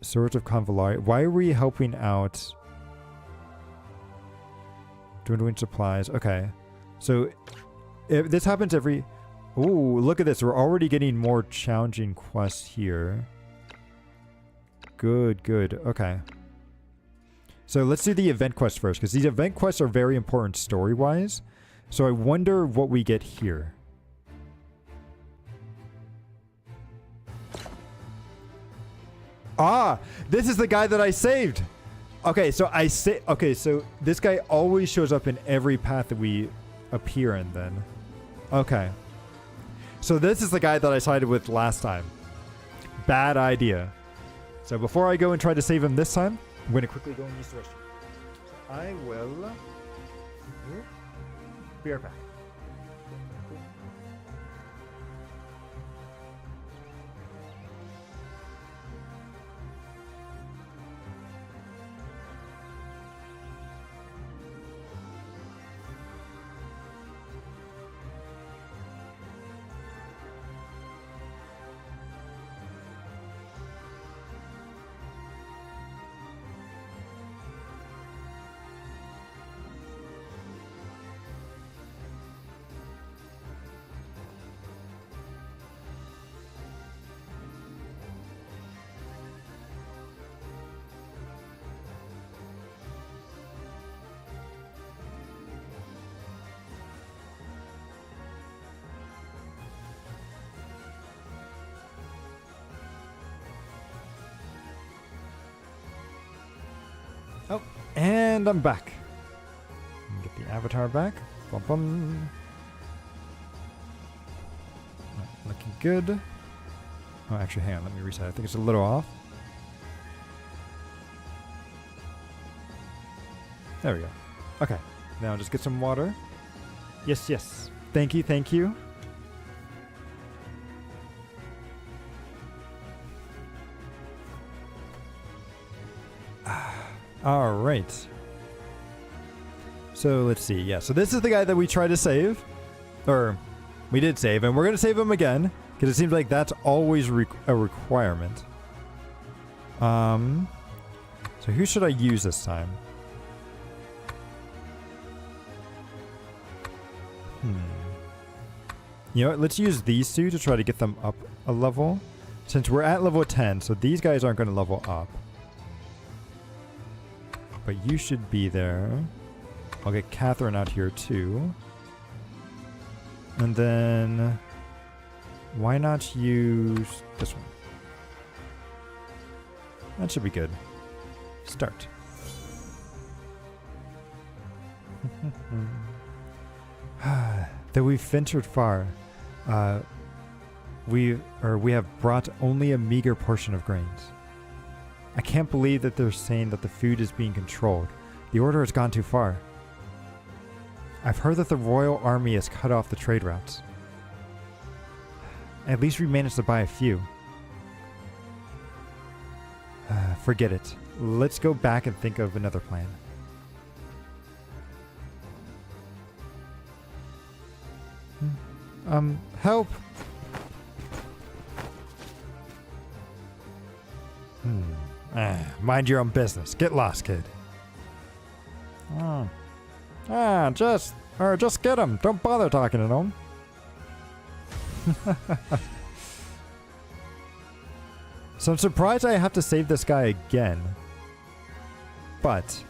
Swords of Convallaria. Why are we helping out? Dwindling supplies. Okay. So if this happens every... Ooh, look at this. We're already getting more challenging quests here. Good, good. Okay. So let's do the event quest first, because these event quests are very important story-wise. So I wonder what we get here. Ah! This is the guy that I saved! Okay, so okay, so this guy always shows up in every path that we appear in then. Okay. So this is the guy that I sided with last time. Bad idea. So before I go and try to save him this time, I'm going to quickly go and use the restroom. So I will... Be right back. Oh, and I'm back. Get the avatar back. Bum bum. Looking good. Oh, actually, hang on. Let me reset. I think it's a little off. There we go. Okay. Now just get some water. Yes, yes. Thank you, thank you. All right. So let's see. Yeah, so this is the guy that we tried to save. Or we did save, and we're going to save him again. Because it seems like that's always a requirement. So who should I use this time? You know what? Let's use these two to try to get them up a level. Since we're at level 10, so these guys aren't going to level up. But you should be there. I'll get Catherine out here too. And then... why not use this one? That should be good. Start. Though we've ventured far, we have brought only a meager portion of grains. I can't believe that they're saying that the food is being controlled. The order has gone too far. I've heard that the royal army has cut off the trade routes. At least we managed to buy a few. Forget it. Let's go back and think of another plan. Help! Mind your own business. Get lost, kid. Just get him. Don't bother talking to him. So I'm surprised I have to save this guy again. But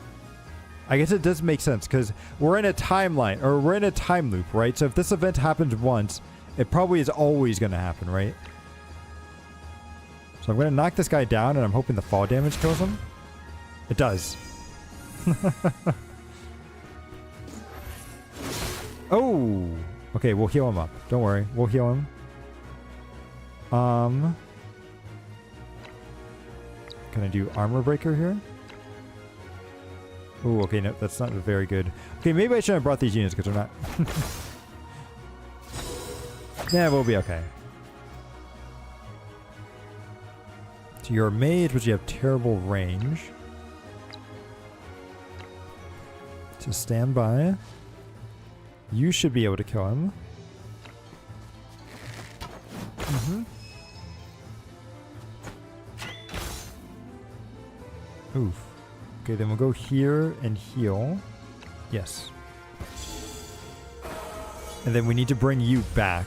I guess it does make sense because we're in a timeline, or we're in a time loop, right? So if this event happens once, it probably is always going to happen, right? So I'm going to knock this guy down, and I'm hoping the fall damage kills him. It does. Oh! Okay, we'll heal him up. Don't worry. We'll heal him. Can I do armor breaker here? Oh, okay, no, that's not very good. Okay, maybe I shouldn't have brought these units because they're not... Yeah, we'll be okay. So you're a mage, but you have terrible range. So stand by. You should be able to kill him. Oof. Okay, then we'll go here and heal. Yes. And then we need to bring you back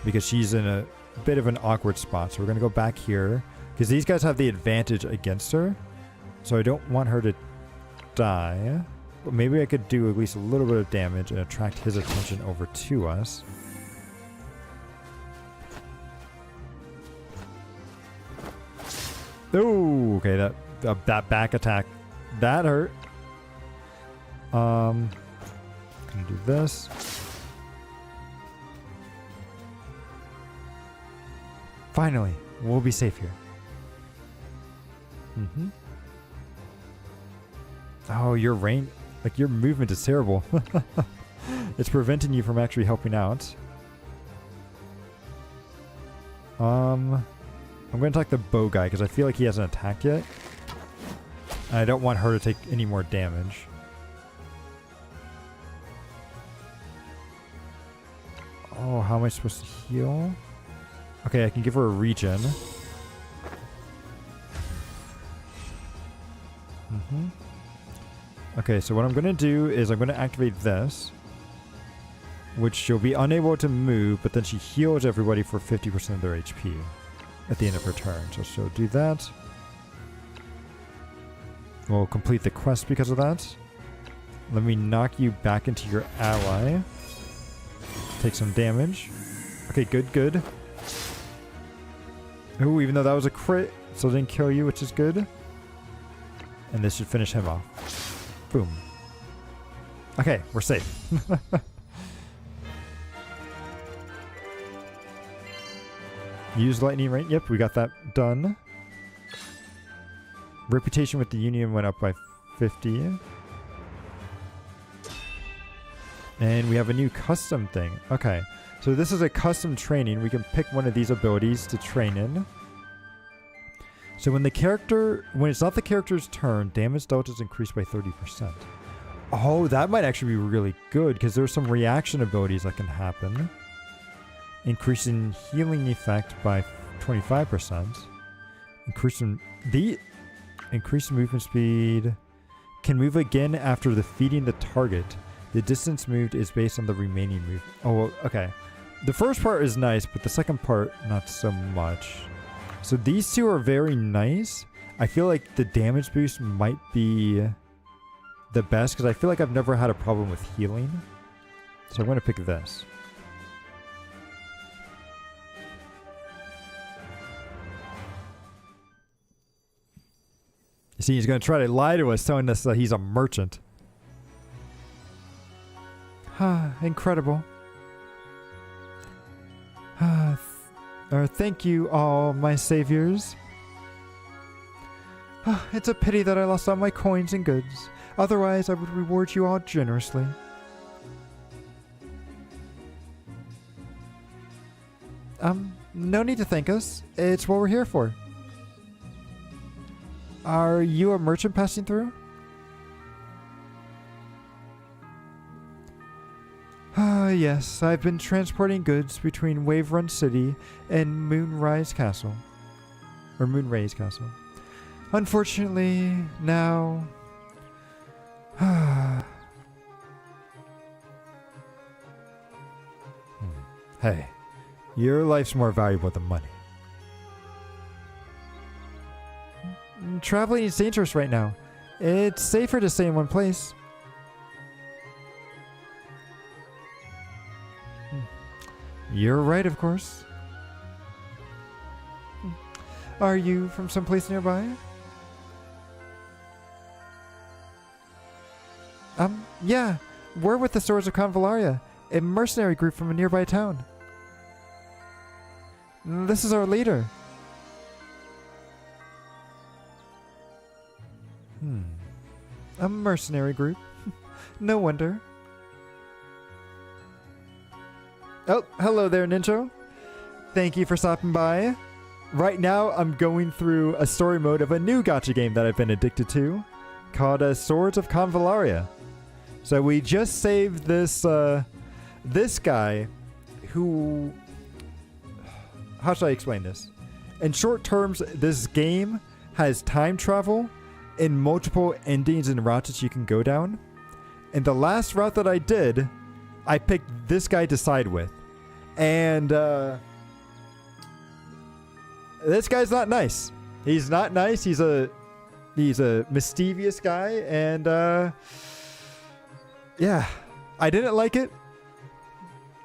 because she's in a bit of an awkward spot. So we're going to go back here because these guys have the advantage against her. So I don't want her to die. But maybe I could do at least a little bit of damage and attract his attention over to us. Oh, okay, that back attack, that hurt. Gonna do this. Finally, we'll be safe here. Oh, your range, like your movement is terrible. It's preventing you from actually helping out. I'm going to attack the bow guy because I feel like he hasn't attacked yet. And I don't want her to take any more damage. Oh, how am I supposed to heal? Okay, I can give her a regen. Okay, so what I'm going to do is I'm going to activate this. Which she'll be unable to move, but then she heals everybody for 50% of their HP. At the end of her turn. So she'll do that. We'll complete the quest because of that. Let me knock you back into your ally. Take some damage. Okay, good, good. Ooh, even though that was a crit, still didn't kill you, which is good. And this should finish him off. Boom. Okay, we're safe. Use lightning rain. Yep, we got that done. Reputation with the Union went up by 50. And we have a new custom thing. Okay, so this is a custom training. We can pick one of these abilities to train in. So when it's not the character's turn, damage dealt is increased by 30%. Oh, that might actually be really good because there's some reaction abilities that can happen. Increasing healing effect by 25%. Increased movement speed. Can move again after defeating the target. The distance moved is based on the remaining move. Oh, okay. The first part is nice, but the second part, not so much. So these two are very nice. I feel like the damage boost might be the best because I feel like I've never had a problem with healing. So I'm going to pick this. You see, he's going to try to lie to us, telling us that he's a merchant. Incredible. Thank you all, my saviors. It's a pity that I lost all my coins and goods. Otherwise, I would reward you all generously. No need to thank us. It's what we're here for. Are you a merchant passing through? Yes, I've been transporting goods between Wave Run City and Moonrise Castle. Or Moonraise Castle. Unfortunately, now... Hey, your life's more valuable than money. Traveling is dangerous right now. It's safer to stay in one place. You're right, of course. Are you from someplace nearby? Yeah. We're with the Swords of Convallaria, a mercenary group from a nearby town. This is our leader. A mercenary group. No wonder. Oh, hello there, Ninja. Thank you for stopping by. Right now, I'm going through a story mode of a new gacha game that I've been addicted to, called Swords of Convallaria. So we just saved this this guy who... How should I explain this? In short terms, this game has time travel and multiple endings and routes that you can go down. And the last route that I did, I picked this guy to side with. And this guy's not nice. He's not nice. He's a mischievous guy. And yeah, I didn't like it.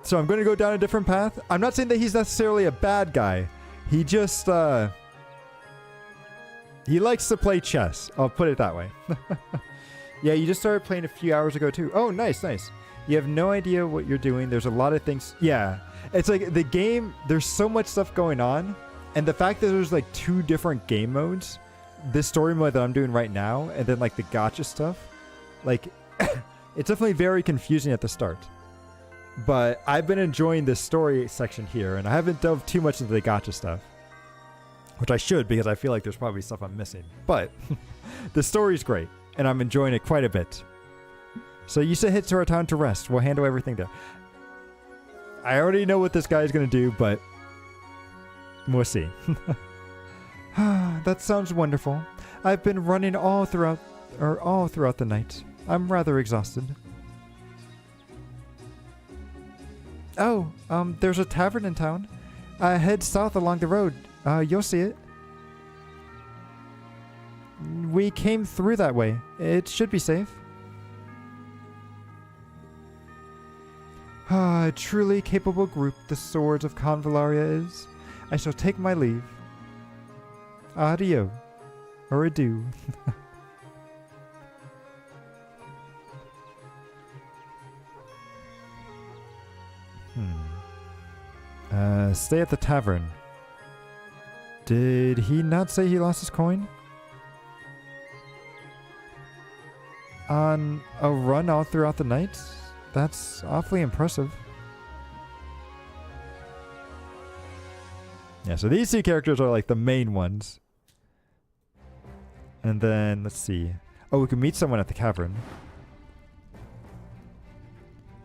So I'm going to go down a different path. I'm not saying that he's necessarily a bad guy. He just, he likes to play chess. I'll put it that way. Yeah, you just started playing a few hours ago too. Oh, nice, nice. You have no idea what you're doing. There's a lot of things. Yeah, it's like the game, there's so much stuff going on. And the fact that there's like 2 different game modes, this story mode that I'm doing right now, and then like the gacha stuff, like it's definitely very confusing at the start. But I've been enjoying this story section here, and I haven't delved too much into the gacha stuff. Which I should, because I feel like there's probably stuff I'm missing. But the story's great, and I'm enjoying it quite a bit. So you said hit to our town to rest. We'll handle everything there. I already know what this guy's going to do, but we'll see. That sounds wonderful. I've been running all throughout the night. I'm rather exhausted. Oh, there's a tavern in town. Head south along the road. You'll see it. We came through that way. It should be safe. A truly capable group the Swords of Convallaria is. I shall take my leave. Adio. Or adieu. Stay at the tavern. Did he not say he lost his coin? On a run all throughout the night? That's awfully impressive. Yeah, so these 2 characters are like the main ones. And then, let's see. Oh, we can meet someone at the cavern.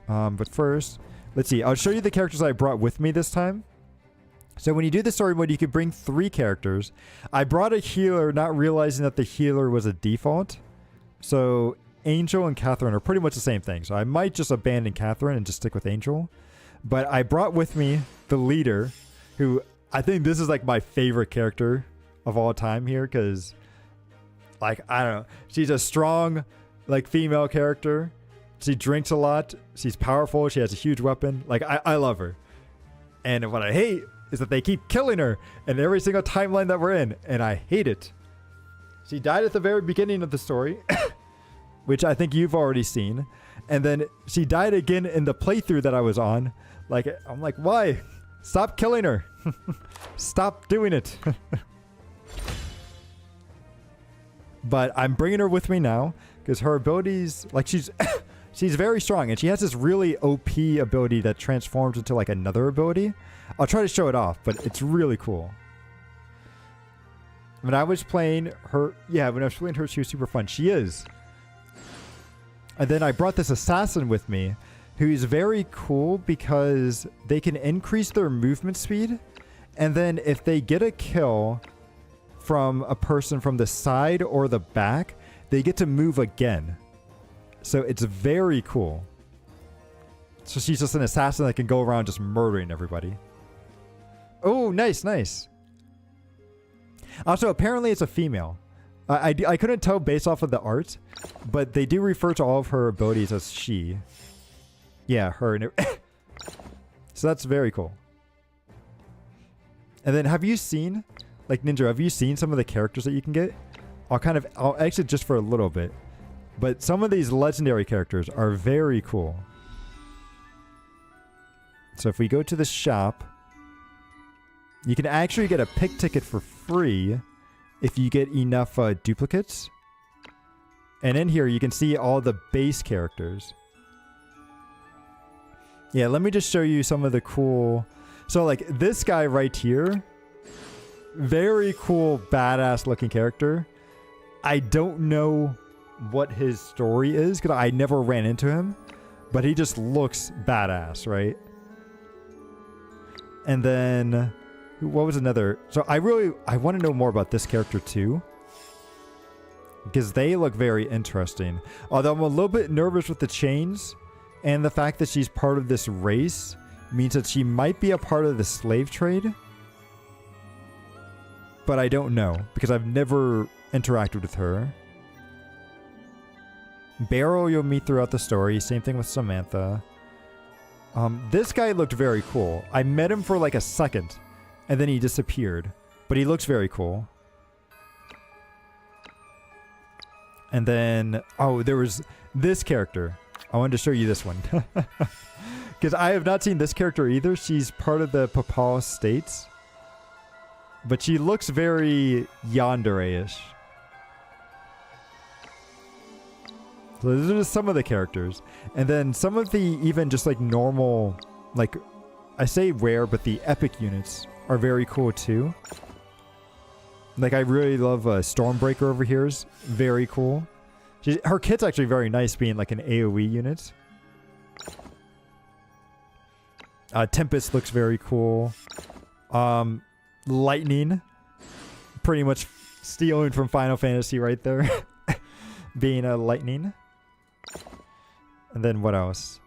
But first, let's see. I'll show you the characters I brought with me this time. So when you do the story mode, you can bring 3 characters. I brought a healer, not realizing that the healer was a default. So Angel and Catherine are pretty much the same thing. So I might just abandon Catherine and just stick with Angel. But I brought with me the leader, who I think this is like my favorite character of all time here. Because, like, I don't know. She's a strong, like, female character. She drinks a lot. She's powerful. She has a huge weapon. Like, I love her. And what I hate is that they keep killing her in every single timeline that we're in. And I hate it. She died at the very beginning of the story, which I think you've already seen. And then she died again in the playthrough that I was on. Like, I'm like, why? Stop killing her. Stop doing it. But I'm bringing her with me now because her abilities, like, she's very strong, and she has this really OP ability that transforms into like another ability. I'll try to show it off, but it's really cool. When I was playing her, she was super fun. She is. And then I brought this assassin with me, who's very cool because they can increase their movement speed, and then if they get a kill from a person from the side or the back, they get to move again. So it's very cool. So she's just an assassin that can go around just murdering everybody. Oh, nice, nice. Also, apparently it's a female. I couldn't tell based off of the art, but they do refer to all of her abilities as she. Yeah, her. So that's very cool. And then have you seen, like, Ninja, have you seen some of the characters that you can get? I'll exit just for a little bit. But some of these legendary characters are very cool. So if we go to the shop, you can actually get a pick ticket for free if you get enough duplicates. And in here, you can see all the base characters. Yeah, let me just show you some of the cool... So, like, this guy right here, very cool, badass looking character. I don't know what his story is, because I never ran into him. But he just looks badass, right? And then... What was another... So, I want to know more about this character, too. Because they look very interesting. Although I'm a little bit nervous with the chains. And the fact that she's part of this race means that she might be a part of the slave trade. But I don't know. Because I've never interacted with her. Barrow you'll meet throughout the story. Same thing with Samantha. This guy looked very cool. I met him for like a second. And then he disappeared. But he looks very cool. And then, oh, there was this character. I wanted to show you this one. Because I have not seen this character either. She's part of the Papal States. But she looks very yandere-ish. So those are just some of the characters. And then some of the even just like normal, like, I say rare, but the epic units are very cool too. Like, I really love Stormbreaker over here. Is very cool. Her kit's actually very nice, being like an AoE unit. Tempest looks very cool. Lightning. Pretty much stealing from Final Fantasy right there. Being a lightning. And then what else?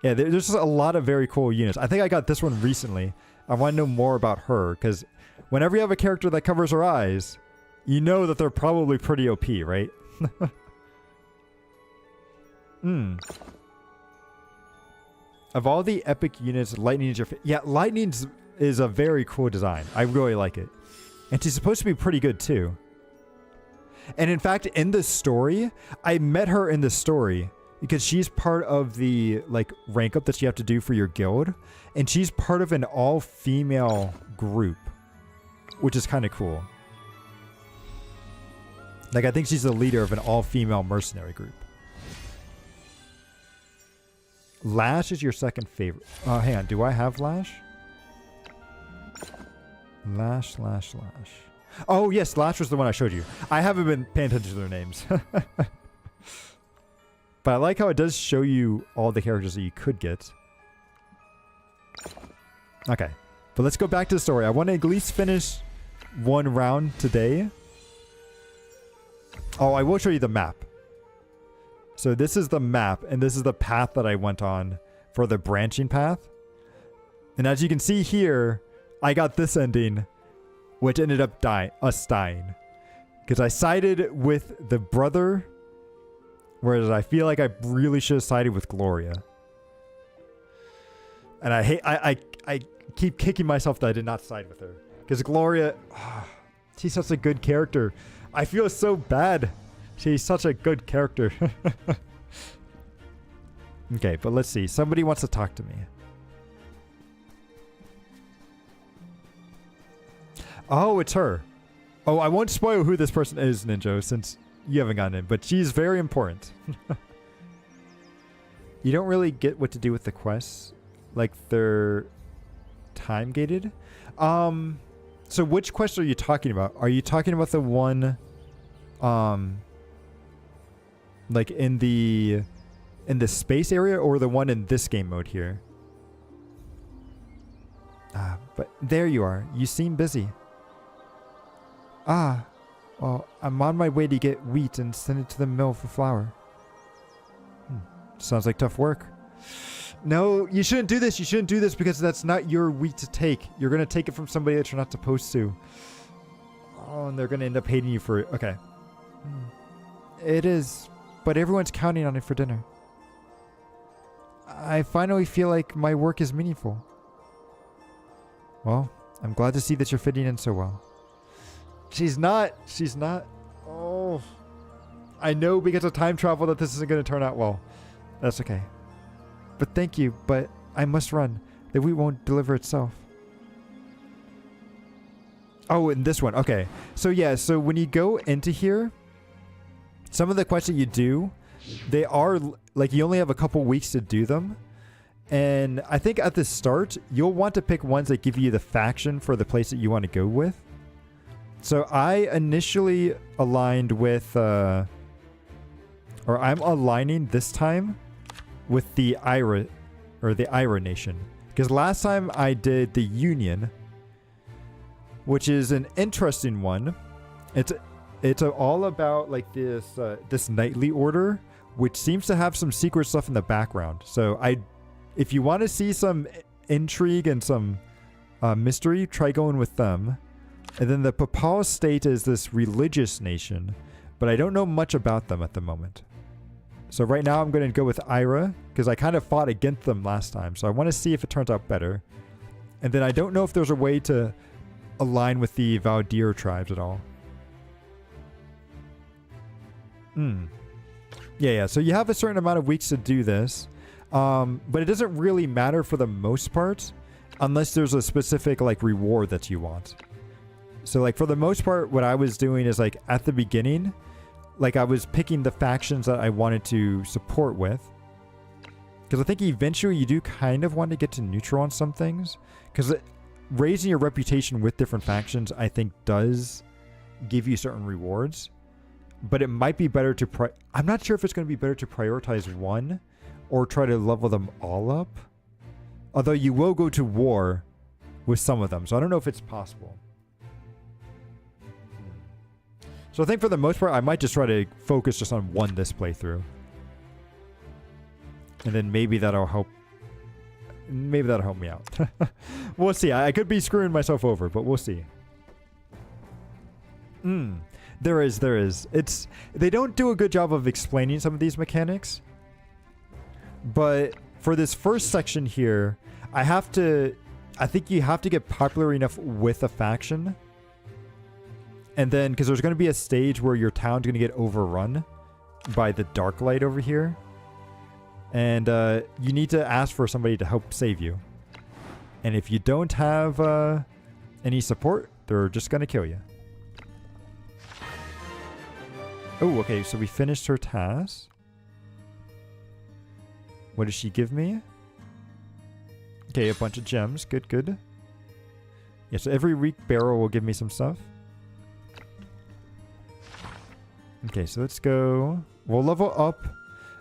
Yeah, there's just a lot of very cool units. I think I got this one recently. I want to know more about her, because whenever you have a character that covers her eyes, you know that they're probably pretty OP, right? Of all the epic units, Lightning is your yeah, Lightning is a very cool design. I really like it. And she's supposed to be pretty good too. And in fact, in the story, I met her in the story because she's part of the like rank up that you have to do for your guild. And she's part of an all-female group, which is kind of cool. Like, I think she's the leader of an all-female mercenary group. Lash is your second favorite. Hang on. Do I have Lash? Lash. Oh, yes. Lash was the one I showed you. I haven't been paying attention to their names. But I like how it does show you all the characters that you could get. Okay. But let's go back to the story. I want to at least finish one round today. Oh, I will show you the map. So this is the map, and this is the path that I went on for the branching path. And as you can see here, I got this ending, which ended up dying. Because I sided with the brother, whereas I feel like I really should have sided with Gloria. And I keep kicking myself that I did not side with her. Because Gloria, she's such a good character. I feel so bad. She's such a good character. Okay, but let's see. Somebody wants to talk to me. Oh, it's her. Oh, I won't spoil who this person is, Ninja, since you haven't gotten it. But she's very important. You don't really get what to do with the quests. Like, they're time gated. So which quest are you talking about? Are you talking about the one like in the space area, or the one in this game mode here? But there you are. You seem busy. Well, I'm on my way to get wheat and send it to the mill for flour. Sounds like tough work. No, you shouldn't do this. You shouldn't do this because that's not your wheat to take. You're going to take it from somebody that you're not supposed to. Oh, and they're going to end up hating you for it. Okay. It is, but everyone's counting on it for dinner. I finally feel like my work is meaningful. Well, I'm glad to see that you're fitting in so well. She's not. Oh. I know because of time travel that this isn't going to turn out well. That's okay. But thank you, but I must run. The wheat won't deliver itself. Oh, and this one. Okay. So yeah, so when you go into here, some of the quests that you do, they are like you only have a couple weeks to do them. And I think at the start, you'll want to pick ones that give you the faction for the place that you want to go with. So I initially aligned with, or I'm aligning this time with the Ira, or the Ira Nation. Because last time I did the Union, which is an interesting one. It's all about like this this knightly order, which seems to have some secret stuff in the background. So if you want to see some intrigue and some mystery, try going with them. And then the Papal State is this religious nation, but I don't know much about them at the moment. So right now I'm going to go with Ira, because I kind of fought against them last time. So I want to see if it turns out better. And then I don't know if there's a way to align with the Valdir tribes at all. Yeah. So you have a certain amount of weeks to do this. But it doesn't really matter for the most part, unless there's a specific like reward that you want. So like for the most part, what I was doing is like at the beginning, like I was picking the factions that I wanted to support with. Because I think eventually you do kind of want to get to neutral on some things. Because raising your reputation with different factions, I think does give you certain rewards. But it might be better to I'm not sure if it's going to be better to prioritize one or try to level them all up. Although you will go to war with some of them. So I don't know if it's possible. So I think for the most part, I might just try to focus just on one this playthrough. And then maybe that'll help. Maybe that'll help me out. We'll see. I could be screwing myself over, but we'll see. There is. They don't do a good job of explaining some of these mechanics. But for this first section here, I think you have to get popular enough with a faction. And then, because there's going to be a stage where your town's going to get overrun by the Dark Light over here. And you need to ask for somebody to help save you. And if you don't have any support, they're just going to kill you. Oh, okay, so we finished her task. What does she give me? Okay, a bunch of gems. Good. Yeah, so every week barrel will give me some stuff. Okay, so let's go. We'll level up.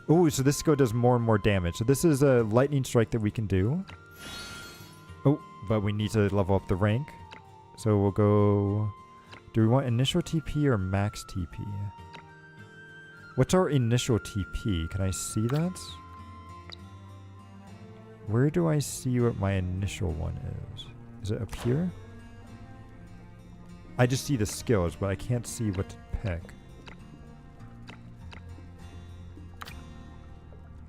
Oh, so this skill does more and more damage. So this is a lightning strike that we can do. Oh, but we need to level up the rank. So we'll go... Do we want initial TP or max TP? What's our initial TP? Can I see that? Where do I see what my initial one is? Is it up here? I just see the skills, but I can't see what to pick.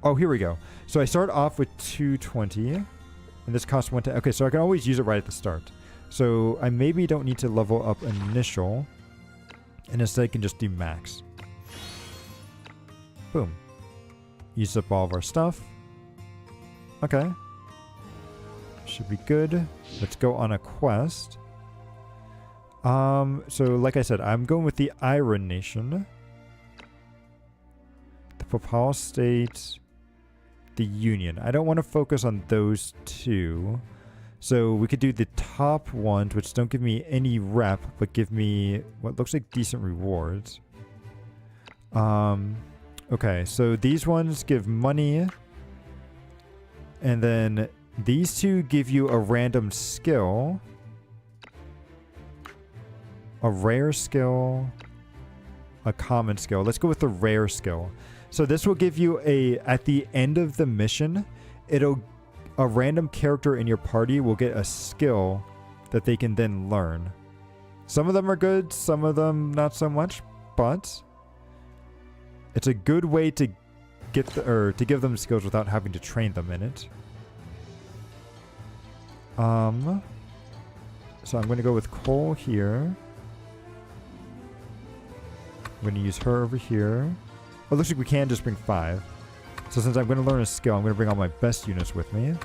Oh, here we go. So I start off with 220, and this costs 110. Okay, so I can always use it right at the start. So I maybe don't need to level up initial, and instead I can just do max. Boom. Use up all of our stuff. Okay. Should be good. Let's go on a quest. So like I said, I'm going with the Iron Nation. The Papal State. The Union. I don't want to focus on those two. So we could do the top ones, which don't give me any rep, but give me what looks like decent rewards. Okay, so these ones give money. And then these two give you a random skill. A rare skill. A common skill. Let's go with the rare skill. So this will give you at the end of the mission, a random character in your party will get a skill that they can then learn. Some of them are good, some of them not so much, but it's a good way to get to give them skills without having to train them in it. So I'm going to go with Cquel here. I'm going to use her over here. Oh, it looks like we can just bring 5. So since I'm going to learn a skill, I'm going to bring all my best units with me.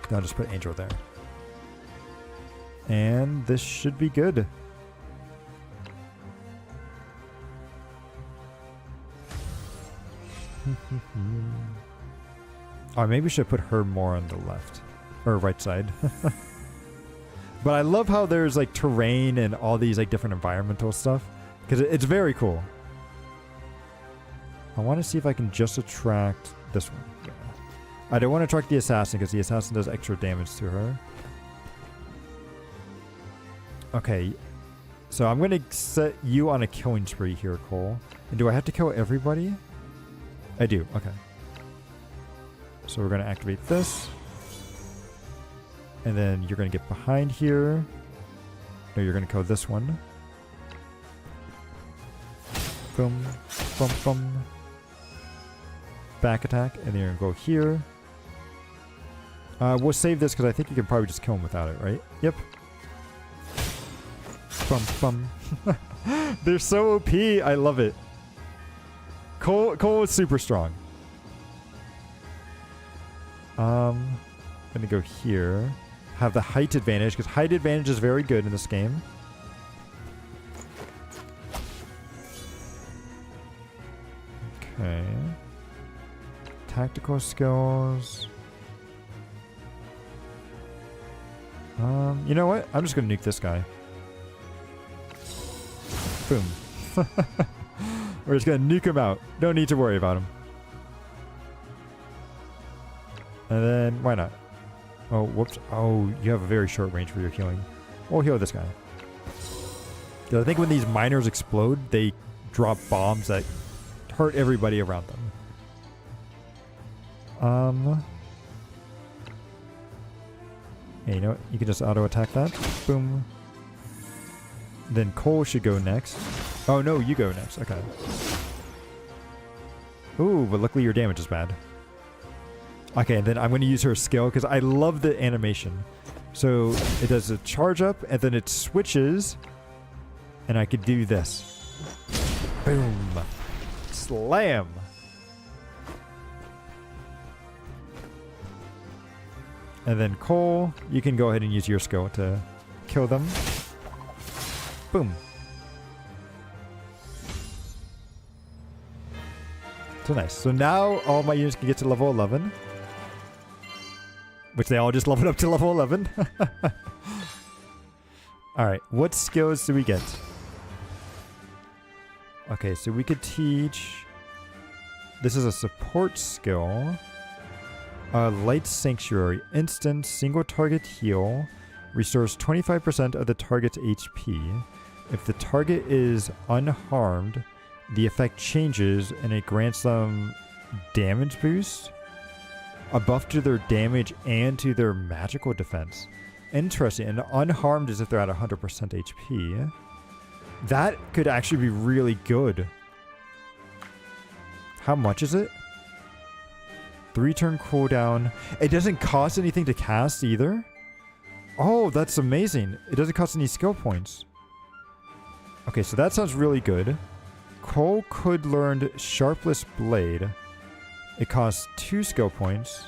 Then I'll just put Angel there. And this should be good. Oh, maybe we should put her more on the left. Or right side. But I love how there's like terrain and all these like different environmental stuff. Because it's very cool. I want to see if I can just attract this one. Yeah. I don't want to attract the assassin because the assassin does extra damage to her. Okay. So I'm going to set you on a killing spree here, Cole. And do I have to kill everybody? I do. Okay. So we're going to activate this. And then you're going to get behind here. No, you're going to kill this one. Boom. Boom, boom. Back attack. And then you're going to go here. We'll save this because I think you can probably just kill him without it, right? Yep. Bum, bum. They're so OP. I love it. Cole is super strong. Gonna go here. Have the height advantage, because height advantage is very good in this game. Okay. Tactical skills. You know what? I'm just gonna nuke this guy. Boom. We're just gonna nuke him out. Don't need to worry about him. And then, why not? Oh, whoops. Oh, you have a very short range for your healing. We'll heal this guy. I think when these miners explode, they drop bombs that hurt everybody around them. Yeah, you know what? You can just auto-attack that. Boom. Then Cole should go next. Oh, no, you go next. Okay. Ooh, but luckily your damage is bad. Okay, and then I'm going to use her skill because I love the animation. So it does a charge up, and then it switches, and I could do this. Boom. Slam. And then Cole, you can go ahead and use your skill to kill them. Boom. So nice. So now all my units can get to level 11. Which they all just leveled up to level 11. Alright, what skills do we get? Okay, so we could teach... This is a support skill. Light Sanctuary. Instant single target heal. Restores 25% of the target's HP. If the target is unharmed, the effect changes and it grants them damage boost. A buff to their damage and to their magical defense. Interesting. And unharmed is if they're at 100% HP. That could actually be really good. How much is it? 3-turn cooldown. It doesn't cost anything to cast either. Oh, that's amazing. It doesn't cost any skill points. Okay, so that sounds really good. Cole could learn Sharpless Blade. It costs 2 skill points.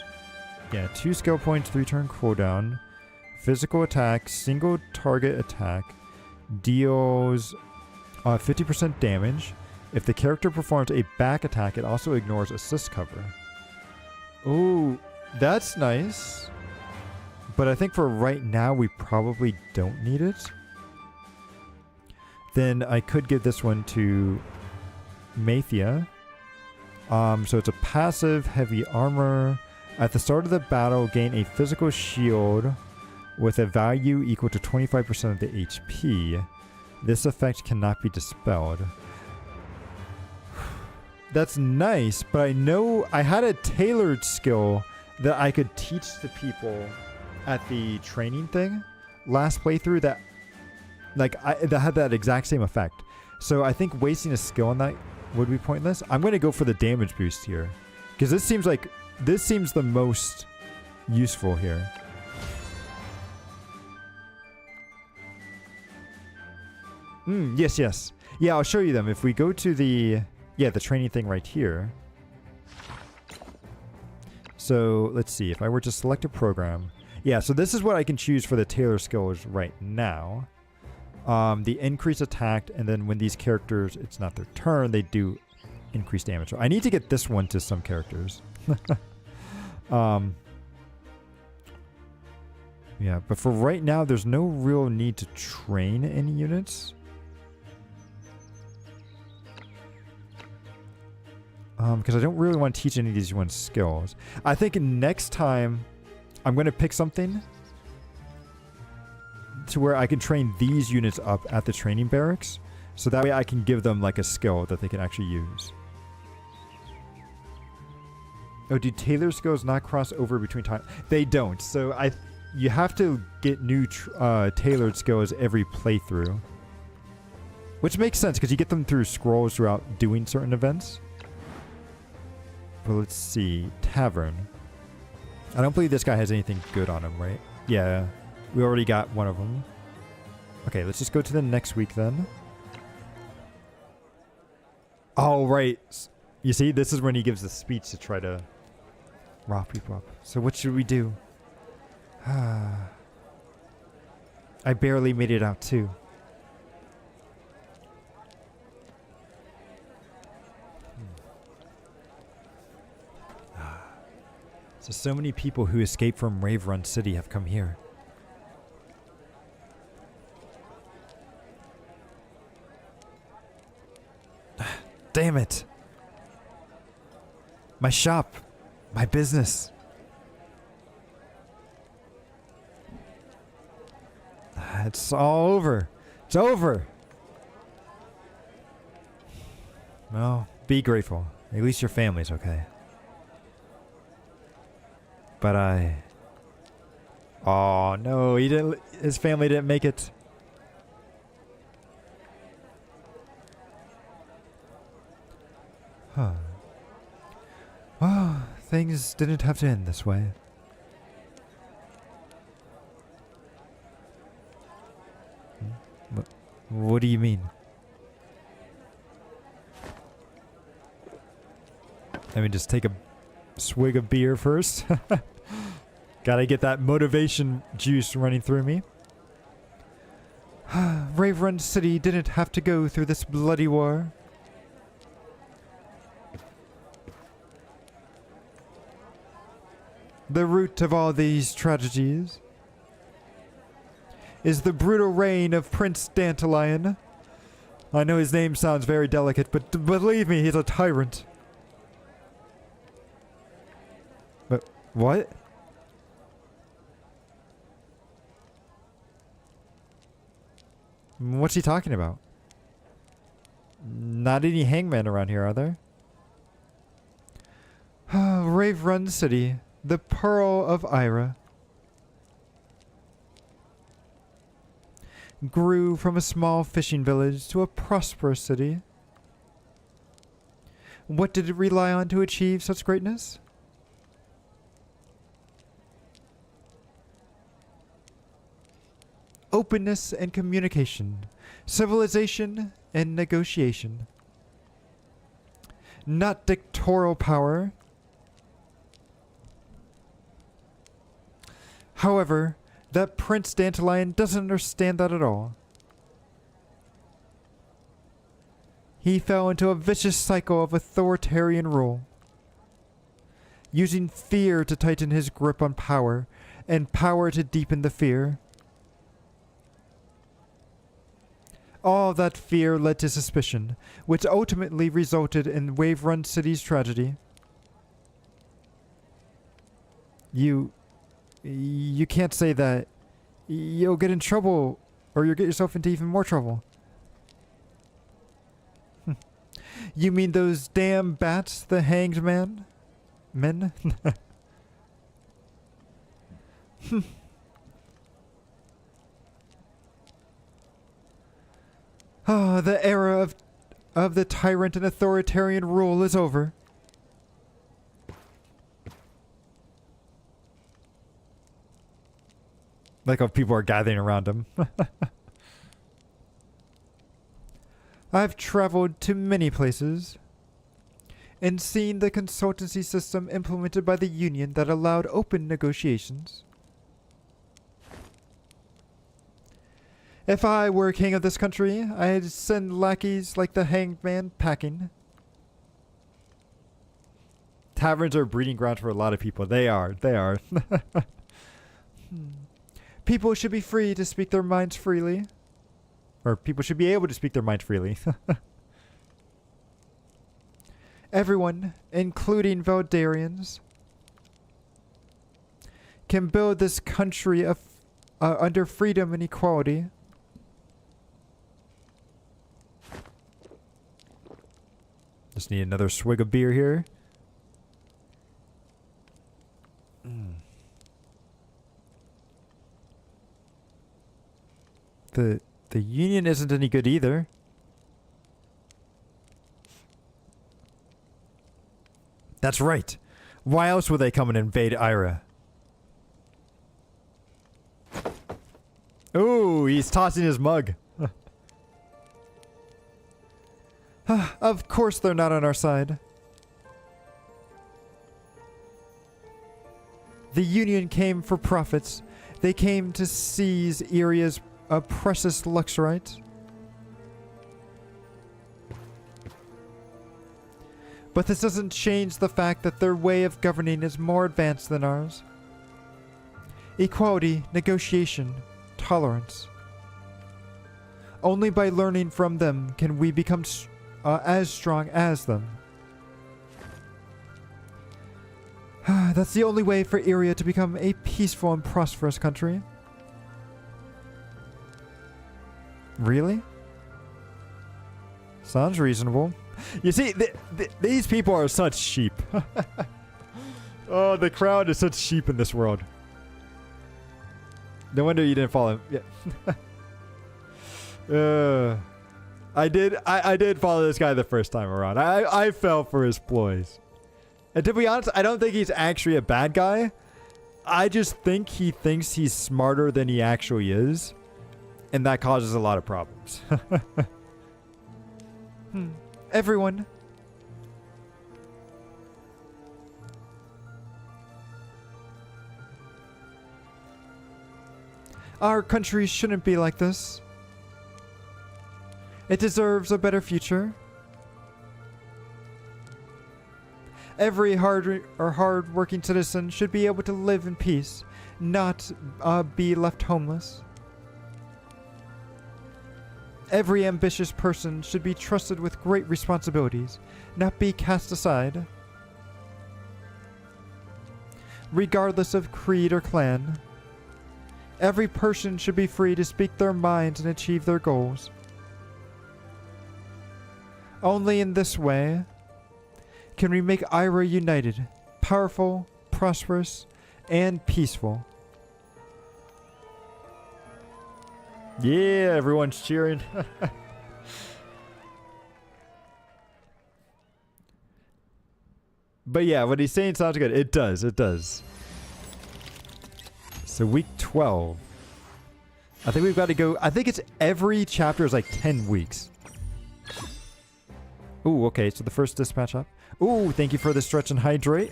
Yeah, 2 skill points, 3-turn cooldown. Physical attack, single target attack. Deals 50% damage. If the character performs a back attack, it also ignores assist cover. Ooh, that's nice. But I think for right now, we probably don't need it. Then I could give this one to Mathia. So it's a passive heavy armor. At the start of the battle, gain a physical shield with a value equal to 25% of the HP. This effect cannot be dispelled. That's nice, but I know I had a tailored skill that I could teach to people at the training thing last playthrough that that had that exact same effect. So I think wasting a skill on that would be pointless. I'm going to go for the damage boost here because this seems the most useful here. Yes. Yeah, I'll show you them. If we go to the training thing right here. So let's see. If I were to select a program. Yeah, so this is what I can choose for the tailor skills right now. The increase attack, and then when these characters, it's not their turn, they do increased damage. I need to get this one to some characters. Yeah, but for right now, there's no real need to train any units. Because I don't really want to teach any of these ones skills. I think next time I'm going to pick something to where I can train these units up at the training barracks. So that way I can give them like a skill that they can actually use. Oh, do tailor skills not cross over between time? They don't. So you have to get new tailored skills every playthrough. Which makes sense because you get them through scrolls throughout doing certain events. But let's see. Tavern. I don't believe this guy has anything good on him, right? Yeah. We already got one of them. Okay, let's just go to the next week then. Oh, right. You see, this is when he gives the speech to try to rile people up. So what should we do? I barely made it out too. So many people who escaped from Rave Run City have come here. Damn it. My shop. My business. It's all over. It's over. Well, be grateful. At least your family's okay. But oh no, his family didn't make it. Huh. Well, things didn't have to end this way. What do you mean? Let me just take a swig of beer first. Gotta get that motivation juice running through me. Rave Run City didn't have to go through this bloody war. The root of all these tragedies is the brutal reign of Prince Dandelion. I know his name sounds very delicate, but believe me, he's a tyrant. But what? What's he talking about? Not any hangmen around here, are there? Rave Run City, the Pearl of Ira, grew from a small fishing village to a prosperous city. What did it rely on to achieve such greatness? Openness and communication, civilization and negotiation. Not dictatorial power. However, that Prince Dandelion doesn't understand that at all. He fell into a vicious cycle of authoritarian rule, using fear to tighten his grip on power, and power to deepen the fear. All that fear led to suspicion, which ultimately resulted in Wave Run City's tragedy. You can't say that. You'll get in trouble, or you'll get yourself into even more trouble. You mean those damn bats, the hanged man? Men? Ah, the era of the tyrant and authoritarian rule is over. Like how people are gathering around him. I've traveled to many places and seen the consultancy system implemented by the Union that allowed open negotiations. If I were king of this country, I'd send lackeys like the hanged man packing. taverns are a breeding ground for a lot of people. They are. They are. People should be free to speak their minds freely. Or people should be able to speak their minds freely. Everyone, including Veldarians, can build this country of, under freedom and equality. Just need another swig of beer here. The union isn't any good either. That's right. Why else would they come and invade Ira? Ooh, he's tossing his mug. Of course they're not on our side. The Union came for profits. They came to seize Iria's precious luxorite. But this doesn't change the fact that their way of governing is more advanced than ours. Equality, negotiation, tolerance. Only by learning from them can we become as strong as them. That's the only way for Iria to become a peaceful and prosperous country. Really? Sounds reasonable. You see, these people are such sheep. Oh, the crowd is such sheep in this world. No wonder you didn't follow him. Yeah. I did follow this guy the first time around. I fell for his ploys. And to be honest, I don't think he's actually a bad guy. I just think he thinks he's smarter than he actually is. And that causes a lot of problems. Everyone. Our country shouldn't be like this. It deserves a better future. Every hard-working citizen should be able to live in peace, not be left homeless. Every ambitious person should be trusted with great responsibilities, not be cast aside. Regardless of creed or clan, every person should be free to speak their minds and achieve their goals. Only in this way can we make Ira united, powerful, prosperous, and peaceful. Yeah, everyone's cheering. But yeah, what he's saying sounds good. It does. It does. So week 12. I think we've got to go. I think it's every chapter is like 10 weeks. Ooh, okay. So the first dispatch up. Ooh, thank you for the stretch and hydrate.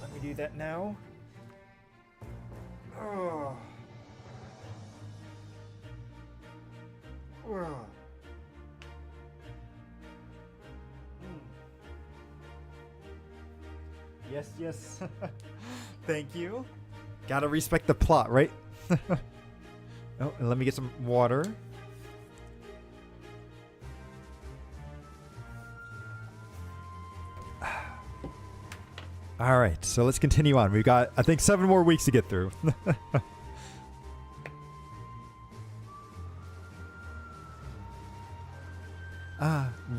Let me do that now. Oh. Yes, yes. Thank you. Gotta respect the plot, right? Oh, and let me get some water. All right, so let's continue on. We've got, I think, 7 more weeks to get through.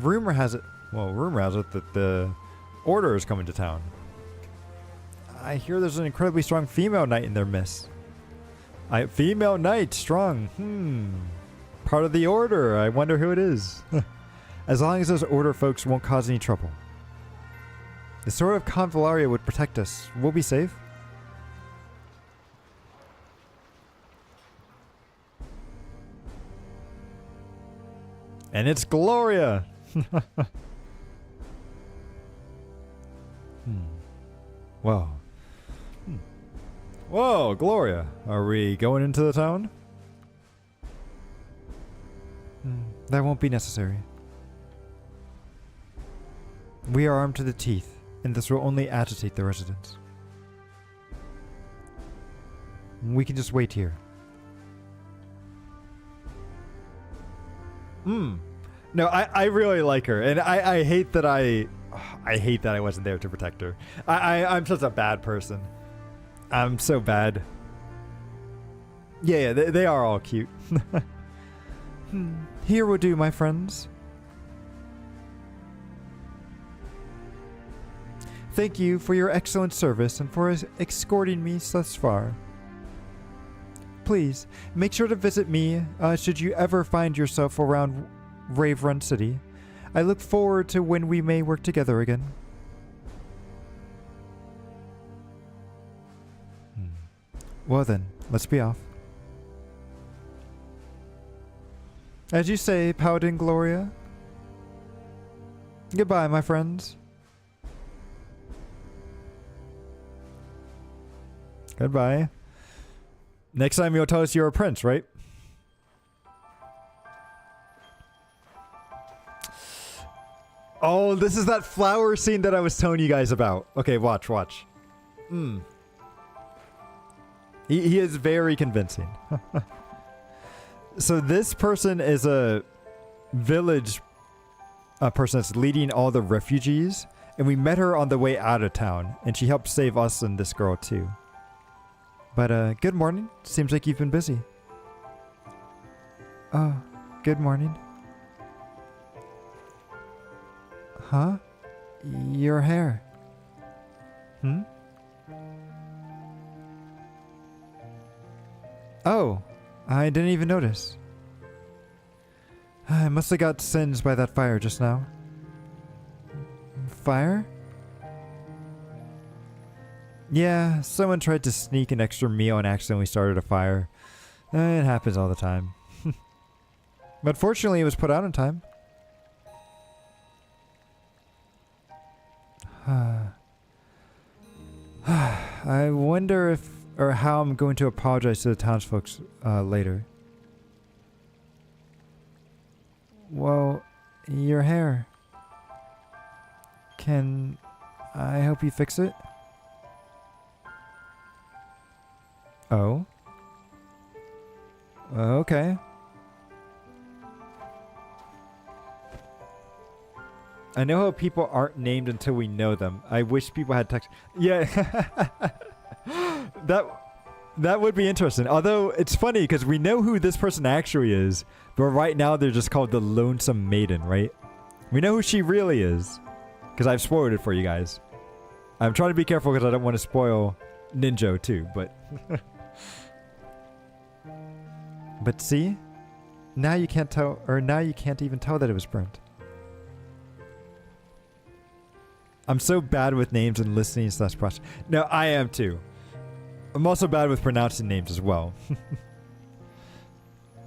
Rumor has it that the Order is coming to town. I hear there's an incredibly strong female knight in their midst. Female knight, strong. Part of the Order. I wonder who it is. As long as those Order folks won't cause any trouble. The sword of Convallaria would protect us. We'll be safe. And it's Gloria. Whoa. Whoa, Gloria. Are we going into the town? That won't be necessary. We are armed to the teeth. and this will only agitate the residents. We can just wait here. No, I really like her, and I hate that I hate that I wasn't there to protect her. I'm such a bad person. I'm so bad. Yeah, they are all cute. Here will do, my friends. Thank you for your excellent service and for escorting me thus far. Please, make sure to visit me should you ever find yourself around Rave Run City. I look forward to when we may work together again. Well then, let's be off. As you say, Paladin Gloria. Goodbye, my friends. Goodbye. Next time you'll tell us you're a prince, right? Oh, this is that flower scene that I was telling you guys about. Okay, watch. He is very convincing. So this person is a village person that's leading all the refugees. And we met her on the way out of town. And she helped save us and this girl too. But good morning. Seems like you've been busy. Oh, good morning. Huh? Your hair. Oh, I didn't even notice. I must have got singed by that fire just now. Fire? Yeah, someone tried to sneak an extra meal and accidentally started a fire. It happens all the time. But fortunately, it was put out in time. I wonder if or how I'm going to apologize to the townsfolk later. Well, your hair. Can I help you fix it? Oh? Okay. I know how people aren't named until we know them. I wish people had text. Yeah. That would be interesting. Although it's funny because we know who this person actually is, but right now they're just called the Lonesome Maiden, right? We know who she really is because I've spoiled it for you guys. I'm trying to be careful because I don't want to spoil Ninjo too, but but see, now you can't tell, or now you can't even tell that it was burnt. I'm so bad with names and listening / process. No, I am too. I'm also bad with pronouncing names as well.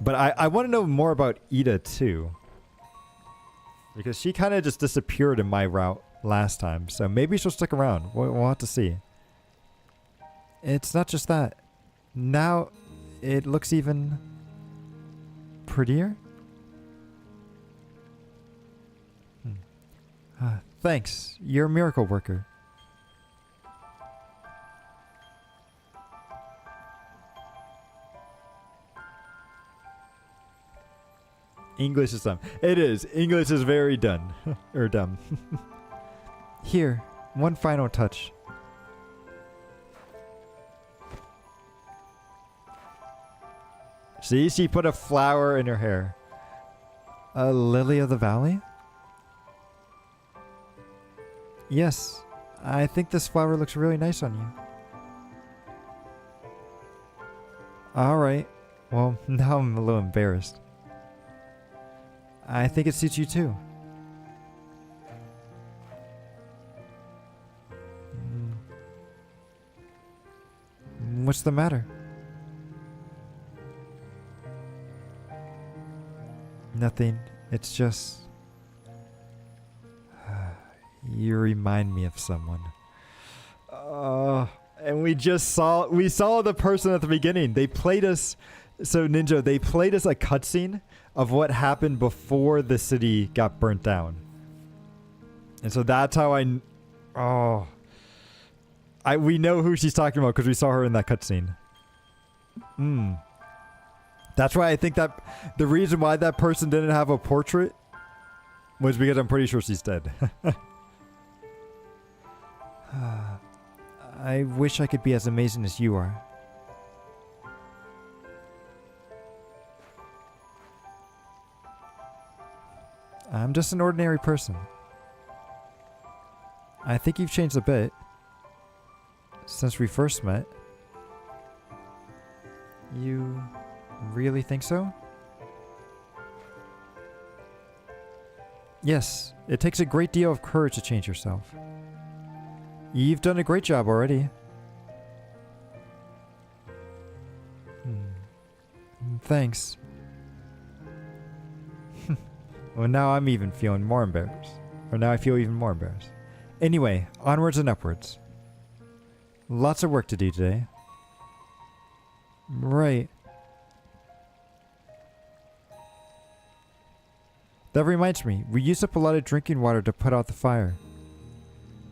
But I want to know more about Ida too. Because she kind of just disappeared in my route last time. So maybe she'll stick around. We'll have to see. It's not just that. Now it looks even prettier. Thanks. You're a miracle worker. English is dumb. It is. English is very done. Or dumb. Here, one final touch. See, she put a flower in her hair. A lily of the valley? Yes, I think this flower looks really nice on you. Alright, well, now I'm a little embarrassed. I think it suits you too. What's the matter? Nothing, it's just... You remind me of someone. And we saw the person at the beginning. They played us, so Ninja, they played us a cutscene of what happened before the city got burnt down. And so that's how Oh. We know who she's talking about because we saw her in that cutscene. That's why I think that the reason why that person didn't have a portrait was because I'm pretty sure she's dead. I wish I could be as amazing as you are. I'm just an ordinary person. I think you've changed a bit since we first met. You really think so? Yes, it takes a great deal of courage to change yourself. You've done a great job already. Thanks. Well, now I'm even feeling more embarrassed. Or now I feel even more embarrassed. Anyway, onwards and upwards. Lots of work to do today. Right. That reminds me, we used up a lot of drinking water to put out the fire.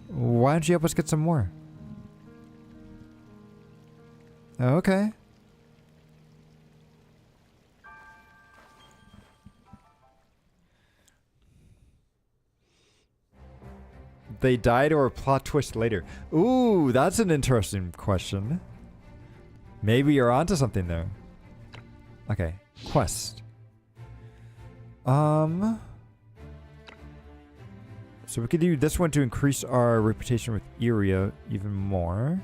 Why don't you help us get some more? Okay. They died or a plot twist later? Ooh, that's an interesting question. Maybe you're onto something there. Okay, quest. So we could do this one to increase our reputation with Iria even more.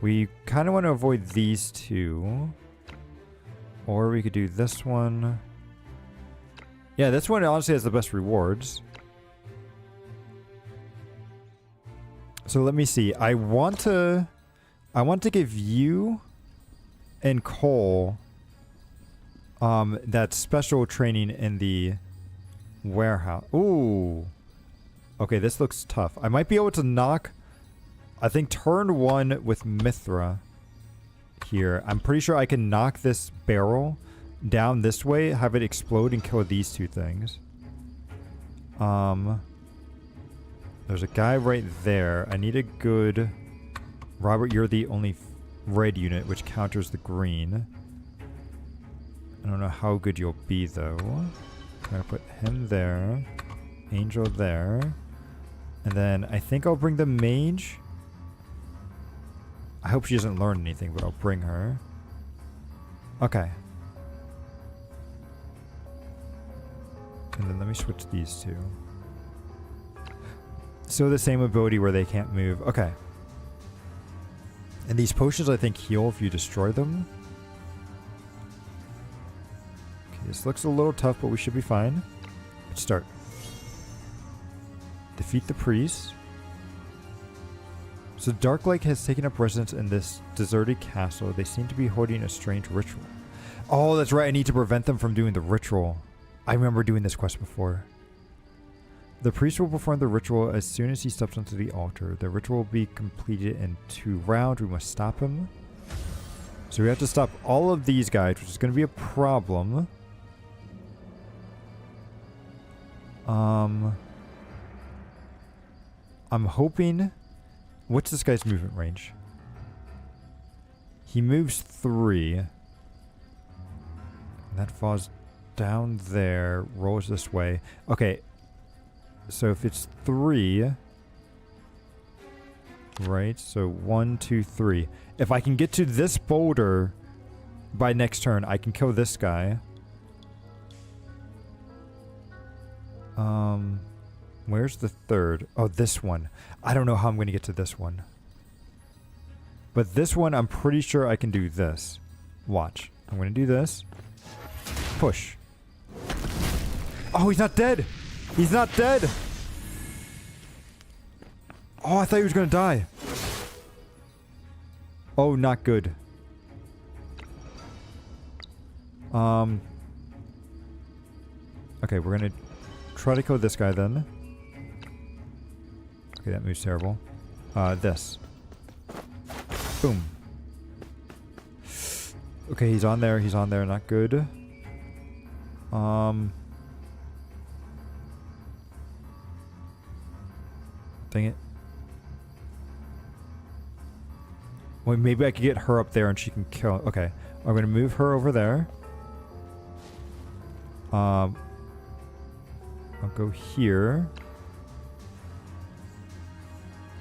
We kind of want to avoid these two. Or we could do this one. Yeah, this one honestly has the best rewards. So let me see. I want to give you and Cole that special training in the warehouse. Ooh. Okay, this looks tough. I might be able to knock, I think, turn 1 with Mithra here. I'm pretty sure I can knock this barrel down this way, have it explode, and kill these two things. There's a guy right there. I need a good... Robert, you're the only red unit, which counters the green. I don't know how good you'll be, though. I'm going to put him there. Angel there. And then I think I'll bring the mage. I hope she doesn't learn anything, but I'll bring her. Okay. And then let me switch these two. So the same ability where they can't move. Okay. And these potions, I think, heal if you destroy them. Okay, this looks a little tough, but we should be fine. Let's start. Defeat the priest. So Darklight has taken up residence in this deserted castle. They seem to be holding a strange ritual. Oh, that's right. I need to prevent them from doing the ritual. I remember doing this quest before. The priest will perform the ritual as soon as he steps onto the altar. The ritual will be completed in 2 rounds. We must stop him. So we have to stop all of these guys, which is going to be a problem. I'm hoping... What's this guy's movement range? He moves 3. And that falls down there. Rolls this way. Okay. So if it's 3, right? So 1, 2, 3. If I can get to this boulder by next turn, I can kill this guy. Where's the 3rd? Oh, this one. I don't know how I'm going to get to this one. But this one, I'm pretty sure I can do this. Watch. I'm going to do this. Push. Oh, he's not dead! He's not dead! Oh, I thought he was going to die. Oh, not good. Okay, we're going to try to kill this guy then. Okay, that moves terrible. This. Boom. Okay, he's on there. He's on there. Not good. Dang dang it. Well, maybe I could get her up there and she can kill. Okay. I'm going to move her over there. I'll go here.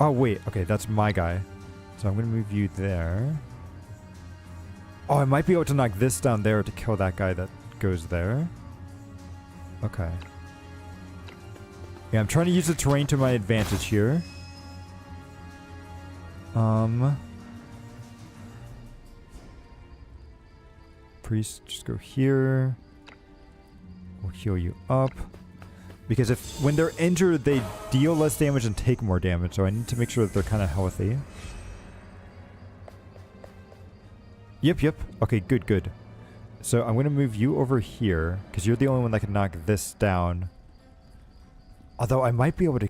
Oh, wait. Okay, that's my guy. So I'm going to move you there. Oh, I might be able to knock this down there to kill that guy that goes there. Okay. Yeah, I'm trying to use the terrain to my advantage here. Priest, just go here. We'll heal you up. Because when they're injured, they deal less damage and take more damage. So I need to make sure that they're kind of healthy. Yep. Okay, good. So I'm going to move you over here. Because you're the only one that can knock this down. Although I might be able to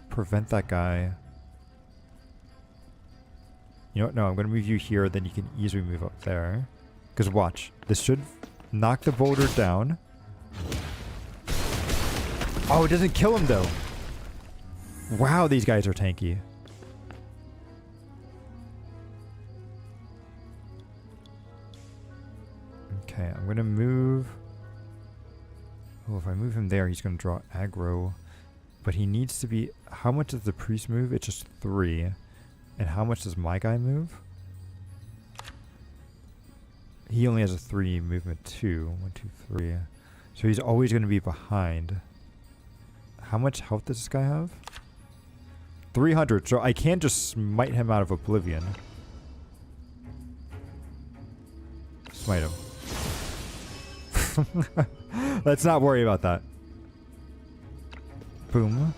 prevent that guy. You know what? No, I'm going to move you here. Then you can easily move up there. Because watch. This should knock the boulder down. Oh, it doesn't kill him though. Wow, these guys are tanky. Okay, I'm going to move. Oh, if I move him there, he's going to draw aggro. But he needs to be... How much does the priest move? It's just 3. And how much does my guy move? He only has a 3 movement too. 1, 2, 3. So he's always going to be behind. How much health does this guy have? 300. So I can't just smite him out of oblivion. Smite him. Let's not worry about that. Boom.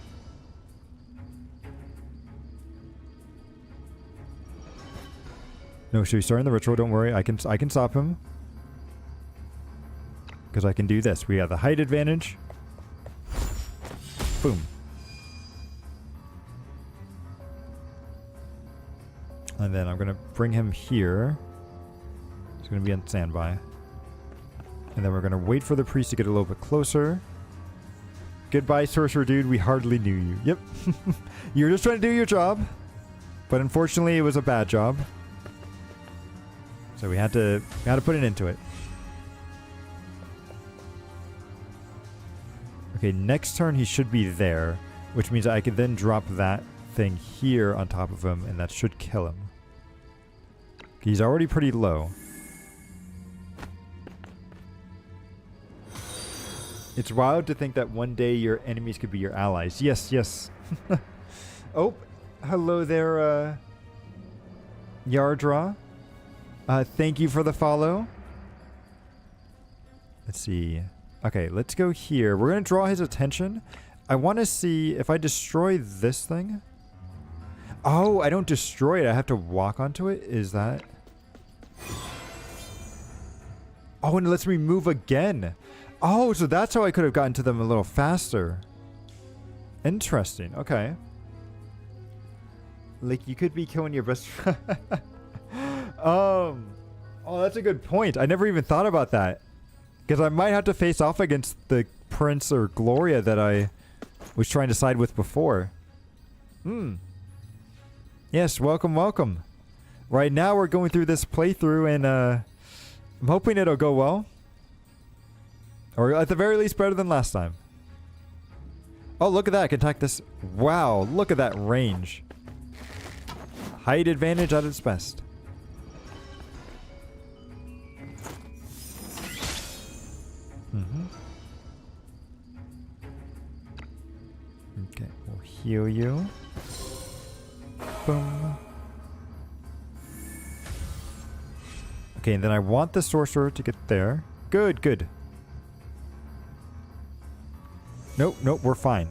No, should we start in the ritual? Don't worry. I can stop him. Because I can do this. We have the height advantage. Boom. And then I'm going to bring him here. He's going to be on standby. And then we're going to wait for the priest to get a little bit closer. Goodbye, sorcerer dude. We hardly knew you. Yep. You were just trying to do your job. But unfortunately, it was a bad job. So we had to put an end to it. Okay, next turn he should be there, which means I could then drop that thing here on top of him, and that should kill him. He's already pretty low. It's wild to think that one day your enemies could be your allies. Yes. Oh, hello there, Yardra. Thank you for the follow. Let's see. Okay, let's go here. We're going to draw his attention. I want to see if I destroy this thing. Oh, I don't destroy it. I have to walk onto it. Is that... Oh, and it lets me move again. Oh, so that's how I could have gotten to them a little faster. Interesting. Okay. Like, you could be killing your best friend. Oh, that's a good point. I never even thought about that. Because I might have to face off against the Prince or Gloria that I was trying to side with before. Yes, welcome. Right now we're going through this playthrough and I'm hoping it'll go well. Or at the very least better than last time. Oh, look at that. I can attack this. Wow, look at that range. Height advantage at its best. Okay, we'll heal you. Boom. Okay, and then I want the sorcerer to get there. Good. Nope, we're fine.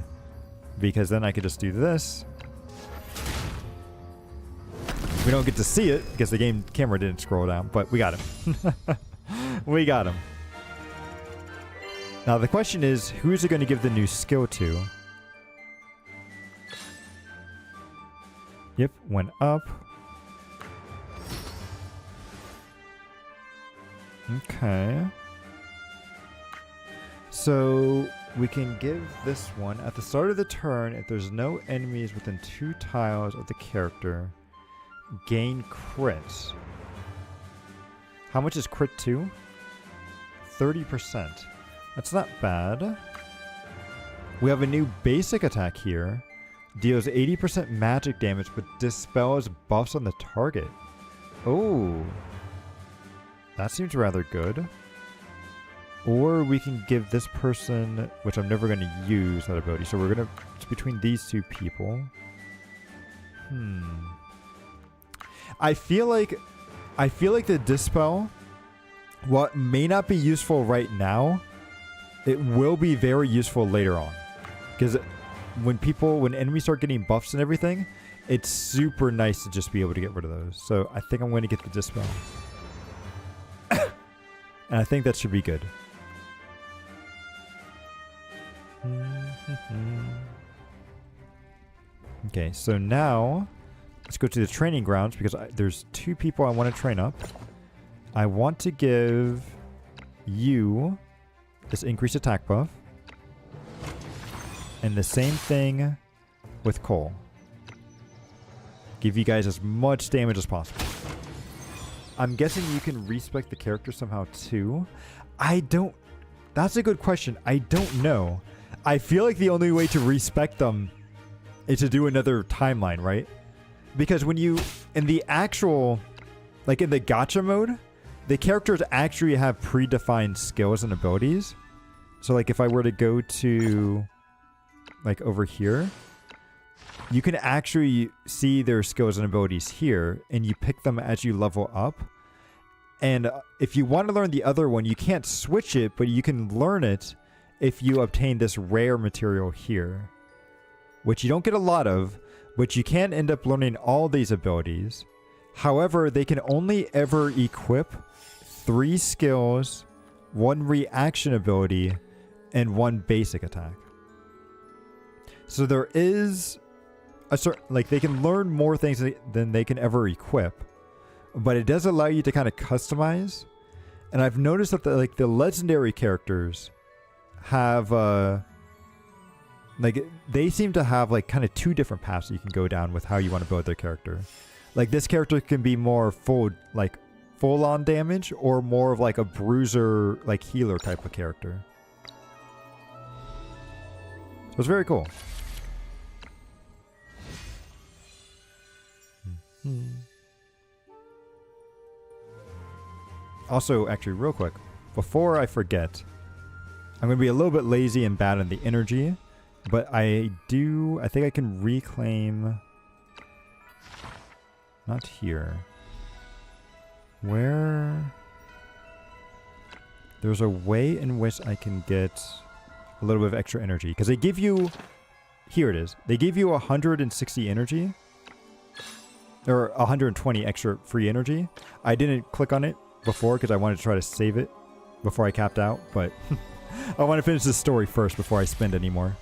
Because then I could just do this. We don't get to see it because the game camera didn't scroll down, but we got him. We got him. Now the question is, who's it going to give the new skill to? Yep, went up. Okay. So we can give this one at the start of the turn if there's no enemies within 2 tiles of the character. Gain crits. How much is crit 2? 30%. That's not bad. We have a new basic attack here. Deals 80% magic damage but dispels buffs on the target. Oh. That seems rather good. Or we can give this person, which I'm never going to use that ability. So we're going to, it's between these 2 people. I feel like the dispel, while it may not be useful right now, it will be very useful later on. Because when enemies start getting buffs and everything, it's super nice to just be able to get rid of those. So I think I'm going to get the dispel. And I think that should be good. Okay, so now let's go to the training grounds because there's 2 people I want to train up. I want to give you this increased attack buff. And the same thing with Cquel. Give you guys as much damage as possible. I'm guessing you can respec the character somehow too. That's a good question. I don't know. I feel like the only way to respec them is to do another timeline, right? Because when you, in the actual, like in the gacha mode, the characters actually have predefined skills and abilities. So like if I were to go to, like over here, you can actually see their skills and abilities here, and you pick them as you level up. And if you want to learn the other one, you can't switch it, but you can learn it if you obtain this rare material here, which you don't get a lot of, but you can end up learning all these abilities. However, they can only ever equip 3 skills, 1 reaction ability, and 1 basic attack. So there is a certain, like they can learn more things than they can ever equip, but it does allow you to kind of customize. And I've noticed that the legendary characters have like they seem to have like kind of 2 different paths that you can go down with how you want to build their character. Like this character can be more full on damage, or more of like a bruiser, like healer type of character. So it's very cool. Also, actually, real quick, before I forget, I'm going to be a little bit lazy and bad on the energy, but I think I can reclaim, not here, where, there's a way in which I can get a little bit of extra energy, because they give you, here it is, they give you 160 energy, or 120 extra free energy. I didn't click on it before because I wanted to try to save it before I capped out, but I want to finish this story first before I spend any more.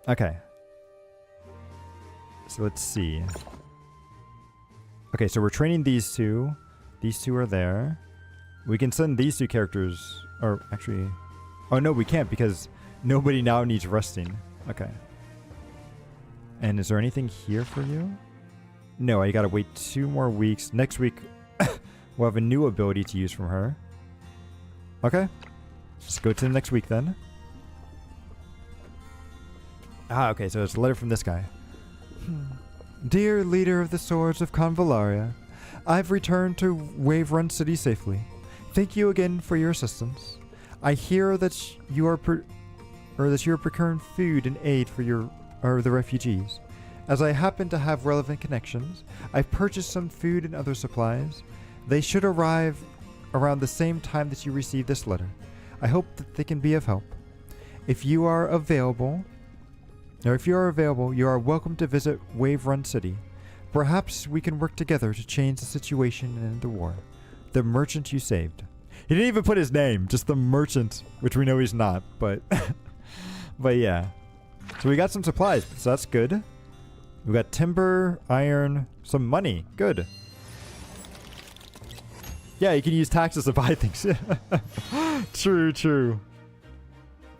Okay. So let's see. Okay, so we're training these 2. These 2 are there. We can send these 2 characters, or actually, oh no, we can't because nobody now needs resting. Okay. And is there anything here for you? No, I gotta wait 2 more weeks. Next week, we'll have a new ability to use from her. Okay. Let's go to the next week then. Okay, so it's a letter from this guy. Dear leader of the Swords of Convallaria, I've returned to Wave Run City safely. Thank you again for your assistance. I hear that you are procuring food and aid for the refugees. As I happen to have relevant connections, I've purchased some food and other supplies. They should arrive around the same time that you receive this letter. I hope that they can be of help. If you are available, you are welcome to visit Wave Run City. Perhaps we can work together to change the situation and end the war. The merchant you saved. He didn't even put his name, just the merchant, which we know he's not, but but yeah. So we got some supplies, so that's good. We got timber, iron, some money. Good. Yeah, you can use taxes to buy things. True, true.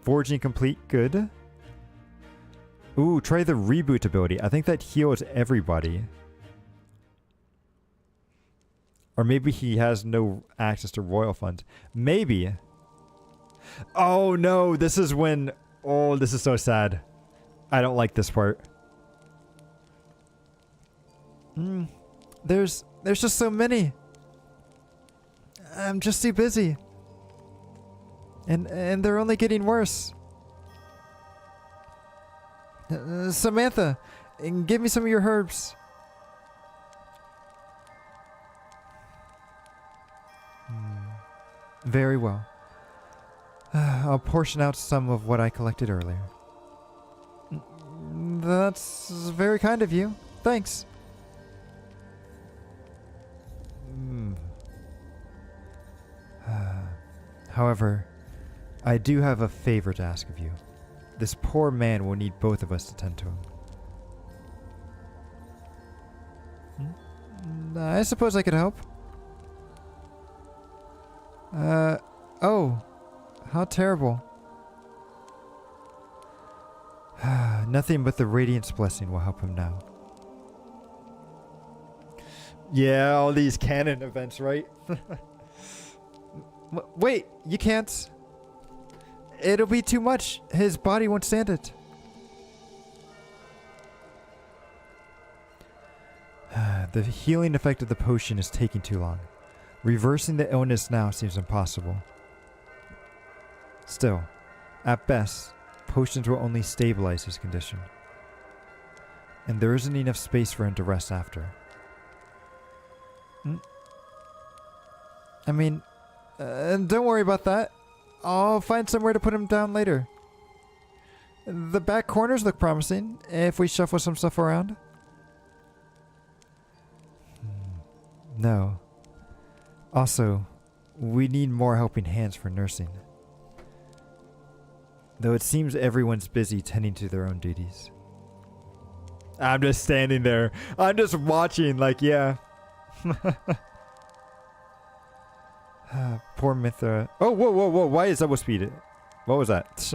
Forging complete, good. Ooh, try the reboot ability. I think that heals everybody. Or maybe he has no access to royal funds. Maybe. Oh no, this is when... Oh, this is so sad. I don't like this part. There's just so many. I'm just too busy. And they're only getting worse. Samantha, give me some of your herbs. Very well. I'll portion out some of what I collected earlier. That's very kind of you. Thanks. However, I do have a favor to ask of you. This poor man will need both of us to tend to him. I suppose I could help. Oh, how terrible. Nothing but the Radiance blessing will help him now. Yeah, all these canon events, right? Wait, you can't. It'll be too much. His body won't stand it. The healing effect of the potion is taking too long. Reversing the illness now seems impossible. Still, at best, potions will only stabilize his condition. And there isn't enough space for him to rest after. I mean, don't worry about that. I'll find somewhere to put him down later. The back corners look promising if we shuffle some stuff around. No. Also, we need more helping hands for nursing. Though it seems everyone's busy tending to their own duties. I'm just standing there. I'm just watching, like, yeah. Poor Mithra. Oh, whoa, whoa, whoa. Why is double speed? What was that?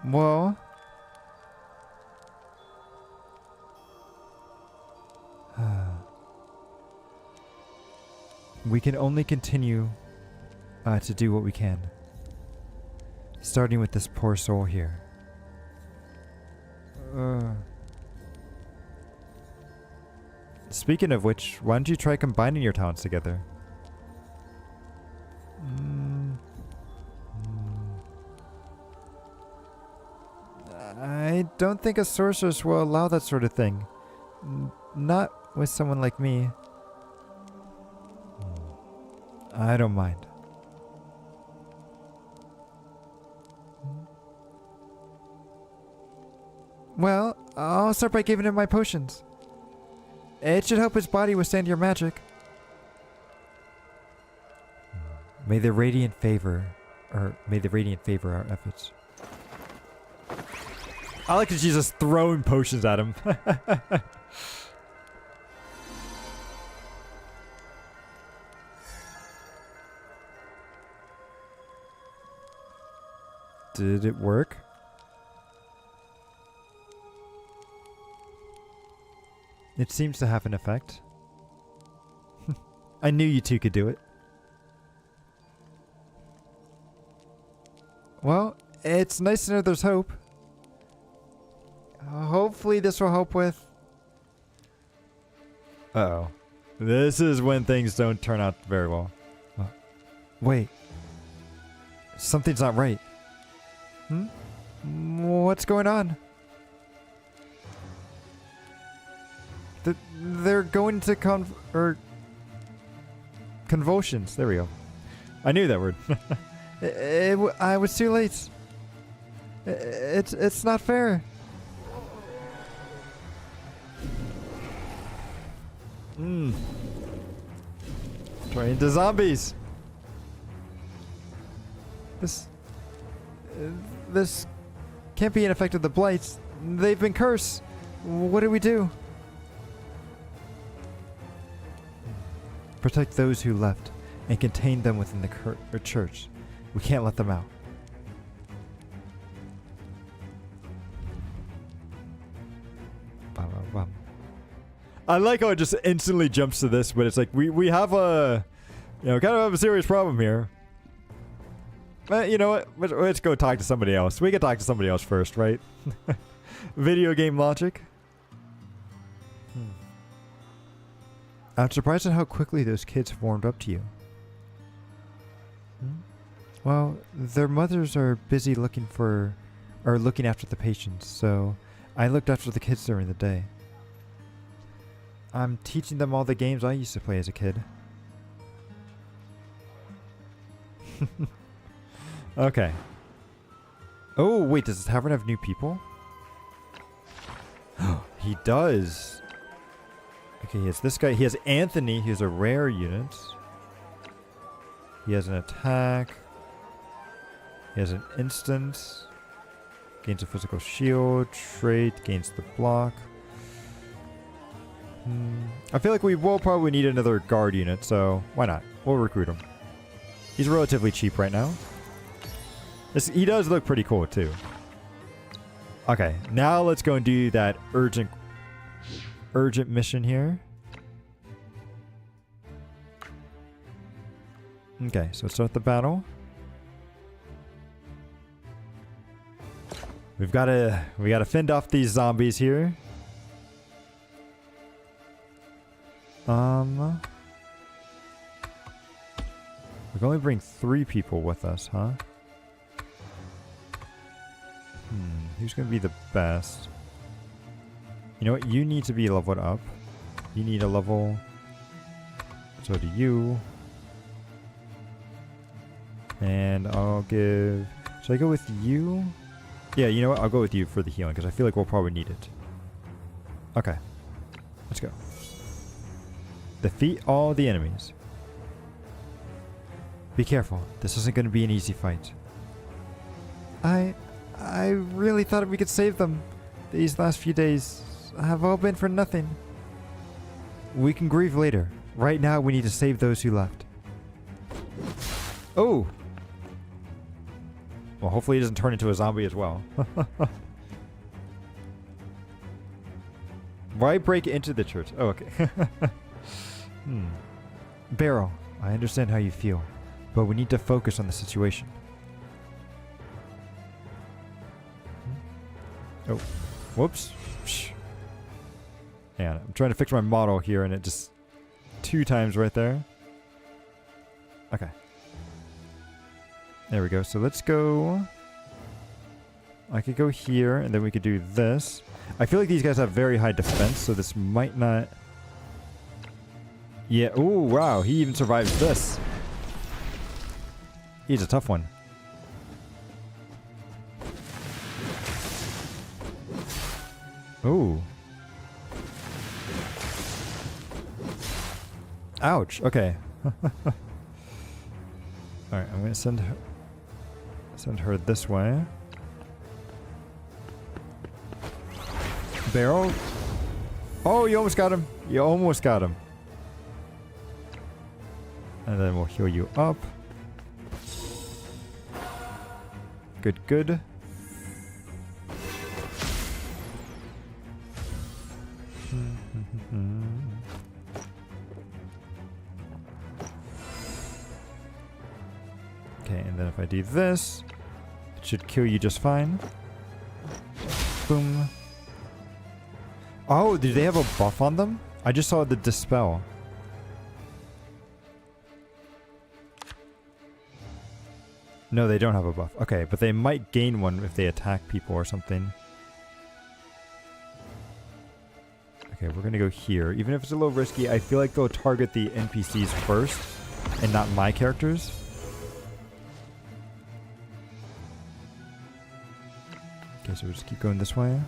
Well. We can only continue to do what we can. Starting with this poor soul here. Speaking of which, why don't you try combining your talents together? I don't think a sorceress will allow that sort of thing. Not with someone like me. I don't mind. Well, I'll start by giving him my potions. It should help his body withstand your magic. May the radiant favor our efforts. I like that she's just throwing potions at him. Did it work? It seems to have an effect. I knew you two could do it. Well, it's nice to know there's hope. Hopefully this will help with... Uh-oh. This is when things don't turn out very well. Wait. Something's not right. What's going on? They're going to convulsions. There we go. I knew that word. I was too late. It's not fair. Turn into zombies. This can't be an effect of the blights. They've been cursed. What do we do? Protect those who left and contain them within the church. We can't let them out. I like how it just instantly jumps to this, but it's like we have a, kind of have a serious problem here. You know what? Let's go talk to somebody else. We can talk to somebody else first, right? Video game logic. I'm surprised at how quickly those kids have warmed up to you. Well, their mothers are busy looking after the patients, so I looked after the kids during the day. I'm teaching them all the games I used to play as a kid. Okay. Oh, wait, does the tavern have new people? He does. Okay, he has this guy. He has Anthony. He has a rare unit. He has an attack. He has an instant. Gains a physical shield. Trait. Gains the block. I feel like we will probably need another guard unit, so why not? We'll recruit him. He's relatively cheap right now. He does look pretty cool, too. Okay, now let's go and do that urgent mission here. Okay, so let's start the battle. We gotta fend off these zombies here. We can only bring 3 people with us, huh? Who's gonna be the best? You know what? You need to be leveled up. You need a level. So do you. And I'll give... Should I go with you? Yeah, you know what? I'll go with you for the healing, because I feel like we'll probably need it. Okay. Let's go. Defeat all the enemies. Be careful. This isn't going to be an easy fight. I really thought we could save them. These last few days have all been for nothing. We can grieve later. Right now, we need to save those who left. Oh! Well, hopefully he doesn't turn into a zombie as well. Why break into the church? Oh, okay. Beryl, I understand how you feel, but we need to focus on the situation. Oh, whoops. Hang on, I'm trying to fix my model here and it just 2 times right there. Okay. There we go. So let's go. I could go here and then we could do this. I feel like these guys have very high defense, so this might not... Yeah. Oh, wow. He even survives this. He's a tough one. Oh. Ouch. Okay. Alright, I'm going to send her this way. Barrel. Oh, you almost got him. You almost got him. And then we'll heal you up. Good, good. Okay, and then if I do this, it should kill you just fine. Boom. Oh, do they have a buff on them? I just saw the dispel. No, they don't have a buff. Okay, but they might gain one if they attack people or something. Okay, we're gonna go here. Even if it's a little risky, I feel like they'll target the NPCs first and not my characters. Okay, so we'll just keep going this way.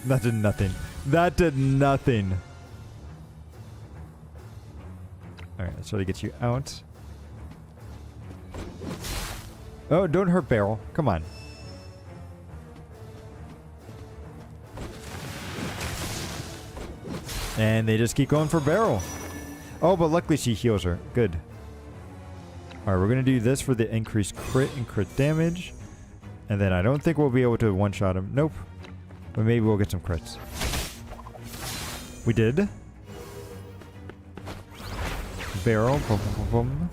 That did nothing. That did nothing. Alright, let's try to get you out. Oh, don't hurt Beryl. Come on. And they just keep going for barrel. Oh, but luckily she heals her. Good. Alright, we're going to do this for the increased crit and crit damage. And then I don't think we'll be able to one-shot him. Nope. But maybe we'll get some crits. We did. Barrel. Boom, boom, boom, boom.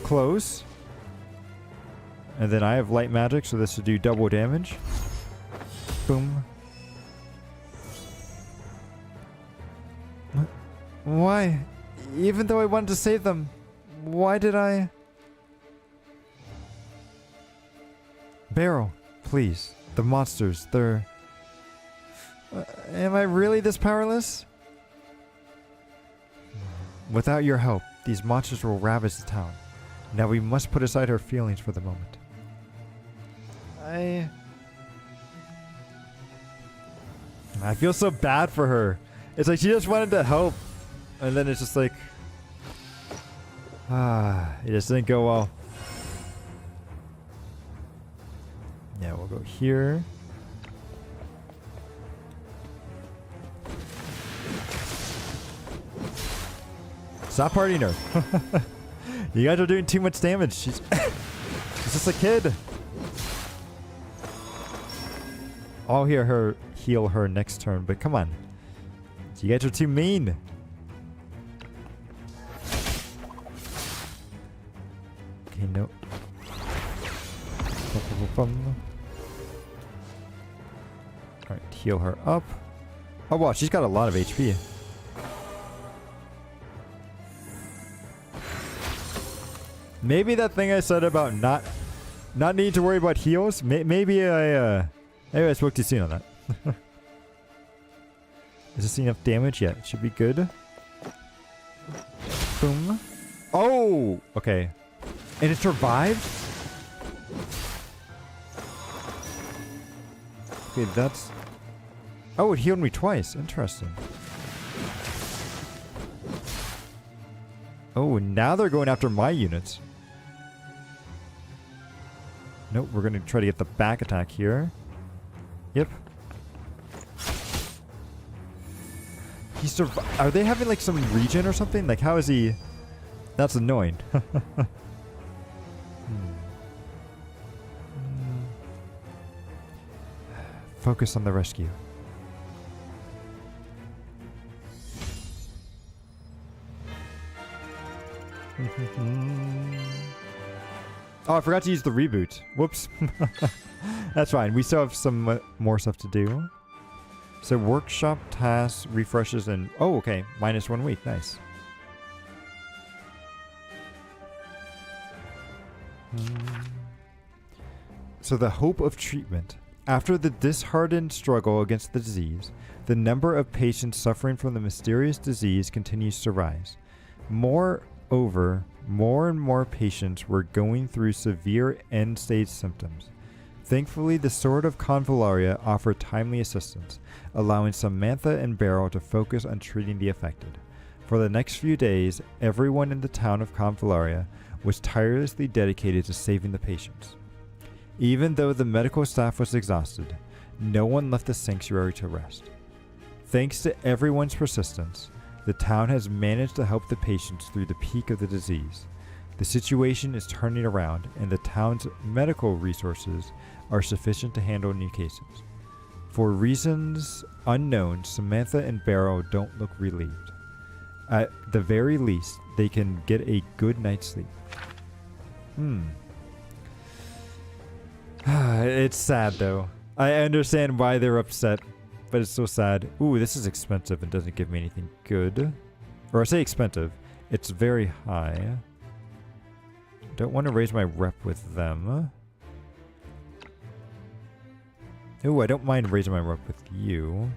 Close. And then I have light magic, so this should do double damage. Boom. Why? Even though I wanted to save them, why did I? Barrel, please. The monsters, they're... am I really this powerless? Without your help, these monsters will ravage the town. Now we must put aside our feelings for the moment. I feel so bad for her. It's like she just wanted to help. And then it's just like... it just didn't go well. Yeah, we'll go here. Stop partying her. You guys are doing too much damage. She's just a kid. I'll heal her next turn, but come on. You guys are too mean. Okay, no. Alright, heal her up. Oh wow, she's got a lot of HP. Maybe that thing I said about not needing to worry about heals, maybe I spoke too soon on that. Is this enough damage? Yeah, it should be good. Boom. Oh! Okay. And it survived? Okay, that's... oh, it healed me twice. Interesting. Oh, now they're going after my units. Nope, we're going to try to get the back attack here. Yep. Are they having like some regen or something? Like how is he... that's annoying. Focus on the rescue. Oh, I forgot to use the reboot. Whoops. That's fine. We still have some more stuff to do. So workshop tasks, refreshes, and... oh, okay. -1 week. Nice. So the hope of treatment. After the disheartened struggle against the disease, the number of patients suffering from the mysterious disease continues to rise. Moreover, more and more patients were going through severe end-stage symptoms. Thankfully, the Sword of Convallaria offered timely assistance, allowing Samantha and Beryl to focus on treating the affected. For the next few days, everyone in the town of Convallaria was tirelessly dedicated to saving the patients. Even though the medical staff was exhausted, no one left the sanctuary to rest. Thanks to everyone's persistence, the town has managed to help the patients through the peak of the disease. The situation is turning around, and the town's medical resources are sufficient to handle new cases. For reasons unknown, Samantha and Beryl don't look relieved. At the very least, they can get a good night's sleep. It's sad, though. I understand why they're upset, but it's so sad. Ooh, this is expensive and doesn't give me anything good. Or I say expensive. It's very high. Don't want to raise my rep with them. Ooh, I don't mind raising my rep with you.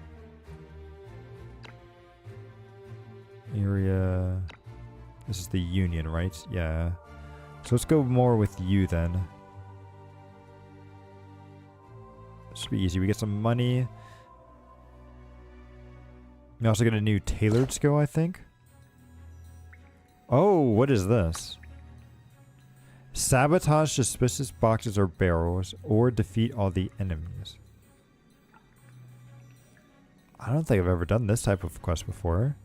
Area... this is the union, right? Yeah. So let's go more with you then. Should be easy. We get some money. We also get a new tailored skill, I think. Oh, what is this? Sabotage suspicious boxes or barrels, or defeat all the enemies. I don't think I've ever done this type of quest before.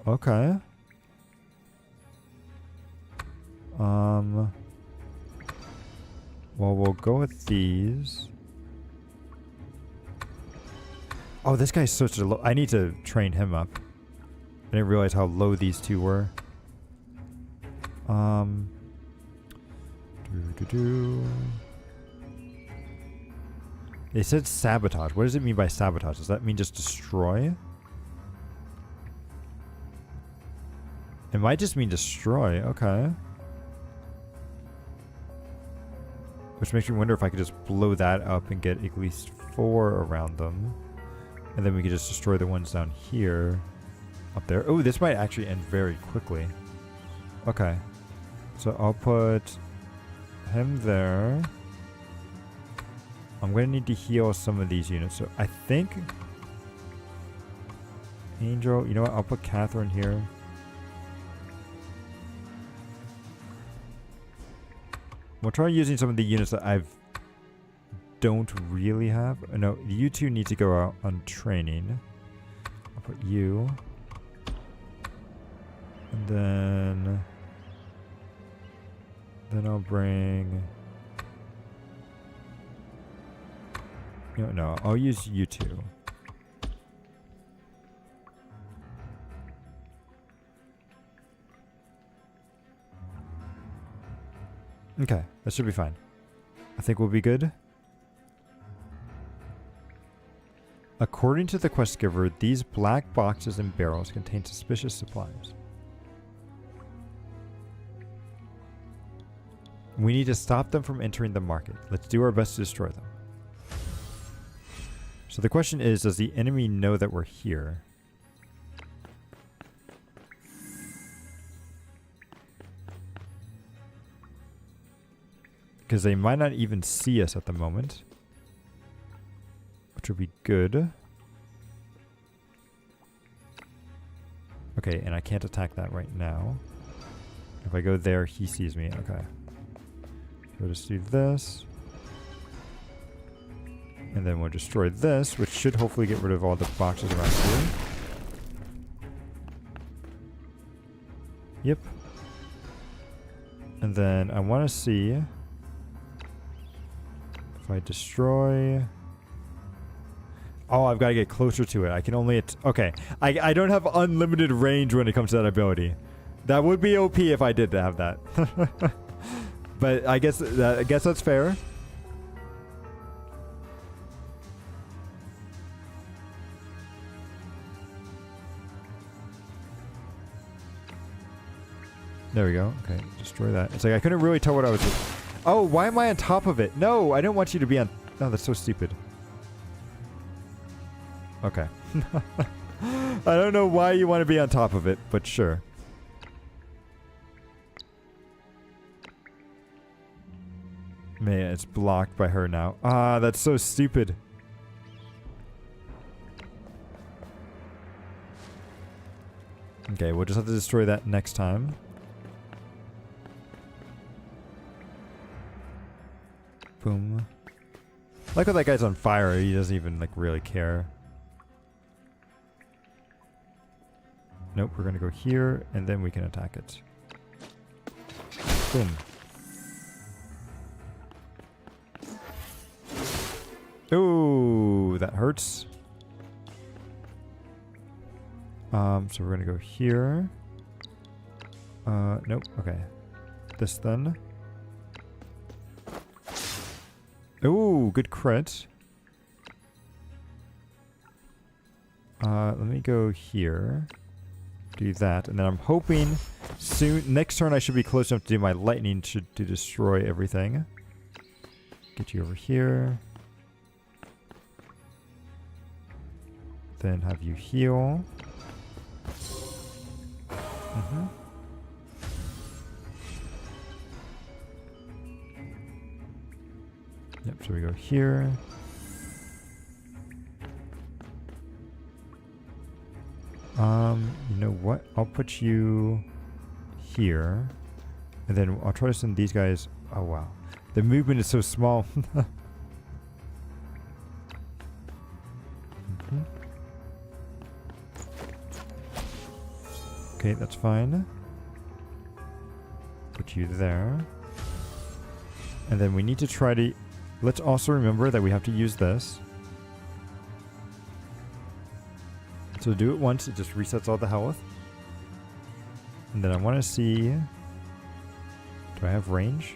Okay. Well, we'll go with these. Oh, this guy's such a low... I need to train him up. I didn't realize how low these two were. They said sabotage. What does it mean by sabotage? Does that mean just destroy? It might just mean destroy. Okay. Which makes me wonder if I could just blow that up and get at least 4 around them. And then we could just destroy the ones down here. Up there. Oh, this might actually end very quickly. Okay. So I'll put him there. I'm going to need to heal some of these units. So I think... Angel. You know what? I'll put Catherine here. We'll try using some of the units that I don't really have. No, you two need to go out on training. I'll put you. And then I'll bring... No, I'll use you two. Okay, that should be fine. I think we'll be good. According to the quest giver, these black boxes and barrels contain suspicious supplies. We need to stop them from entering the market. Let's do our best to destroy them. So the question is, does the enemy know that we're here? Because they might not even see us at the moment. Which would be good. Okay, and I can't attack that right now. If I go there, he sees me. Okay. So we'll just do this. And then we'll destroy this, which should hopefully get rid of all the boxes around here. Yep. And then I want to see if I destroy... Oh, I've got to get closer to it. I can only... Okay. I don't have unlimited range when it comes to that ability. That would be OP if I did have that. But I guess that's fair. There we go. Okay, destroy that. It's like I couldn't really tell what I was doing. Oh, why am I on top of it? No, I don't want you to be on... No, that's so stupid. Okay. I don't know why you want to be on top of it, but sure. Man, it's blocked by her now. Ah, that's so stupid. Okay, we'll just have to destroy that next time. Boom. I like how that guy's on fire. He doesn't even, like, really care. Nope, we're gonna go here, and then we can attack it. Boom. Ooh, that hurts. So we're gonna go here. Nope, okay. This then. Ooh, good crit. Let me go here. Do that, and then I'm hoping soon, next turn I should be close enough to do my lightning to destroy everything. Get you over here. Then have you heal. Yep, so we go here. You know what? I'll put you here. And then I'll try to send these guys... Oh, wow. The movement is so small. Okay, that's fine. Put you there. And then we need to try to... Let's also remember that we have to use this. So do it once, it just resets all the health. And then I want to see... Do I have range?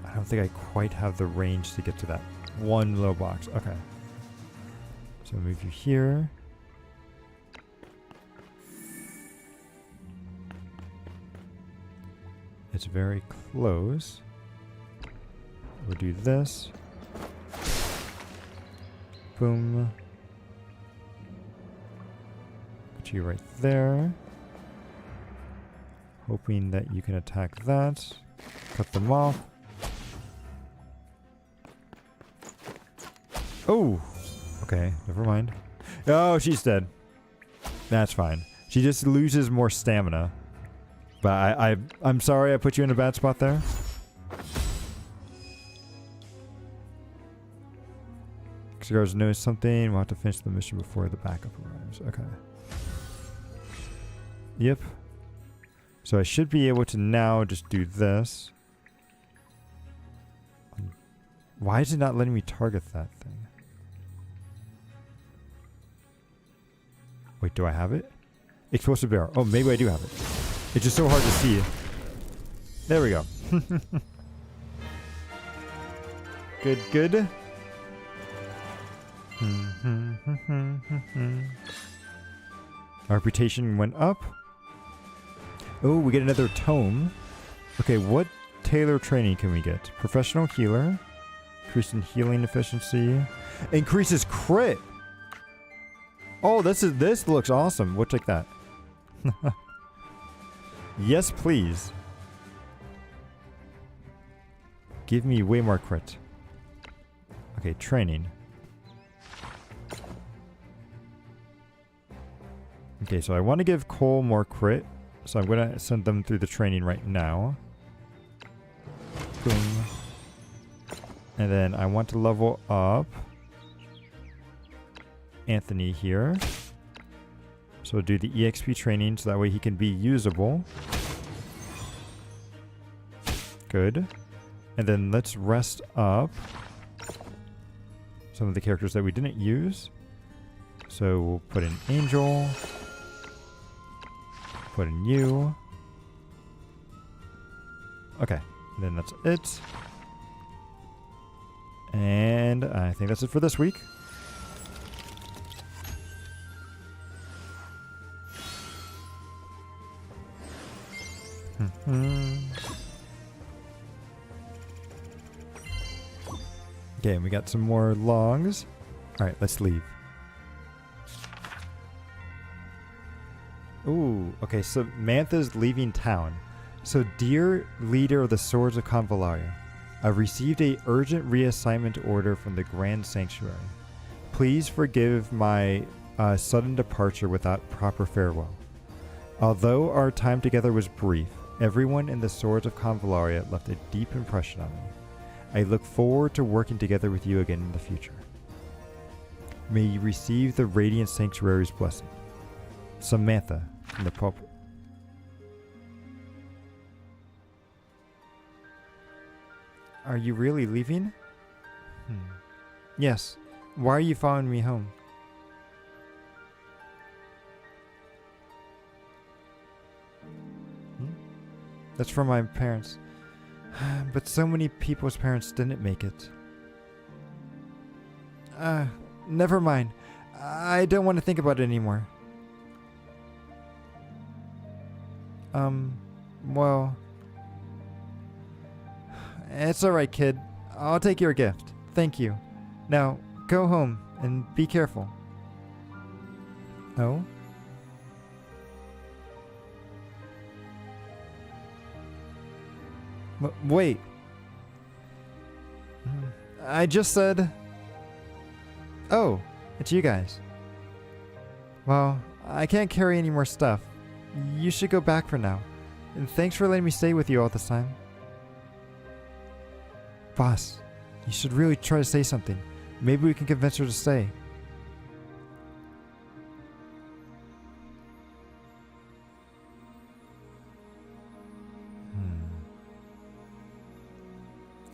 I don't think I quite have the range to get to that one low box. Okay. So move you here. It's very close. We'll do this. Boom. Put you right there. Hoping that you can attack that. Cut them off. Oh! Okay, never mind. Oh, she's dead. That's fine. She just loses more stamina. But I'm sorry I put you in a bad spot there. Cigars knows something. We'll have to finish the mission before the backup arrives. Okay. Yep. So I should be able to now just do this. Why is it not letting me target that thing? Wait, do I have it? Explosive barrel. Oh, maybe I do have it. It's just so hard to see. There we go. Good, good. Our reputation went up. Oh, we get another tome. Okay, what tailor training can we get? Professional healer. Increase in healing efficiency. Increases crit. Oh, this looks awesome. We'll take that. Yes, please. Give me way more crit. Okay, training. Okay, so I want to give Cquel more crit. So I'm going to send them through the training right now. Boom. And then I want to level up Anthony here. So do the EXP training so that way he can be usable. Good. And then let's rest up some of the characters that we didn't use. So we'll put in Angel. Put in you. Okay. And then that's it. And I think that's it for this week. Okay, and we got some more logs. Alright, let's leave. Ooh, okay, so Mantha's leaving town. So, dear leader of the Swords of Convallaria, I've received a urgent reassignment order from the Grand Sanctuary. Please forgive my sudden departure without proper farewell. Although our time together was brief, everyone in the Swords of Convallaria left a deep impression on me. I look forward to working together with you again in the future. May you receive the Radiant Sanctuary's blessing. Samantha from the Pope. Are you really leaving? Yes. Why are you following me home? That's from my parents. But so many people's parents didn't make it. Never mind. I don't want to think about it anymore. Well... It's alright, kid. I'll take your gift. Thank you. Now, go home and be careful. Oh? Wait. I just said... Oh, it's you guys. Well, I can't carry any more stuff. You should go back for now. And thanks for letting me stay with you all this time. Boss, you should really try to say something. Maybe we can convince her to stay.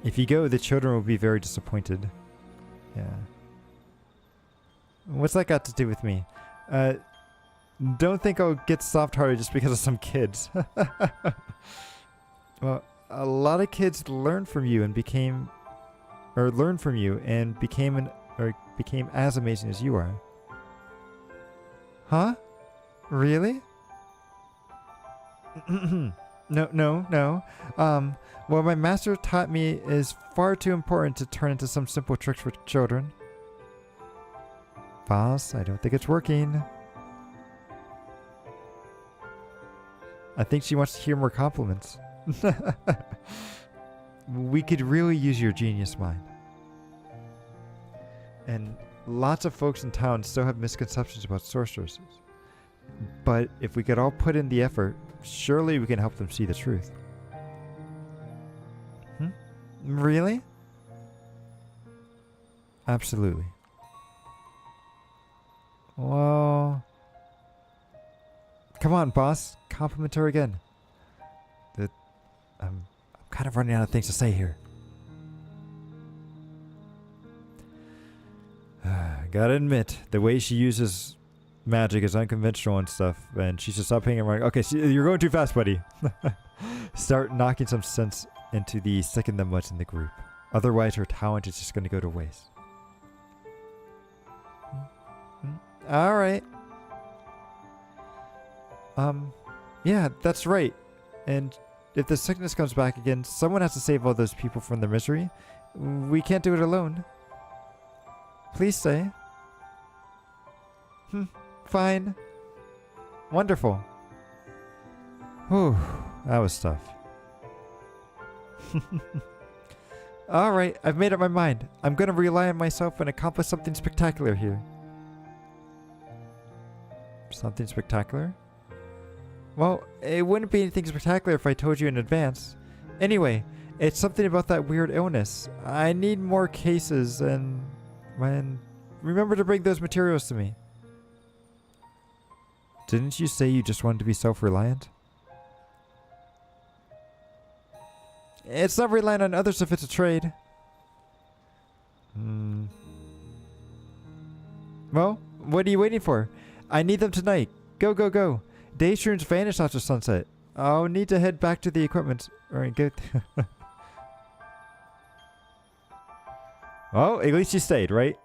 If you go, the children will be very disappointed. Yeah. What's that got to do with me? Don't think I'll get soft-hearted just because of some kids. Well, a lot of kids learned from you and became became as amazing as you are. Huh? Really? No. What my master taught me is far too important to turn into some simple tricks for children. Boss, I don't think it's working. I think she wants to hear more compliments. We could really use your genius mind. And lots of folks in town still have misconceptions about sorceresses. But if we could all put in the effort, surely we can help them see the truth. Really? Absolutely. Well... Come on, boss. Compliment her again. I'm kind of running out of things to say here. Gotta admit, the way she uses magic is unconventional and stuff, and she's just up hanging around. Okay, you're going too fast, buddy. Start knocking some sense into the second the much in the group. Otherwise, her talent is just going to go to waste. All right. Yeah, that's right. And if the sickness comes back again, someone has to save all those people from their misery. We can't do it alone. Please stay. Fine. Wonderful. Whew, that was tough. Alright, I've made up my mind. I'm gonna rely on myself and accomplish something spectacular here. Something spectacular? Well, it wouldn't be anything spectacular if I told you in advance. Anyway, it's something about that weird illness. I need more cases and remember to bring those materials to me. Didn't you say you just wanted to be self-reliant? It's not relying on others if it's a trade. Well, what are you waiting for? I need them tonight. Go, go, go. Dayshrooms vanish after sunset. I'll need to head back to the equipment. Alright, good. Well, at least she stayed, right?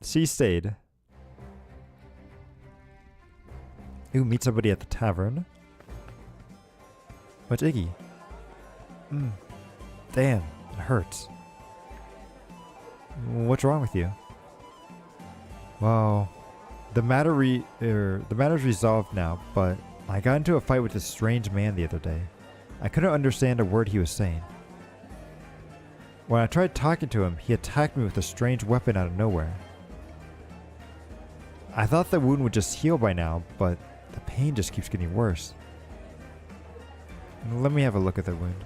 She stayed. Ooh, meet somebody at the tavern. What's Iggy? Damn, it hurts. What's wrong with you? Well, the matter's resolved now, but I got into a fight with this strange man the other day. I couldn't understand a word he was saying. When I tried talking to him, he attacked me with a strange weapon out of nowhere. I thought the wound would just heal by now, but the pain just keeps getting worse. Let me have a look at the wound.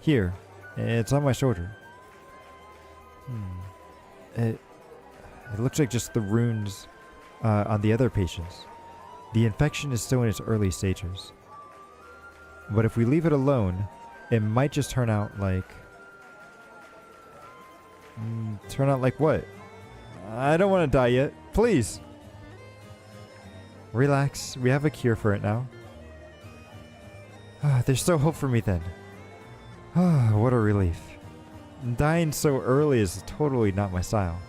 Here, it's on my shoulder. It looks like just the runes on the other patients. The infection is still in its early stages. But if we leave it alone, it might just turn out like... turn out like what? I don't want to die yet. Please! Relax. We have a cure for it now. There's still hope for me then. What a relief. Dying so early is totally not my style.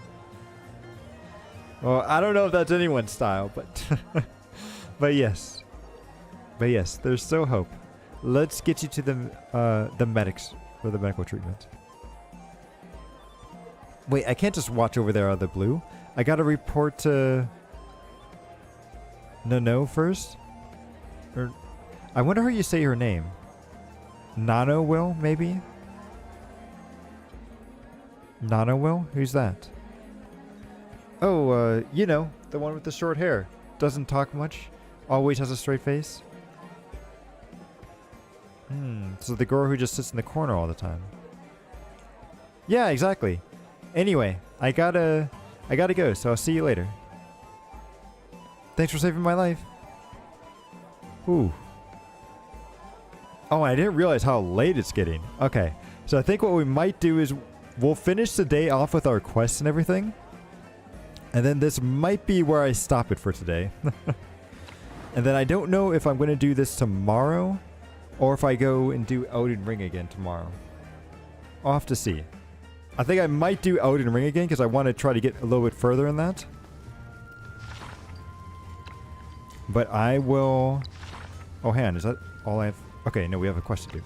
Well, I don't know if that's anyone's style, but... But yes. But yes, there's still hope. Let's get you to the medics for the medical treatment. Wait, I can't just watch over there out of the blue. I gotta report to... No first? Or... I wonder how you say her name. Nano Will, maybe? Nano Will? Who's that? Oh, you know, the one with the short hair. Doesn't talk much. Always has a straight face. So the girl who just sits in the corner all the time. Yeah, exactly. Anyway, I gotta go, so I'll see you later. Thanks for saving my life. Ooh. Oh, I didn't realize how late it's getting. Okay, So I think what we might do is we'll finish the day off with our quests and everything. And then this might be where I stop it for today. And then I don't know if I'm going to do this tomorrow or if I go and do Elden Ring again tomorrow. I'll have to see. I think I might do Elden Ring again because I want to try to get a little bit further in that. But I will... Oh, hang on. Is that all I have? Okay, no, we have a quest to do.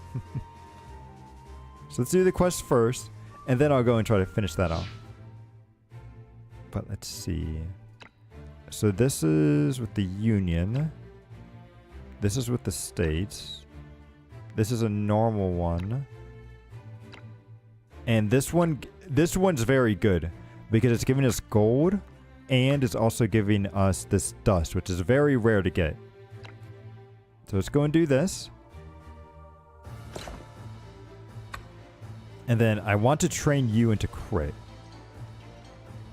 So let's do the quest first, and then I'll go and try to finish that off. But let's see. So this is with the Union. This is with the States. This is a normal one. And this one's very good because it's giving us gold and it's also giving us this dust, which is very rare to get. So let's go and do this. And then I want to train you into crit.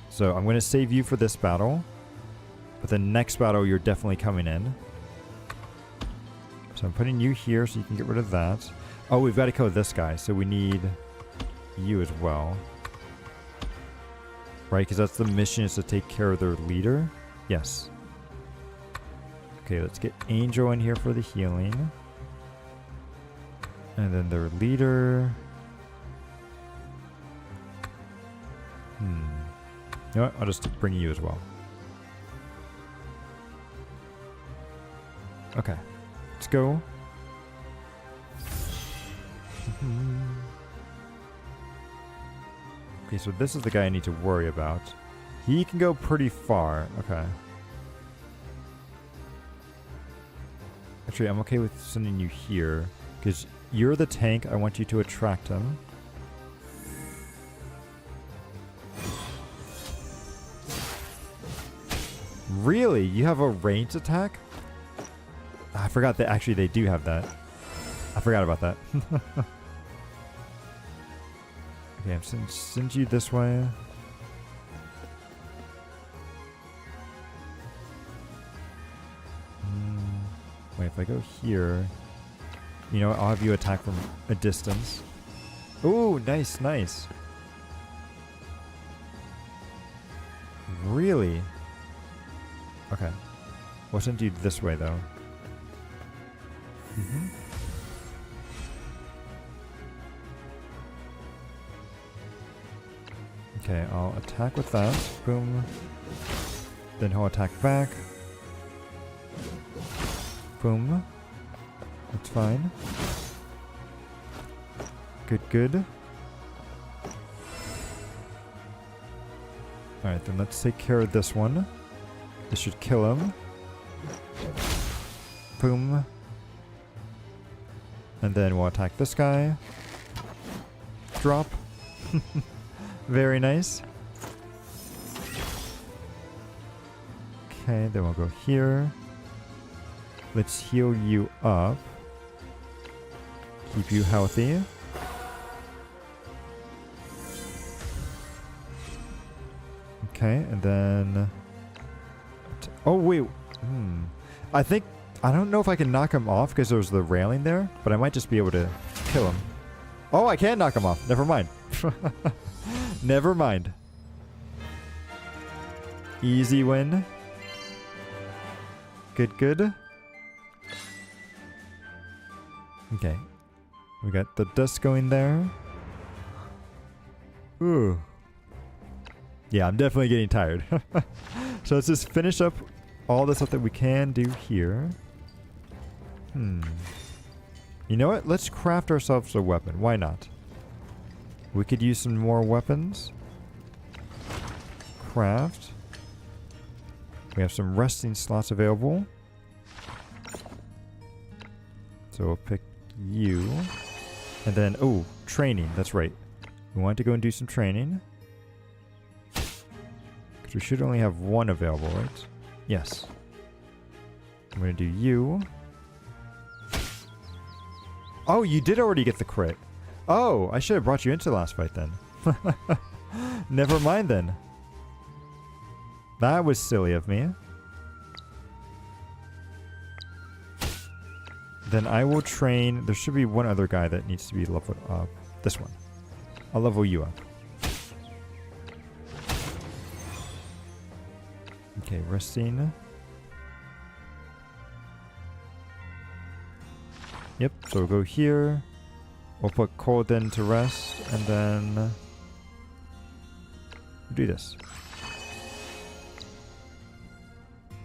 So I'm going to save you for this battle. But the next battle, you're definitely coming in. So I'm putting you here so you can get rid of that. Oh, we've got to kill this guy. So we need you as well. Right? Because that's the mission, is to take care of their leader. Yes. Okay, let's get Angel in here for the healing. And then their leader... You know what? I'll just bring you as well. Okay. Let's go. Okay, so this is the guy I need to worry about. He can go pretty far. Okay. Actually, I'm okay with sending you here. Because you're the tank. I want you to attract him. Really? You have a ranged attack? I forgot that actually they do have that. I forgot about that. Okay, I'm send you this way. Wait, if I go here... You know what? I'll have you attack from a distance. Ooh, nice, nice. Really? Okay. We'll send you this way, though. Okay, I'll attack with that. Boom. Then he'll attack back. Boom. That's fine. Good, good. Alright, then let's take care of this one. This should kill him. Boom. And then we'll attack this guy. Drop. Very nice. Okay, then we'll go here. Let's heal you up. Keep you healthy. Okay, and then... Oh, wait. I don't know if I can knock him off because there's the railing there, but I might just be able to kill him. Oh, I can knock him off. Never mind. Never mind. Easy win. Good, good. Okay. We got the dust going there. Ooh. Yeah, I'm definitely getting tired. So let's just finish up all the stuff that we can do here. You know what? Let's craft ourselves a weapon. Why not? We could use some more weapons. Craft. We have some resting slots available. So we'll pick you. And then, oh, training. That's right. We want to go and do some training. Because we should only have one available, right? Yes. I'm going to do you. Oh, you did already get the crit. Oh, I should have brought you into the last fight then. Never mind then. That was silly of me. Then I will train. There should be one other guy that needs to be leveled up. This one. I'll level you up. Okay, resting. Yep, so we'll go here. We'll put Colden to rest, and then we'll do this.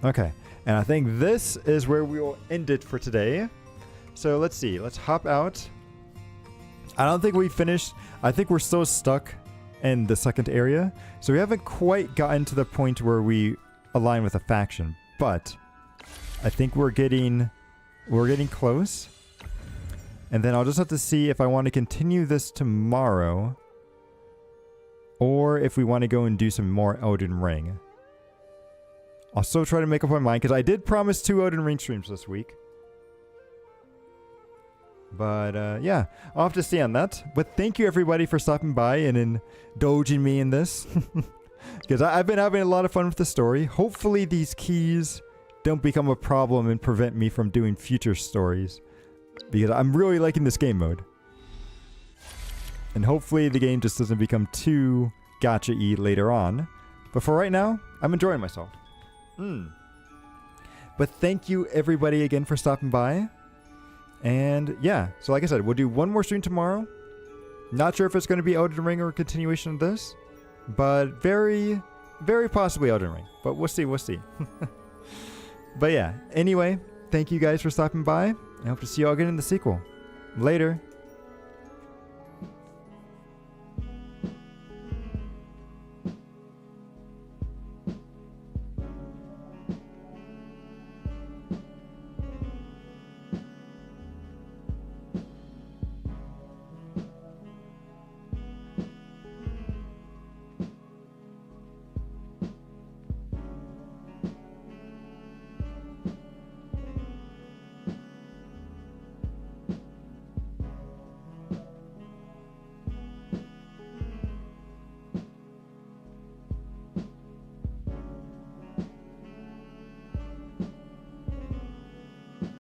Okay, and I think this is where we will end it for today. So let's see, let's hop out. I don't think we finished. I think we're still stuck in the second area. So we haven't quite gotten to the point where we align with a faction, but I think we're getting close. And then I'll just have to see if I want to continue this tomorrow or if we want to go and do some more Elden Ring. I'll still try to make up my mind because I did promise 2 Elden Ring streams this week. But yeah, I'll have to see on that. But thank you everybody for stopping by and indulging me in this. Because I've been having a lot of fun with the story. Hopefully these keys don't become a problem and prevent me from doing future stories. Because I'm really liking this game mode. And hopefully the game just doesn't become too gacha-y later on. But for right now, I'm enjoying myself. But thank you everybody again for stopping by. And yeah, so like I said, we'll do one more stream tomorrow. Not sure if it's going to be Elden Ring or a continuation of this. But very, very possibly Elden Ring. But we'll see, we'll see. But yeah, anyway, thank you guys for stopping by. I hope to see you all again in the sequel. Later.